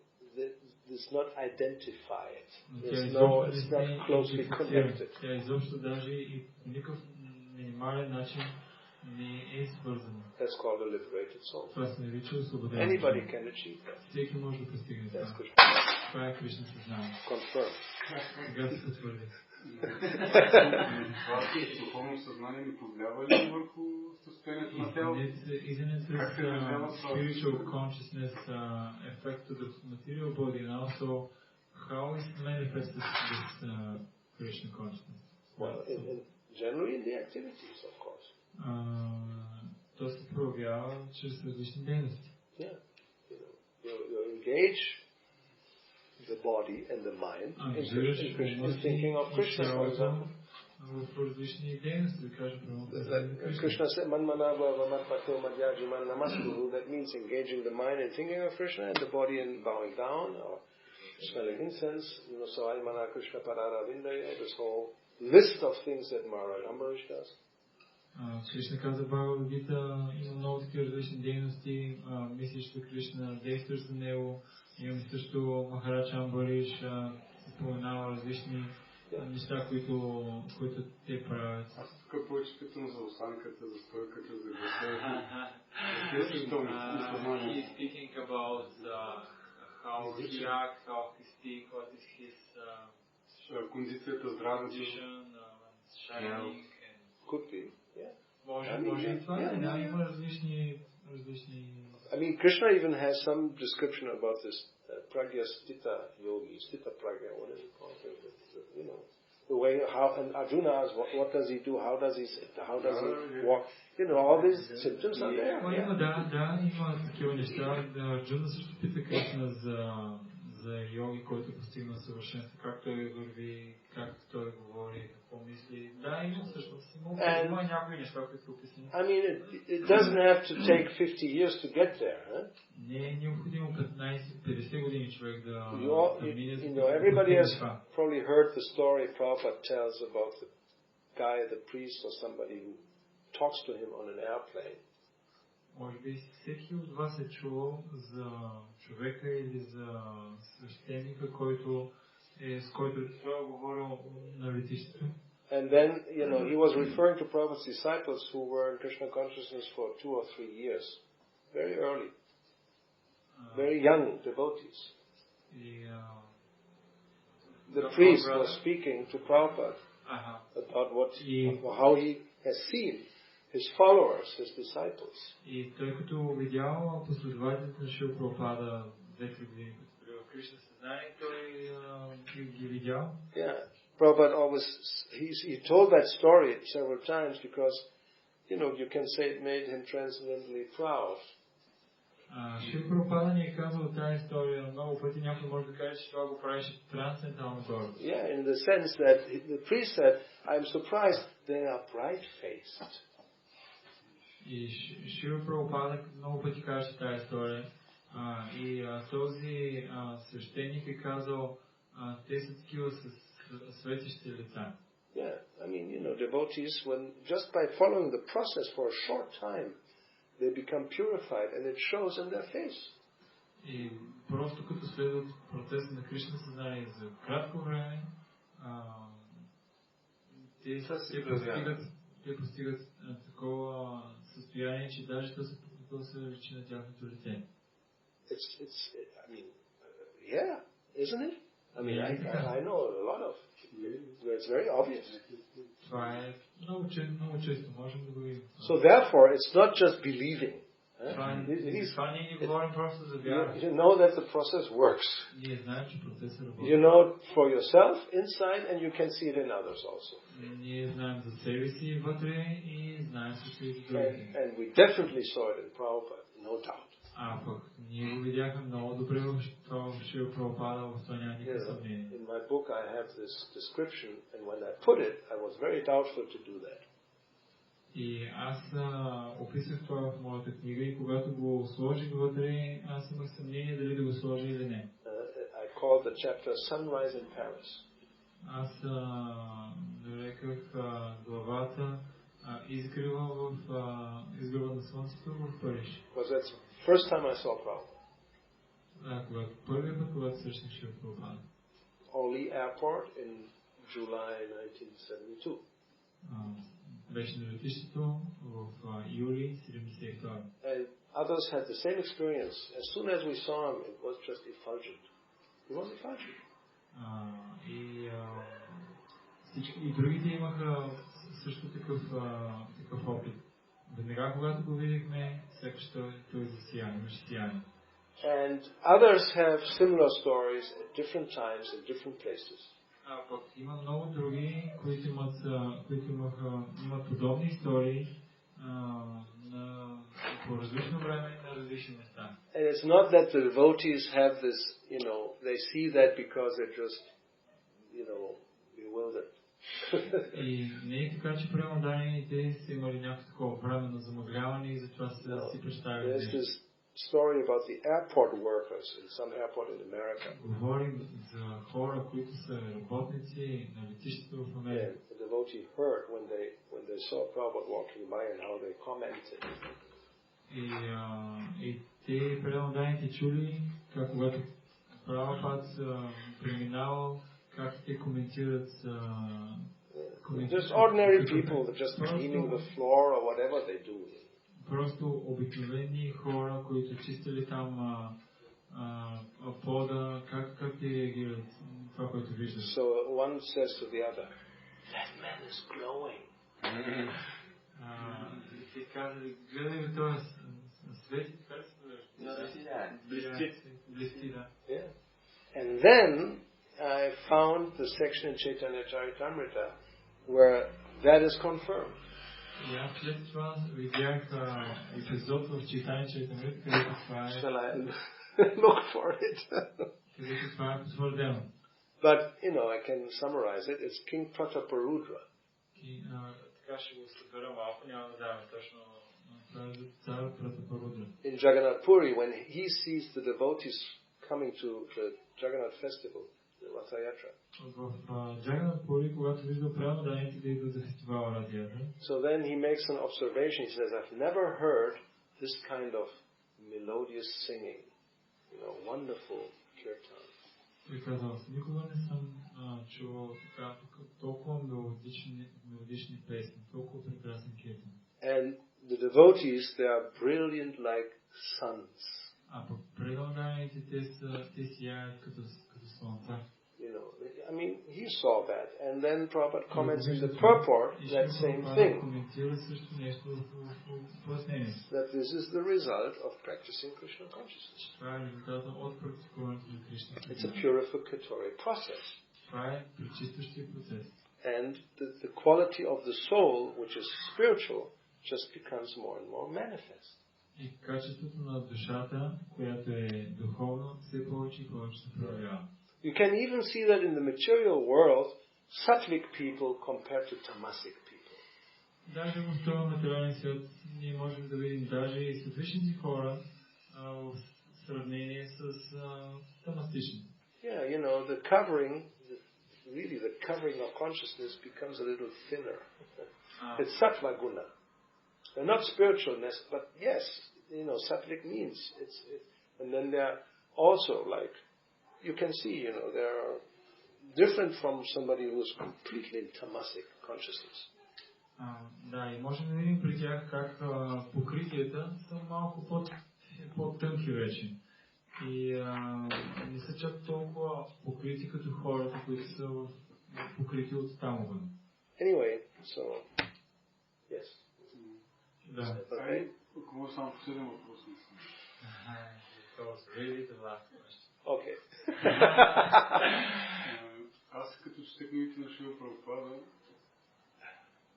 [SPEAKER 1] does not identify it. It's not closely connected.
[SPEAKER 2] Тя изобщо даже и по никакъв минимален начин не е свързана.
[SPEAKER 1] That's called a liberated soul.
[SPEAKER 2] Това се нарича освободено.
[SPEAKER 1] Anybody can achieve that.
[SPEAKER 2] Всеки може да постигне това. Това е Кришна съзнание.
[SPEAKER 1] Confirm.
[SPEAKER 2] Сега се потвърди.
[SPEAKER 4] Това духовно съзнание не повлиява ли върху състоянието на тялото?
[SPEAKER 2] Isn't it this spiritual consciousness effect to the material body, and also how is manifested this Krishna consciousness?
[SPEAKER 1] Well, generally in the activities, of course.
[SPEAKER 2] То се проявява чрез различни дейности.
[SPEAKER 1] Yeah, you engage the body and the mind in thinking of Krishna, for example. Krishna said, "Manmanava vamatpato madhyajiman namaskuru." That means engaging the mind in thinking of Krishna, and the body in bowing down or smelling incense. So Aimana Krishna Parara Vindaya. This whole list of things that Maharaj Ambarish does.
[SPEAKER 2] Кришна каза Бхагавад Гита, има много такива различни дейности, мислиш за Кришна, действаш за него, имам също Махарадж Амбариш, споменава различни неща, които те правят.
[SPEAKER 4] Аз тук повече питам за осанката, за стойката, за гласа.
[SPEAKER 5] He's speaking about how he acts, how he speaks, what is his
[SPEAKER 4] кондицията, здравето.
[SPEAKER 5] Shining.
[SPEAKER 1] Could be.
[SPEAKER 2] Може и това, има различни...
[SPEAKER 1] I mean, Krishna even has some description about this pragya stita yogi, stita pragya, what is it called? The way how, and Arjuna asks, what does he do? How does he sit? How does he walk? All these symptoms are there.
[SPEAKER 2] Има такива неща. Арджуна също пита Кришна за йоги, който постигна съвършенство, как той върви, как той говори, какво мисли. Да, има всъщност. Има някои неща, които са описани.
[SPEAKER 1] I mean, it doesn't have to take 50 years to get there.
[SPEAKER 2] Не е необходимо 15-50 години човек да мине.
[SPEAKER 1] Everybody has probably heard the story Prabhupada tells about the guy, the priest or somebody who talks to him on an airplane.
[SPEAKER 2] Може би всеки от вас е чувал за човека или за свещеника, с който той е говорил на летището.
[SPEAKER 1] And then, he was referring to Prabhupada's disciples who were in Krishna consciousness for 2 or 3 years, very early, very young devotees. The priest was speaking to Prabhupada about how he has seen his followers, his disciples.
[SPEAKER 2] И той като видял последователите на Шрила Прабхупада 2000 години, като бил в Кришна съзнание, той ги видял.
[SPEAKER 1] Yeah, Prabhupada always he told that story several times because you can say it made him transcendently proud.
[SPEAKER 2] Шрила Прабхупада ни е казал тази история много пъти, някой може да каже, че това го правеше трансцендентално гордост.
[SPEAKER 1] Yeah, in the sense that the priest said, "I'm surprised they are bright-faced."
[SPEAKER 2] И Шрила Прабхупада много пъти каже тази история. И този свещеник е казал, те са такива с светещи лица.
[SPEAKER 1] Yeah, I mean, devotees, when just by following the process for a short time, they become purified and it shows in their face.
[SPEAKER 2] И просто като следват процеса на Кришна съзнание за кратко време, те постигат такова състояние, че даже то се личи на тяхното лице.
[SPEAKER 1] I mean, yeah, isn't it? I mean, I know a lot of where it's very obvious.
[SPEAKER 2] Това е много често, можем да го видим.
[SPEAKER 1] So therefore, it's not just believing.
[SPEAKER 2] Това ние не говорим просто за вяра.
[SPEAKER 1] You know that the process works.
[SPEAKER 2] Ние знаем, че процесът работи.
[SPEAKER 1] You know it for yourself inside, and you can see it in others also.
[SPEAKER 2] Ние знаем за себе си вътре и знаем също и за другите.
[SPEAKER 1] And we definitely saw it in Prabhupada, no doubt.
[SPEAKER 2] А пък ние го видяхме много добре в Шрила Прабхупада, в това няма никакво съмнение.
[SPEAKER 1] In my book I have this description, and when I put it, I was very doubtful to do that.
[SPEAKER 2] И аз описах това в моята книга и когато го сложих вътре, аз имах съмнение дали да го сложа или не.
[SPEAKER 1] I called the chapter Sunrise in Paris.
[SPEAKER 2] Аз нареках главата изгрева на слънцето в Париж.
[SPEAKER 1] Because that's the first time I saw Prabhupada.
[SPEAKER 2] Първият път, когато срещнах Шрила Прабхупада.
[SPEAKER 1] Oli Airport in July 1972.
[SPEAKER 2] Беше на летището в юли 1972.
[SPEAKER 1] And others had the same experience. As soon as we saw him, it was just effulgent. It was effulgent.
[SPEAKER 2] И другите имаха също такъв опит. Веднага, когато го видихме, сякаш той засияне, имаше сияние.
[SPEAKER 1] And others have similar stories at different times in different places.
[SPEAKER 2] Пък има много други, които имат подобни истории по различно време на различни места.
[SPEAKER 1] And it's not that the devotees have this, they see that because they're just, bewildered.
[SPEAKER 2] И не е така, че преданните са имали някакво такова временно замъгляване и затова са си представили нещо.
[SPEAKER 1] Story about the airport workers in some airport in America.
[SPEAKER 2] Говорим за хора, които са работници на летището в Америка.
[SPEAKER 1] The devotee heard when they saw Prabhupada walking by and how they commented.
[SPEAKER 2] И те преданните чули как когато Прабхупад преминавал, как те коментират.
[SPEAKER 1] Just ordinary people just cleaning the floor or whatever they do.
[SPEAKER 2] Просто обикновени хора, които чистили там пода, как те реагират това, което виждат.
[SPEAKER 1] So one says to the other, that man is glowing.
[SPEAKER 2] Те казали, гледай това свети, така ли се блести, да.
[SPEAKER 1] And then I found the section in Chaitanya Charitamrita where that is confirmed.
[SPEAKER 2] И аз след това видях епизод в Чайтания Чаритамрита, където това е...
[SPEAKER 1] Shall I look for it?
[SPEAKER 2] Където това е потвърдено.
[SPEAKER 1] But, I can summarize it. It's King Prataparudra.
[SPEAKER 2] Така ще го събера малко, няма да даваме точно цар Пратапарудра.
[SPEAKER 1] In Jagannath Puri, when he sees the devotees coming to the Jagannath festival, the Ratha Yatra.
[SPEAKER 2] В Джаганат Пури, когато вижда преданните да идват за фестивала Рата Ятра.
[SPEAKER 1] So then he makes an observation. He says, I've never heard this kind of melodious singing. Wonderful kirtan.
[SPEAKER 2] Той казва, никога не съм чувал така толкова мелодични песни, толкова прекрасен киртан.
[SPEAKER 1] And the devotees, they are brilliant like suns.
[SPEAKER 2] А пък преданните те сияят като слънца.
[SPEAKER 1] He saw that, and then Prabhupada comments in the purport that same thing. That this is the result of practicing Krishna consciousness. It's a purificatory process. And the quality of the soul, which is spiritual, just becomes more and more manifest.
[SPEAKER 2] И качеството на душата, която е духовна, все повече и повече се проявява.
[SPEAKER 1] You can even see that in the material world, sattvic people compared to tamasic people.
[SPEAKER 2] Даже в този материален свят ние можем да видим даже и сатвичните хора в сравнение с тамастичните.
[SPEAKER 1] Yeah, the covering of consciousness becomes a little thinner. It's sattva guna. They're not spiritualness, but yes, sattvic means and then they're also like, you can see, they are different from somebody who is completely in tamasic consciousness.
[SPEAKER 2] Да, и можем да видим при тях как покритията са малко по-тънки вече. И не са чак толкова покрити като хората, които са покрити от тамога.
[SPEAKER 1] Anyway, so, yes.
[SPEAKER 2] Да.
[SPEAKER 4] Ако може само последен въпрос.
[SPEAKER 1] Okay.
[SPEAKER 4] Аз като четех книгите на Шрила Прабхупада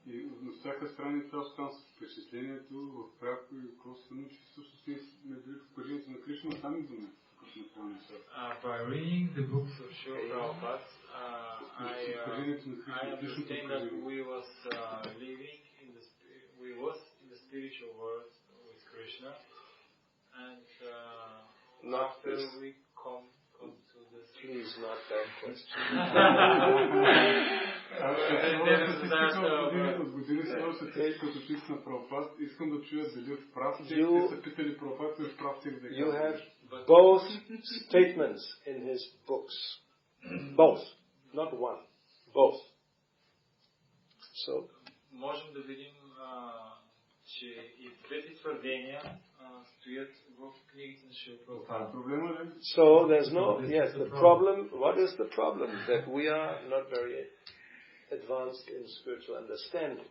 [SPEAKER 4] и на всяка страница аз оставам с впечатлението в пряко и косвено, че всъщност не дали в кажението на Кришна сами до мен.
[SPEAKER 2] By reading the books of Srila Prabhupada, I understand that we was living in the spiritual world with Krishna, and after we come to this.
[SPEAKER 1] Please, not that question.
[SPEAKER 4] От години се още тези, като чист на Прабхупад, искам да чуя дали в прав текст те са питали Прабхупад или в прав текст да
[SPEAKER 1] You have both statements in his books. Both. Not one. Both. So,
[SPEAKER 2] можем да видим, че и двете твърдения стоят в книгите на Шрила Прабхупада.
[SPEAKER 4] Проблема ли?
[SPEAKER 1] So there's no, yes, the problem, what is the problem? That we are not very advanced in spiritual understanding.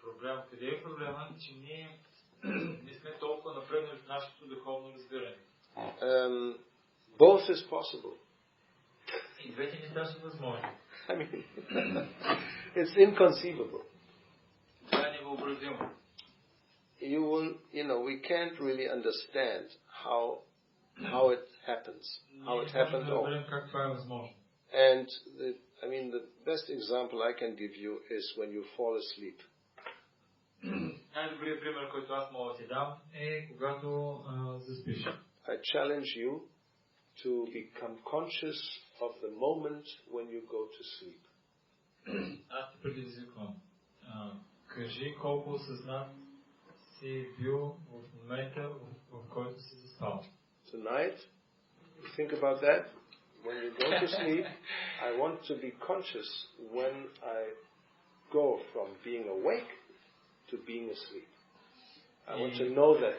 [SPEAKER 2] Проблем, къде е проблема? Че ние не сме толкова напреднали в нашето духовно разбиране.
[SPEAKER 1] Both is possible.
[SPEAKER 2] И двете неща са възможни.
[SPEAKER 1] I mean, it's inconceivable.
[SPEAKER 2] Това е невъобразимо.
[SPEAKER 1] We can't really understand how it happens, how it happened. And the best example I can give you is when you fall asleep.
[SPEAKER 2] Най-добрият пример, който аз мога да ти дам, е когато заспиш.
[SPEAKER 1] I challenge you to become conscious of the moment when you go to sleep.
[SPEAKER 2] Аз те предизвиквам. Кажи колко осъзнат си бил в момента, в който си заспал.
[SPEAKER 1] Tonight, think about that. When you go to sleep, I want to be conscious when I go from being awake to being asleep. I want to know that.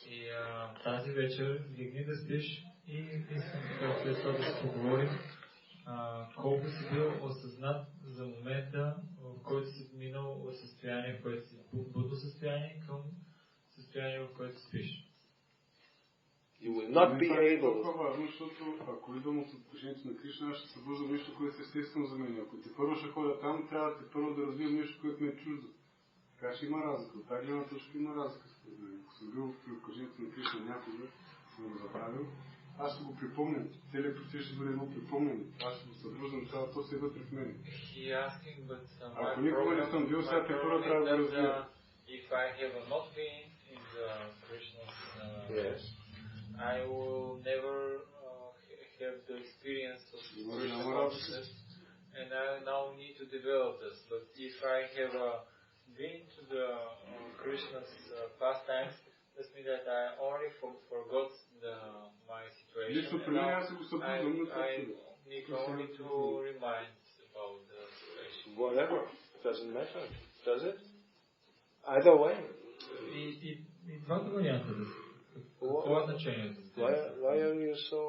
[SPEAKER 2] И тази вечер легни да спиш и искам след това да се поговорим колко си бил осъзнат за момента, в който си минал от състояние, в което си будно състояние към състояние, в което спиш.
[SPEAKER 1] You will not be able.
[SPEAKER 4] Това е важно, защото ако идвам от отношението на Кришна, аз ще събуждам нещо, което е естествено за мен. Ако те първо ще ходя там, трябва да първо да развивам нещо, което ми е чуждо. Така че има разлика. От тази гледна точка има разлика. Ако съм бил в отношението на Кришна някога, съм го забравил, аз ще го припомням. Целият процес ще бъде едно припомняне. Аз ще го събуждам, трябва то се вътре в мен. Ако никога не съм бил, сега те първо трябва да развия.
[SPEAKER 2] If I have not been in the Krishna's I will never have the experience of Krishna consciousness, and I now need to develop this. But if I have been to the Krishna's pastimes, that means that I only forgot my situation. And now I need only to remind about the situation.
[SPEAKER 1] Whatever, doesn't matter, does it? Either way.
[SPEAKER 2] И двата варианта да са.
[SPEAKER 1] Why are you so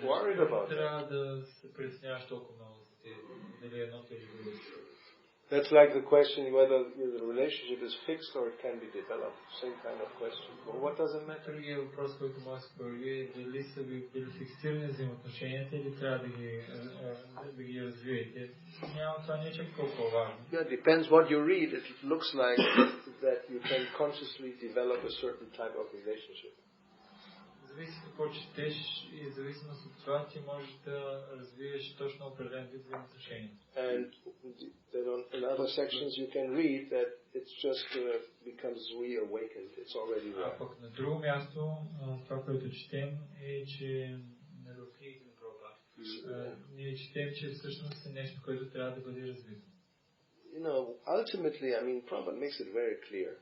[SPEAKER 1] worried about that? That's like the question whether the relationship is fixed or it can be developed. Same kind of question. But what does it matter?
[SPEAKER 2] Другият въпрос, който може да се появи, е дали са ви били фиксирани взаимоотношенията или трябва да ги развиете. Няма, това не е чак толкова важно.
[SPEAKER 1] Yeah, depends what you read. It looks like that you can consciously develop a certain type of relationship.
[SPEAKER 2] Зависи какво четеш и зависимост от това, ти можеш да развиеш точно определен вид взаимоотношения.
[SPEAKER 1] And then in other sections you can read that it's just becomes reawakened. It's already there.
[SPEAKER 2] А пък на друго място, това, което четем, е, че ние четем, че всъщност е нещо, което трябва да бъде развито.
[SPEAKER 1] Ultimately, Prabhupada makes it very clear.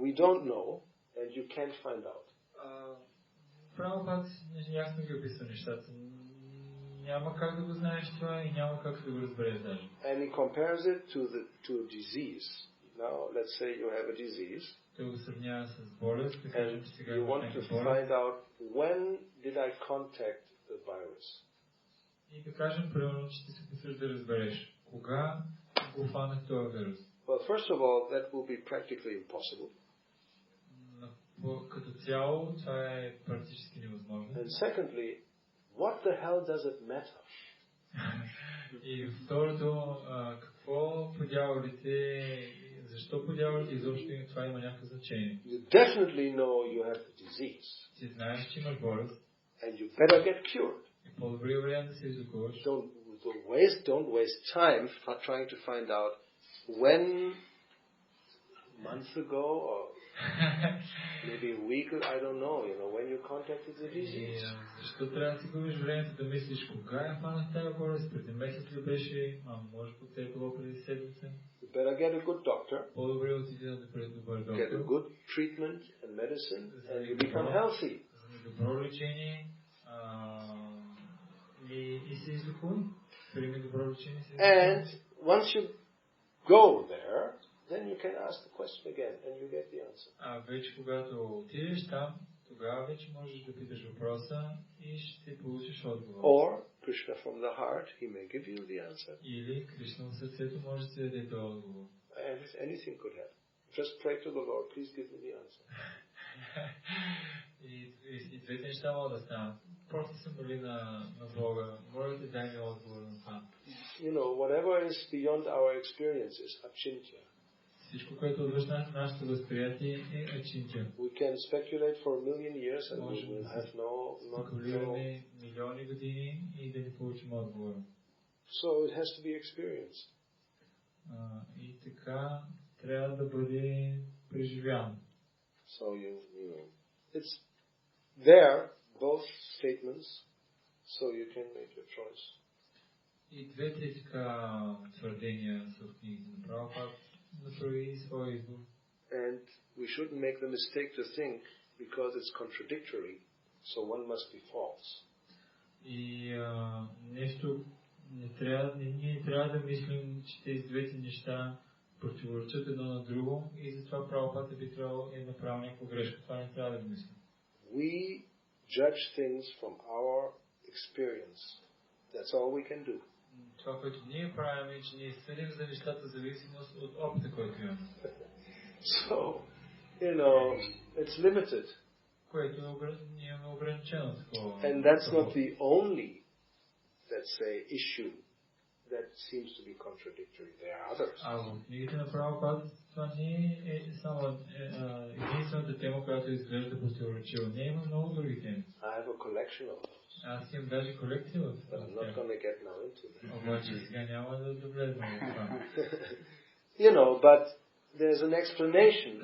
[SPEAKER 1] We don't know, and you can't find out.
[SPEAKER 2] Прабхупад ясно ги описва нещата. Няма как да го знаеш това и няма как да го разбереш даже.
[SPEAKER 1] And he compares it to a disease. Now, let's say you have a disease.
[SPEAKER 2] Той го сравнява с болест, да кажем, че сега
[SPEAKER 1] You want to find out when did I contact the virus.
[SPEAKER 2] И да кажем, примерно, че ти се опитваш да разбереш кога го фанах този вирус.
[SPEAKER 1] Well, first of all, that will be practically impossible.
[SPEAKER 2] Като цяло, това е практически невъзможно.
[SPEAKER 1] And secondly, what the hell does it matter?
[SPEAKER 2] И второто, какво по дяволите, защо по дяволите изобщо това има някакво значение?
[SPEAKER 1] You definitely know you have the disease.
[SPEAKER 2] Ти знаеш, че имаш болест.
[SPEAKER 1] And you better get cured.
[SPEAKER 2] И по-добре вариант да се излекуваш.
[SPEAKER 1] Don't waste time trying to find out when, months ago or maybe a week, I don't know, when you contacted the disease.
[SPEAKER 2] Защо трябва да си губиш времето да мислиш кога я хванах тази болест, преди месец ли беше, може по те било преди седмица?
[SPEAKER 1] You better get a good doctor.
[SPEAKER 2] По-добре отиди да бъде добър доктор.
[SPEAKER 1] Get a good treatment and medicine and you become healthy.
[SPEAKER 2] Добро лечение и се излекувай. Прими добро лечение.
[SPEAKER 1] And once you go there, then you can ask the question again and you get the answer.
[SPEAKER 2] Вече когато отидеш там, тогава вече можеш да питаш въпроса и ще получиш отговор.
[SPEAKER 1] Or Krishna from the heart, he may give you the answer.
[SPEAKER 2] Или Кришна в сърцето може да ти даде този отговор.
[SPEAKER 1] Anything could happen. Just pray to the Lord, please give me the answer.
[SPEAKER 2] И двете неща могат да станат. Просто се моли на Бога. Моля ти, дай ми отговор на това.
[SPEAKER 1] Whatever is beyond our experiences, achintya.
[SPEAKER 2] Всичко, което отвъж нашето възприятие е ачинтя.
[SPEAKER 1] We can speculate for a million years and we will have
[SPEAKER 2] спекулираме милиони години и да не получим отговор.
[SPEAKER 1] So it has to be experienced.
[SPEAKER 2] И така трябва да бъде преживян.
[SPEAKER 1] So it's there, both statements, so you can make your choice.
[SPEAKER 2] И двете така твърдения са в книгите на Прабхупада. Направи своя избор.
[SPEAKER 1] And we shouldn't make the mistake to think because it's contradictory, so one must be false.
[SPEAKER 2] И нещо ние трябва да мислим, че тези двете неща противоречат едно на друго и затова Прабхупада би трябвало е направил някаква грешка. Това не трябва да го мислим.
[SPEAKER 1] We judge things from our experience. That's all we can do.
[SPEAKER 2] Това, което ние правим е, че ние съдим за нещата в зависимост от опита, който имаме.
[SPEAKER 1] So, it's limited.
[SPEAKER 2] Което ние имаме ограничено такова.
[SPEAKER 1] And that's not the only, let's say, issue that seems to be contradictory. There are others.
[SPEAKER 2] В книгите на Прабхупада това не е само единствената тема, която изглежда противоречива. Не има много други теми.
[SPEAKER 1] I have a collection of those.
[SPEAKER 2] Аз имам даже колекция в това.
[SPEAKER 1] I'm not going to get now into that.
[SPEAKER 2] Обаче сега няма да влезем в това.
[SPEAKER 1] But there's an explanation,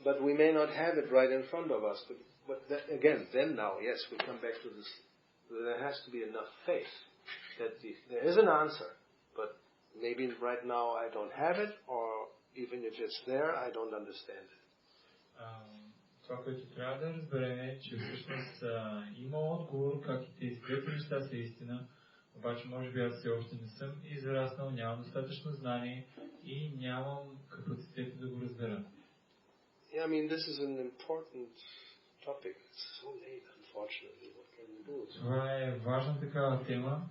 [SPEAKER 1] but we may not have it right in front of us. But then now, yes, we come back to this. There has to be enough faith that there is an answer, but maybe right now I don't have it, or even if it's there, I don't understand it.
[SPEAKER 2] Това, което трябва да разберем е, че всъщност има отговор, как и тези двете неща са истина, обаче може би аз все още не съм израснал, нямам достатъчно знание и нямам капацитет да го разбера.
[SPEAKER 1] Yeah, this is an important topic. It's so late, unfortunately. What can we do?
[SPEAKER 2] Това е важна такава тема,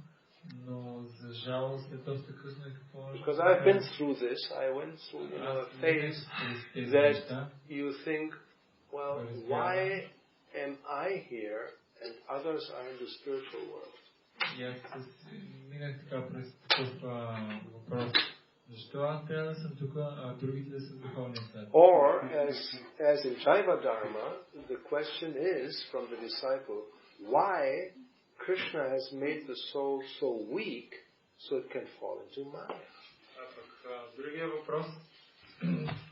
[SPEAKER 2] но за жалост е доста късно и какво може да
[SPEAKER 1] Because I've been through this. I went through a phase that you think, well, why am I here and others are in the spiritual world?
[SPEAKER 2] И аз минах така през такъв въпрос. Защо аз трябва да съм тук, а другите да са в духовния свят?
[SPEAKER 1] Or, as in Jaiva Dharma, the question is from the disciple, why Krishna has made the soul so weak so it can fall into Maya?
[SPEAKER 2] Другия въпрос,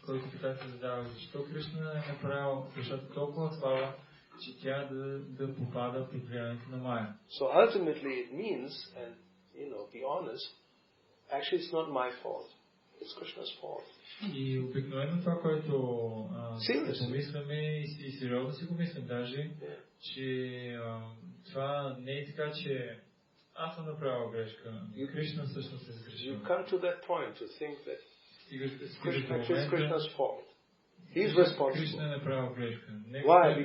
[SPEAKER 2] който така се задава, защо Кришна е направил душата толкова слаба, че тя да попада под влиянието на Майя?
[SPEAKER 1] So ultimately it means, and be honest, actually it's not my fault. It's Krishna's fault.
[SPEAKER 2] И обикновено това, което помисляме и сериозно си го мислим даже, че това не е така, че аз съм направил грешка. Кришна всъщност е сгрешил.
[SPEAKER 1] You come to that point to think that it's Krishna's fault. He's responsible.
[SPEAKER 2] Кришна е направил грешка.
[SPEAKER 1] Why?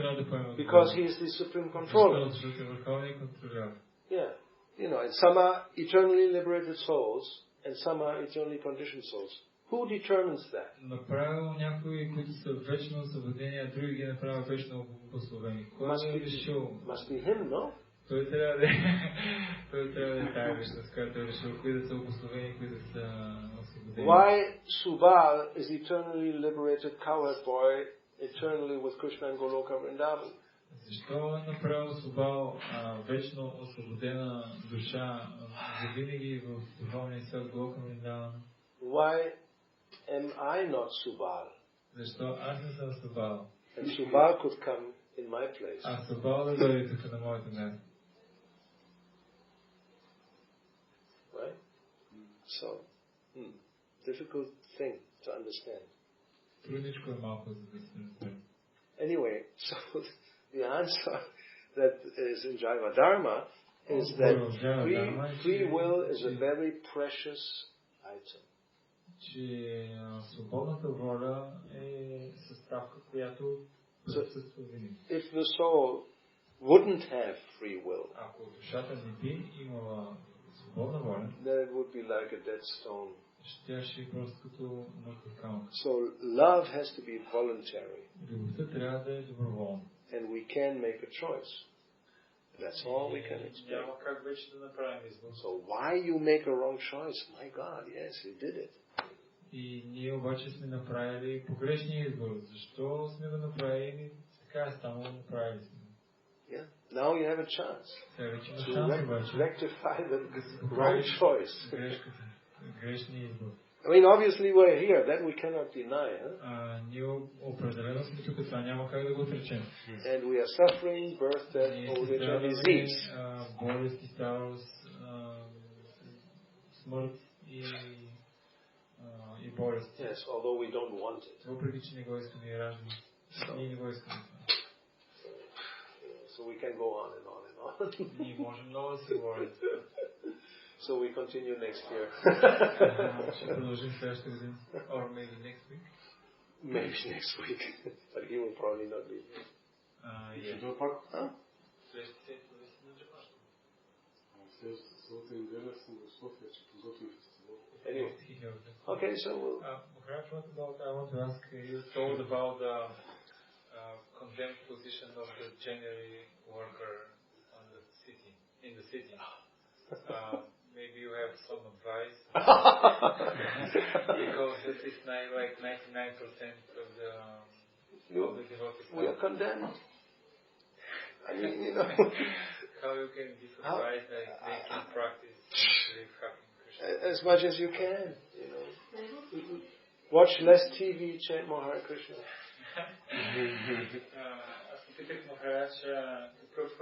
[SPEAKER 1] Because he is the supreme controller.
[SPEAKER 2] Защото е върховният контролер.
[SPEAKER 1] Yeah. You know, and some are eternally liberated souls, and some are eternally conditioned souls. Who determines that?
[SPEAKER 2] Направил някои, които са вечно освободени, а други ги направил вечно обусловени. Кой е решил?
[SPEAKER 1] Must be him, no?
[SPEAKER 2] Той трябва да е тая вечност, която е решил, кои да са обусловени, кои да са освободени.
[SPEAKER 1] Why Subal is eternally liberated cowherd boy, eternally with Krishna and Goloka Vrindavan?
[SPEAKER 2] Защо е направил Субал вечно освободена душа завинаги в духовния свят Голока Вриндаван?
[SPEAKER 1] Why am I not Subal?
[SPEAKER 2] Защо аз не съм Субал?
[SPEAKER 1] And Subal could come in my place.
[SPEAKER 2] А Субал да дойде тук на моето място.
[SPEAKER 1] Right? So, difficult thing to understand.
[SPEAKER 2] Трудничко е малко за да се разбере.
[SPEAKER 1] Anyway, so the answer that is in Jaiva Dharma is that free will is a very precious item.
[SPEAKER 2] Че свободната воля е съставка, която присъства винаги.
[SPEAKER 1] If the soul wouldn't have free will,
[SPEAKER 2] ако душата не би имала свободна воля,
[SPEAKER 1] then it would be like a dead stone.
[SPEAKER 2] Тя ще е просто като мъртъв камък.
[SPEAKER 1] So love has to be voluntary.
[SPEAKER 2] Любовта трябва да е доброволна.
[SPEAKER 1] And we can make a choice. That's all we can explain.
[SPEAKER 2] Няма как вече да направим избор.
[SPEAKER 1] So why you make a wrong choice? My God, yes, you did it.
[SPEAKER 2] И ние обаче сме направили погрешния избор. Защо сме го направили? Така е станало, направили сме.
[SPEAKER 1] Yeah. Now you have a chance
[SPEAKER 2] to
[SPEAKER 1] rectify the wrong choice.
[SPEAKER 2] Грешния избор.
[SPEAKER 1] I mean, obviously we're here. That we cannot deny.
[SPEAKER 2] Ние определено сме тук, това няма как да го отречем.
[SPEAKER 1] And we are suffering, birth, death, old age, and disease.
[SPEAKER 2] Болест и старост, смърт и болест.
[SPEAKER 1] Yes, although we don't want it.
[SPEAKER 2] Въпреки че не го искаме и раждаме. Ние не го искаме.
[SPEAKER 1] So we can go on and on and on.
[SPEAKER 2] Ние можем много да се говорим.
[SPEAKER 1] So we continue next year.
[SPEAKER 2] Ще продължим следващата година. Or maybe next week.
[SPEAKER 1] Maybe next week. But he will probably not be here.
[SPEAKER 2] Yeah. Следващата седмица на Джапан.
[SPEAKER 4] Следващата неделя съм в София, че подготвим фестивал.
[SPEAKER 1] Anyway. Okay, so we'll...
[SPEAKER 2] I want to ask you told about the condemned position of the January worker in the city. Maybe you have some advice because it is like 99% of the devotees.
[SPEAKER 1] We are condemned. I mean, you know.
[SPEAKER 2] How you can give advice that they can practice and live happy in Krishna?
[SPEAKER 1] As much as you can, you know. Watch less TV, chant more Hare Krishna.
[SPEAKER 2] Аз питах Махарадж какъв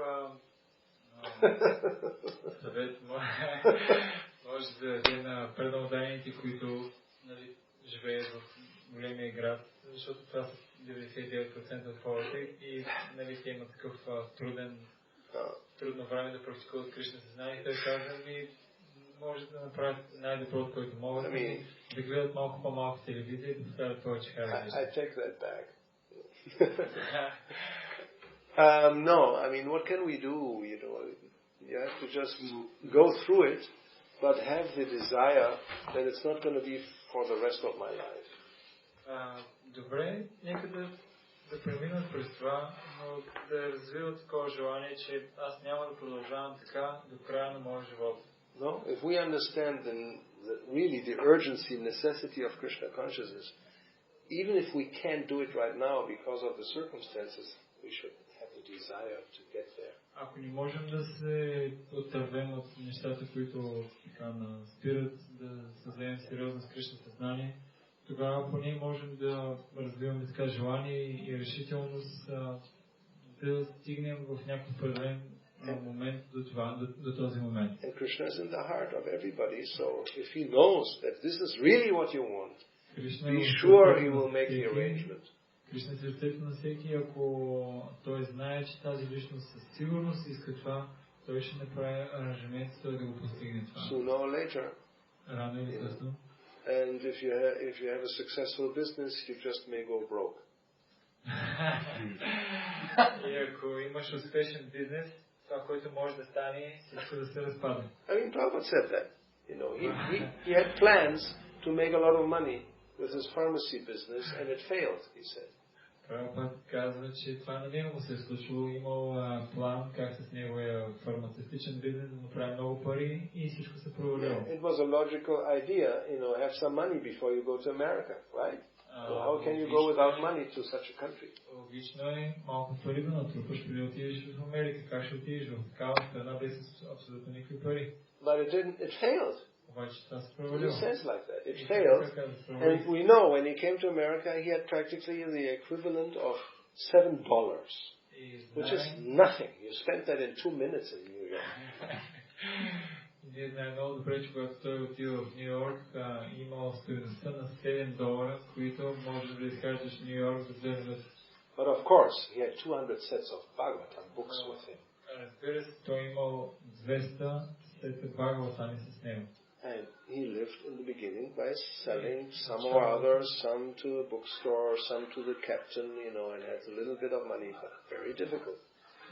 [SPEAKER 2] съвет може да даде на преданодайните, които живеят в големия град, защото това са 99% от хората и те имат такъв трудно време да практикуват Кришна съзнание. Той каза ми, може да направят най-доброто, което могат, да гледат малко по-малко телевизия и да повтарят повече Харе Кришна.
[SPEAKER 1] I take that back. No, I mean, what can we do? You know, you have to just go through it, but have the desire that it's not going to be for the rest of my life.
[SPEAKER 2] Добре, нека да преминат през това, но да развиват такова желание, че аз няма да продължавам така до края на моя живот.
[SPEAKER 1] No, if we understand really the urgency and necessity of Krishna consciousness, even if we can't do it right now because of the circumstances, we should have the desire to get there.
[SPEAKER 2] Ако не можем да се отървем от нещата, които така спират да създадем сериозно с Кришна съзнание, тогава поне можем да развиваме така желание и решителност да стигнем в някакъв определен момент до този момент.
[SPEAKER 1] And Krishna is in the heart of everybody, so if he knows that this is really what you want, be sure he will make the arrangement.
[SPEAKER 2] Кришна е сърцето на всеки, ако той знае, че тази личност със сигурност иска това, той ще направи аранжимент, той да го постигне това.
[SPEAKER 1] Sooner or later.
[SPEAKER 2] Рано или късно.
[SPEAKER 1] And if you have a successful business, you just may go broke.
[SPEAKER 2] И ако имаш успешен бизнес, това, което може да стане, всичко да се разпадне.
[SPEAKER 1] I mean, Prabhupada said that. You know, he had plans to make a lot of money with his pharmacy business, and it failed, he said.
[SPEAKER 2] Прабхупад казва, че това на него му се е случило. Имал план как с неговия фармацевтичен бизнес да направи много пари и всичко се провалило.
[SPEAKER 1] It was a logical idea, you know, have some money before you go to America, right? So how can you go without money to such a country?
[SPEAKER 2] Логично е малко пари да натрупаш преди да отидеш в Америка. Как ще отидеш в такава страна без абсолютно никакви пари?
[SPEAKER 1] But it failed.
[SPEAKER 2] Обаче това се провалило.
[SPEAKER 1] It says like that. It failed. And we know when he came to America, he had practically the equivalent of $7, which is nothing. You spent that in 2 minutes in New York.
[SPEAKER 2] Ние знаем много добре, че когато той отива в Ню Йорк, имал стоеността на $7, които можеш да изкажеш в Ню Йорк за 2 минути.
[SPEAKER 1] But of course, he had 200 sets of Bhagavatam books with him.
[SPEAKER 2] Разбира се, той имал 200 сета Бхагаватами с него.
[SPEAKER 1] And he lived in the beginning by selling some or others, some to the bookstore, some to the captain, you know, and had a little bit of money, but very difficult.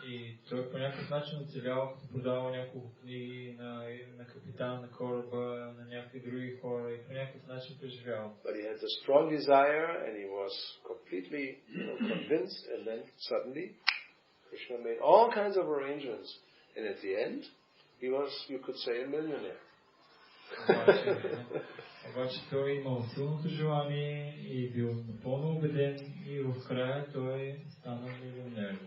[SPEAKER 2] И той по някакъв начин оцелял, като продавал няколко книги на капитана на кораба, на някакви други хора и по някакъв начин преживял.
[SPEAKER 1] But he had a strong desire and he was completely convinced, and then suddenly Krishna made all kinds of arrangements, and at the end he was, you could say, a millionaire.
[SPEAKER 2] Обаче той имал силното желание и бил напълно убеден и в края той стана милионер.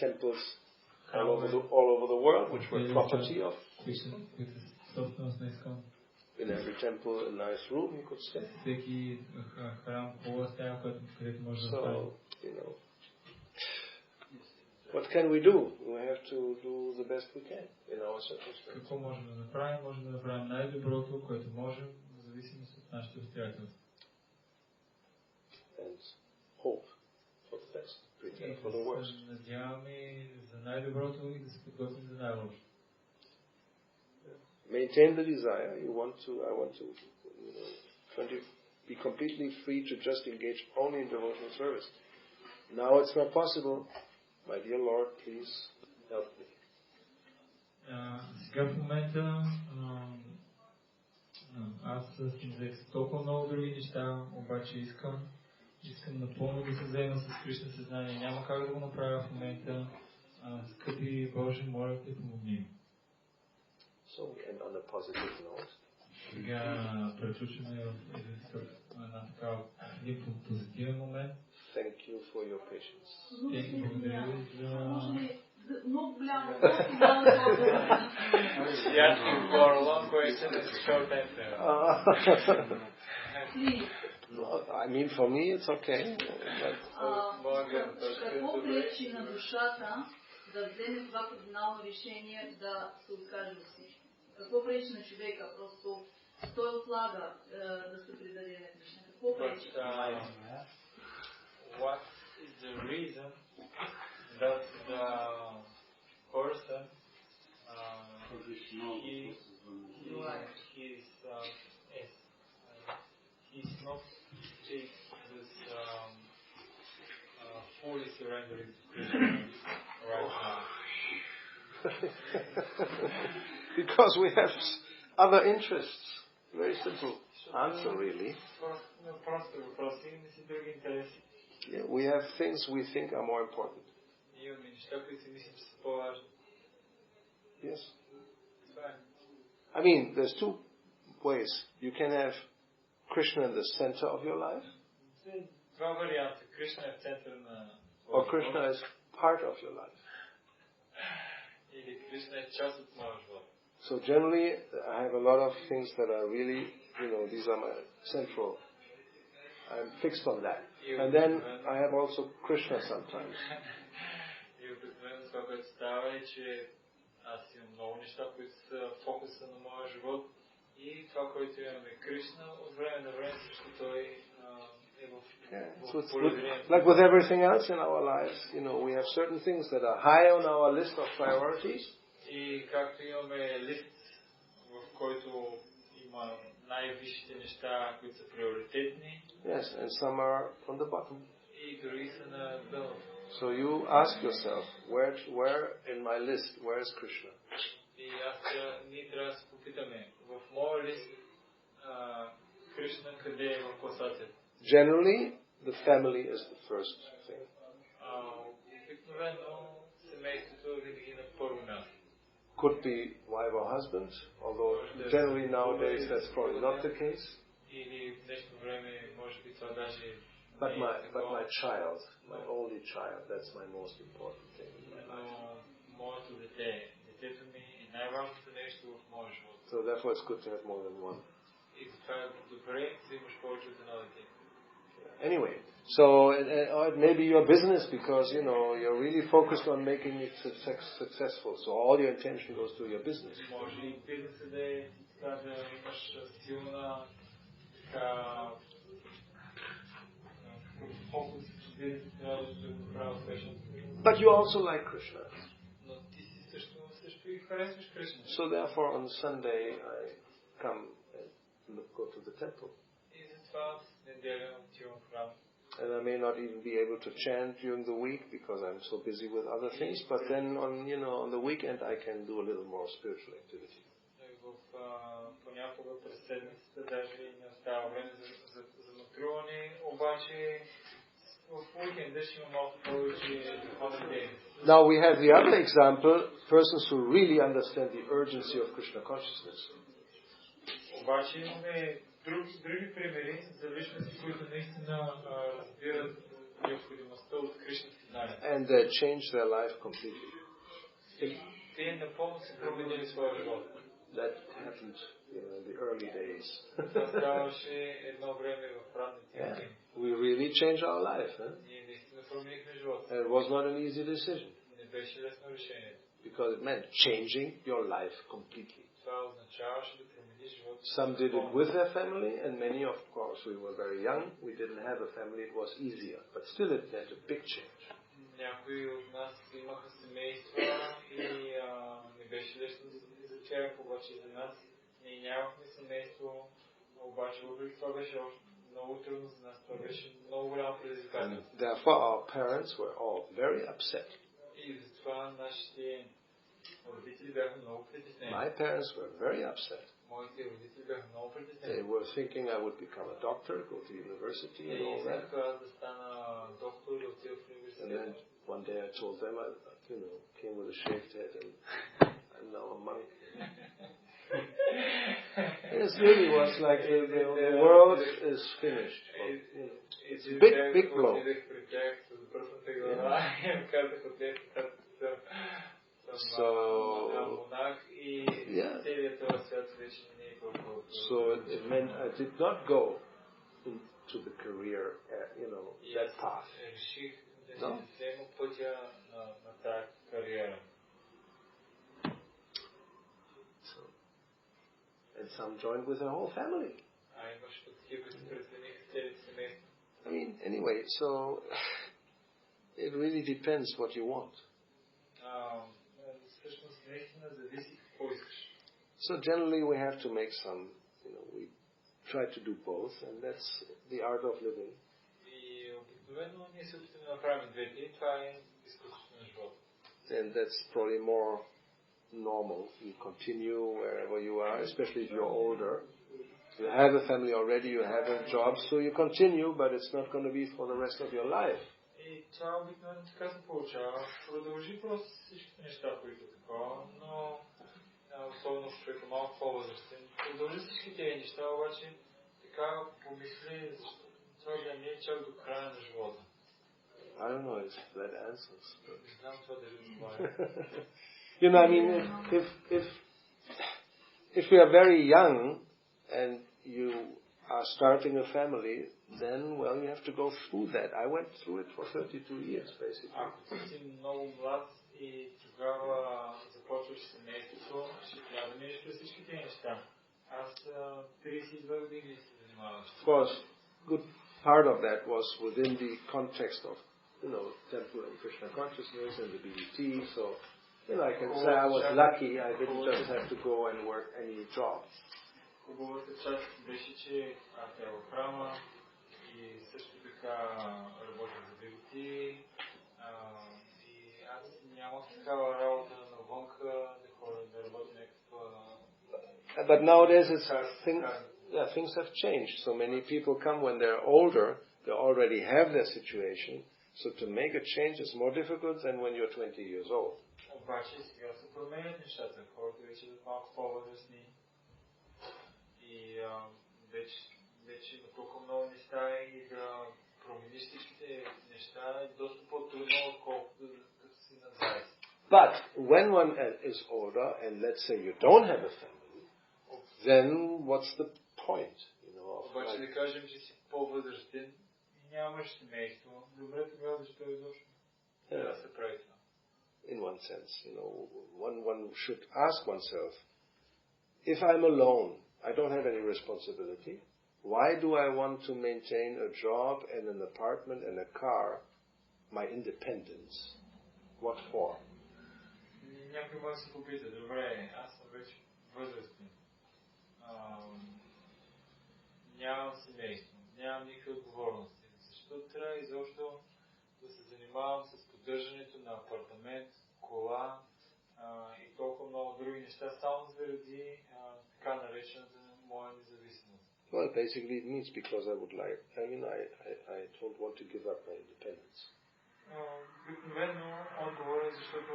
[SPEAKER 1] Temples all over the world, which were property of. In every temple, a nice room you could stay. So, you know, what can we do? We have to do the best we can in our circumstances.
[SPEAKER 2] Какво можем да направим? Можем да направим най-доброто, което можем, в зависимост от нашите обстоятелства.
[SPEAKER 1] And hope for the best. For the worst. Maintain the desire. I want to, you know, be completely free to just engage only in devotional service. Now it's not possible. My dear Lord, please help me.
[SPEAKER 2] Сега в момента аз съм взех толкова много други неща, обаче искам напълно да се заема с Кришна съзнание. Няма как да го направя в момента. Скъпи Боже, моля те, помогни.
[SPEAKER 1] So we end on a positive note.
[SPEAKER 2] Сега приключваме в един позитивен момент.
[SPEAKER 1] Thank you for your patience.
[SPEAKER 2] Благодаря ви за
[SPEAKER 6] много голямо.
[SPEAKER 2] for a long question and short answer.
[SPEAKER 1] I mean, for me, it's okay.
[SPEAKER 6] Какво пречи на душата да вземе това кардинално решение да се откаже от всичко? Какво пречи на човека? Просто той отлага да се предаде на Кришна. Какво пречи?
[SPEAKER 2] What is the reason that the person he's not take this fully surrendering to Krishna right now?
[SPEAKER 1] Because we have other interests. Very simple answer, really. Yeah, we have things we think are more important. Yes. I mean, there's two ways. You can have Krishna in the center of your life, or Krishna is part of your life. So generally, I have a lot of things that are really, you know, these are my central. I'm fixed on that. And then I have also Krishna sometimes. So it's like with everything else in our lives, you know, we have certain things that are high on our list of priorities.
[SPEAKER 2] И както имаме лист, в който има най-висшите неща, които са приоритетни.
[SPEAKER 1] Yes, and some are on the bottom.
[SPEAKER 2] И
[SPEAKER 5] и други са на дъното.
[SPEAKER 1] So you ask yourself, where in my list, where is Krishna?
[SPEAKER 5] И ние трябва да се попитаме, в моя лист Кришна къде е в класацията?
[SPEAKER 1] Generally, the family is the first thing.
[SPEAKER 5] Обикновено семейството е винаги на първо място.
[SPEAKER 1] Could be wife or husband, although generally nowadays that's probably not the case.
[SPEAKER 5] Или в днешно време може би това даже
[SPEAKER 1] But my child, my only child, that's my most important thing.
[SPEAKER 5] Моето дете, детето ми е най-важното нещо в моя живот.
[SPEAKER 1] So therefore it's good to have more than one.
[SPEAKER 5] И затова е добре да имаш повече от едно дете.
[SPEAKER 1] Anyway, so or it may be your business because you're really focused on making it successful. So all your attention goes to your business.
[SPEAKER 5] Може и бизнесът да е така да имаш силна фокус, бизнесът трябва да го прави успешно.
[SPEAKER 1] But you also like Krishna.
[SPEAKER 5] Но ти си също и харесваш Кришна.
[SPEAKER 1] So therefore on Sunday I come and go to the temple.
[SPEAKER 5] И затова в неделя отивам в храм.
[SPEAKER 1] And I may not even be able to chant during the week because I'm so busy with other things. But then on the weekend I can do a little more spiritual activity.
[SPEAKER 5] Понякога през седмицата даже не остава време за натруване, обаче в уикенда ще има малко повече духовен ден.
[SPEAKER 1] Now we have the other example, persons who really understand the urgency of Krishna consciousness.
[SPEAKER 5] Обаче имаме други примери за личности, които наистина разбират необходимостта от Кришнски знания.
[SPEAKER 1] And they change their life completely.
[SPEAKER 5] Те напълно се променили своя живот.
[SPEAKER 1] That happened in the early days.
[SPEAKER 5] Това ставаше едно време в ранните години.
[SPEAKER 1] We really changed our life.
[SPEAKER 5] Ние наистина променихме живота.
[SPEAKER 1] And it was not an easy decision.
[SPEAKER 5] Не беше лесно решение.
[SPEAKER 1] Because it meant changing your life completely.
[SPEAKER 5] Това означаваше да промениш живота.
[SPEAKER 1] Some did it with their family, and many, of course, we were very young. We didn't have a family; it was easier. But still, it meant a big change.
[SPEAKER 5] Някои от нас имаха семейства и не беше лесно за тях, обаче за нас ние нямахме семейство, обаче въпреки това беше много трудно за нас. Това беше много голямо предизвикателство.
[SPEAKER 1] Therefore, our parents were all very upset.
[SPEAKER 5] И затова нашите родители бяха много притеснени.
[SPEAKER 1] My parents were very upset.
[SPEAKER 5] Моите родители бяха много притеснени.
[SPEAKER 1] They were thinking I would become a doctor, go to university, and all that.
[SPEAKER 5] Да стана доктор, да отида в университет.
[SPEAKER 1] And then one day I told them I came with a shaved head and I'm now a monk. It really was like the world is finished. It's a big blow. So it meant I did not go into the career, that path. No? And some joined with their whole family. I mean, anyway, so it really depends what you want. So generally we have to make some, we try to do both, and that's the art of living. And that's probably more normal. You continue wherever you are, especially if you're older. You have a family already, you have a job, so you continue, but it's not going to be for the rest of your life.
[SPEAKER 5] И това обикновено така се получава. Продължи просто всичките неща, които такова, но особено в човека малко по-възрастен. Продължи всички тези неща, обаче така помисли, защо това да не е чак до края на живота.
[SPEAKER 1] I don't know if that answers.
[SPEAKER 5] Не знам това дали отговаря.
[SPEAKER 1] I mean, if we are very young and you are starting a family, then, well, you have to go through that. I went through it for 32 years, basically.
[SPEAKER 5] Ако си много млад и тогава започваш семейството, ще трябва да минеш през всички тези неща. Аз 32 години се занимавам.
[SPEAKER 1] Of course, good part of that was within the context of, Temple and Krishna consciousness and the BDT, so, I can say I was lucky, I didn't just have to go and work any job.
[SPEAKER 5] Хубавата част беше, че аз бях в храма и също така работя за биготи и аз нямах такава работа навънка да хора да работя някаква...
[SPEAKER 1] But nowadays things have changed. So many people come when they're older, they already have their situation. So to make a change is more difficult than when you're 20 years old.
[SPEAKER 5] Обаче сега се променят нещата. Хората вече са малко по-възрастни и вече има толкова много неща и да промениш всичките неща е доста по-трудно, отколкото като си на 20.
[SPEAKER 1] But when one is older and let's say you don't have a family, then what's the point?
[SPEAKER 5] Обаче да кажем, че си по-възрастен и нямаш семейство, добре тогава защо изобщо да се прави това?
[SPEAKER 1] In one sense, one should ask oneself, if I'm alone, I don't have any responsibility, why do I want to maintain a job and an apartment and a car, my independence? What for?
[SPEAKER 5] Някой може да се попита, добре, аз съм вече възрастен, нямам семейство, нямам никакви отговорности. Защо трябва изобщо да се занимавам с поддържането на апартамент, кола и толкова много други неща, само заради така наречената моя независимост?
[SPEAKER 1] Well, basically it means because I don't want to give up my independence.
[SPEAKER 5] Обикновено отговор е, защото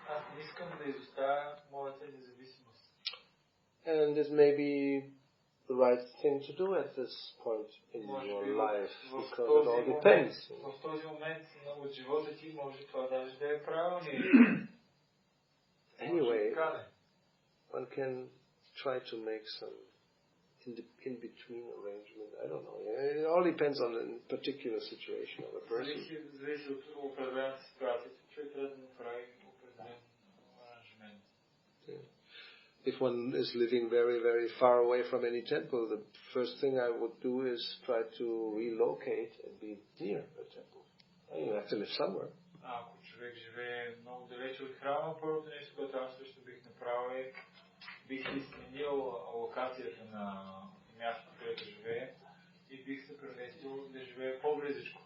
[SPEAKER 5] аз не искам да изоставя моята независимост.
[SPEAKER 1] And this may be the right thing to do at this point in your life, because it all depends.
[SPEAKER 5] В този момент от живота ти може това даже да е правилно.
[SPEAKER 1] Anyway, one can try to make some in-between arrangement. I don't know. It all depends on the particular situation of a person.
[SPEAKER 5] Зависи от определената ситуация. Човек трябва да направи определен аранжмент.
[SPEAKER 1] If one is living very, very far away from any temple, the first thing I would do is try to relocate and be near the temple. You have to live somewhere.
[SPEAKER 5] Ако човек живее много далече от храма, първото нещо, което аз също бих направил е бих сменил локацията на мястото, където живее и бих се преместил да живее по-близичко.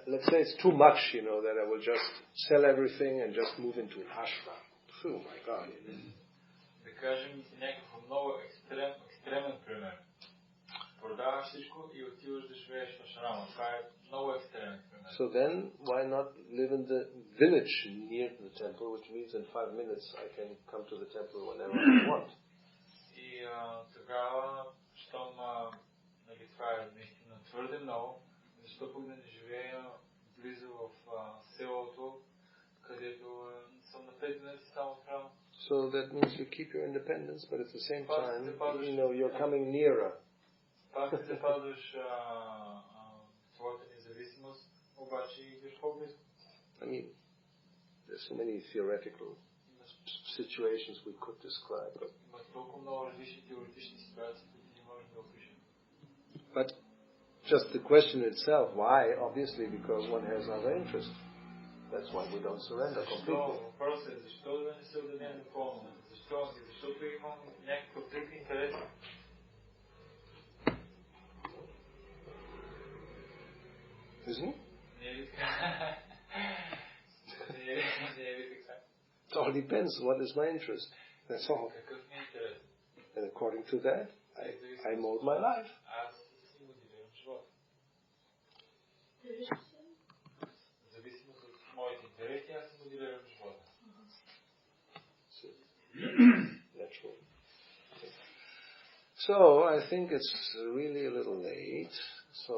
[SPEAKER 1] Let's say it's too much, that I will just sell everything and just move into an ashram. Oh my God.
[SPEAKER 5] Да кажем някакъв много екстремен пример. Продаваш всичко и отиваш да живееш в ашрама. Това е много екстремен пример.
[SPEAKER 1] So then, why not live in the village near the temple, which means in 5 minutes I can come to the temple whenever I want.
[SPEAKER 5] И тогава, щом това е наистина твърде много, защо пък да не живея близо в селото, където съм на 5 минути само от храма.
[SPEAKER 1] So that means you keep your independence, but at the same time, you're coming nearer.
[SPEAKER 5] Пак се запазваш твоята независимост, обаче идеш по-близко.
[SPEAKER 1] I mean, there's so many theoretical situations we could describe.
[SPEAKER 5] Има толкова много различни теоретични ситуации, които не можем да опишем.
[SPEAKER 1] But just the question itself, why? Obviously, because one has other interests. That's why we don't surrender completely.
[SPEAKER 5] Въпросът е защо да не се отдадем напълно? Защо? Защото имам някакъв друг интерес.
[SPEAKER 1] Isn't it? It all depends what is my interest. That's all. And according to that, I mold my life. Natural. So I think it's really a little late. So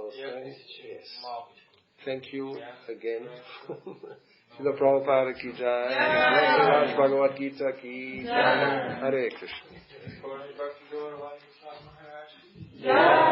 [SPEAKER 1] thank you again. Srila Prabhupada ki jai. Srila Bhagavad Gita ki jai. Hare Krishna.
[SPEAKER 6] Jai.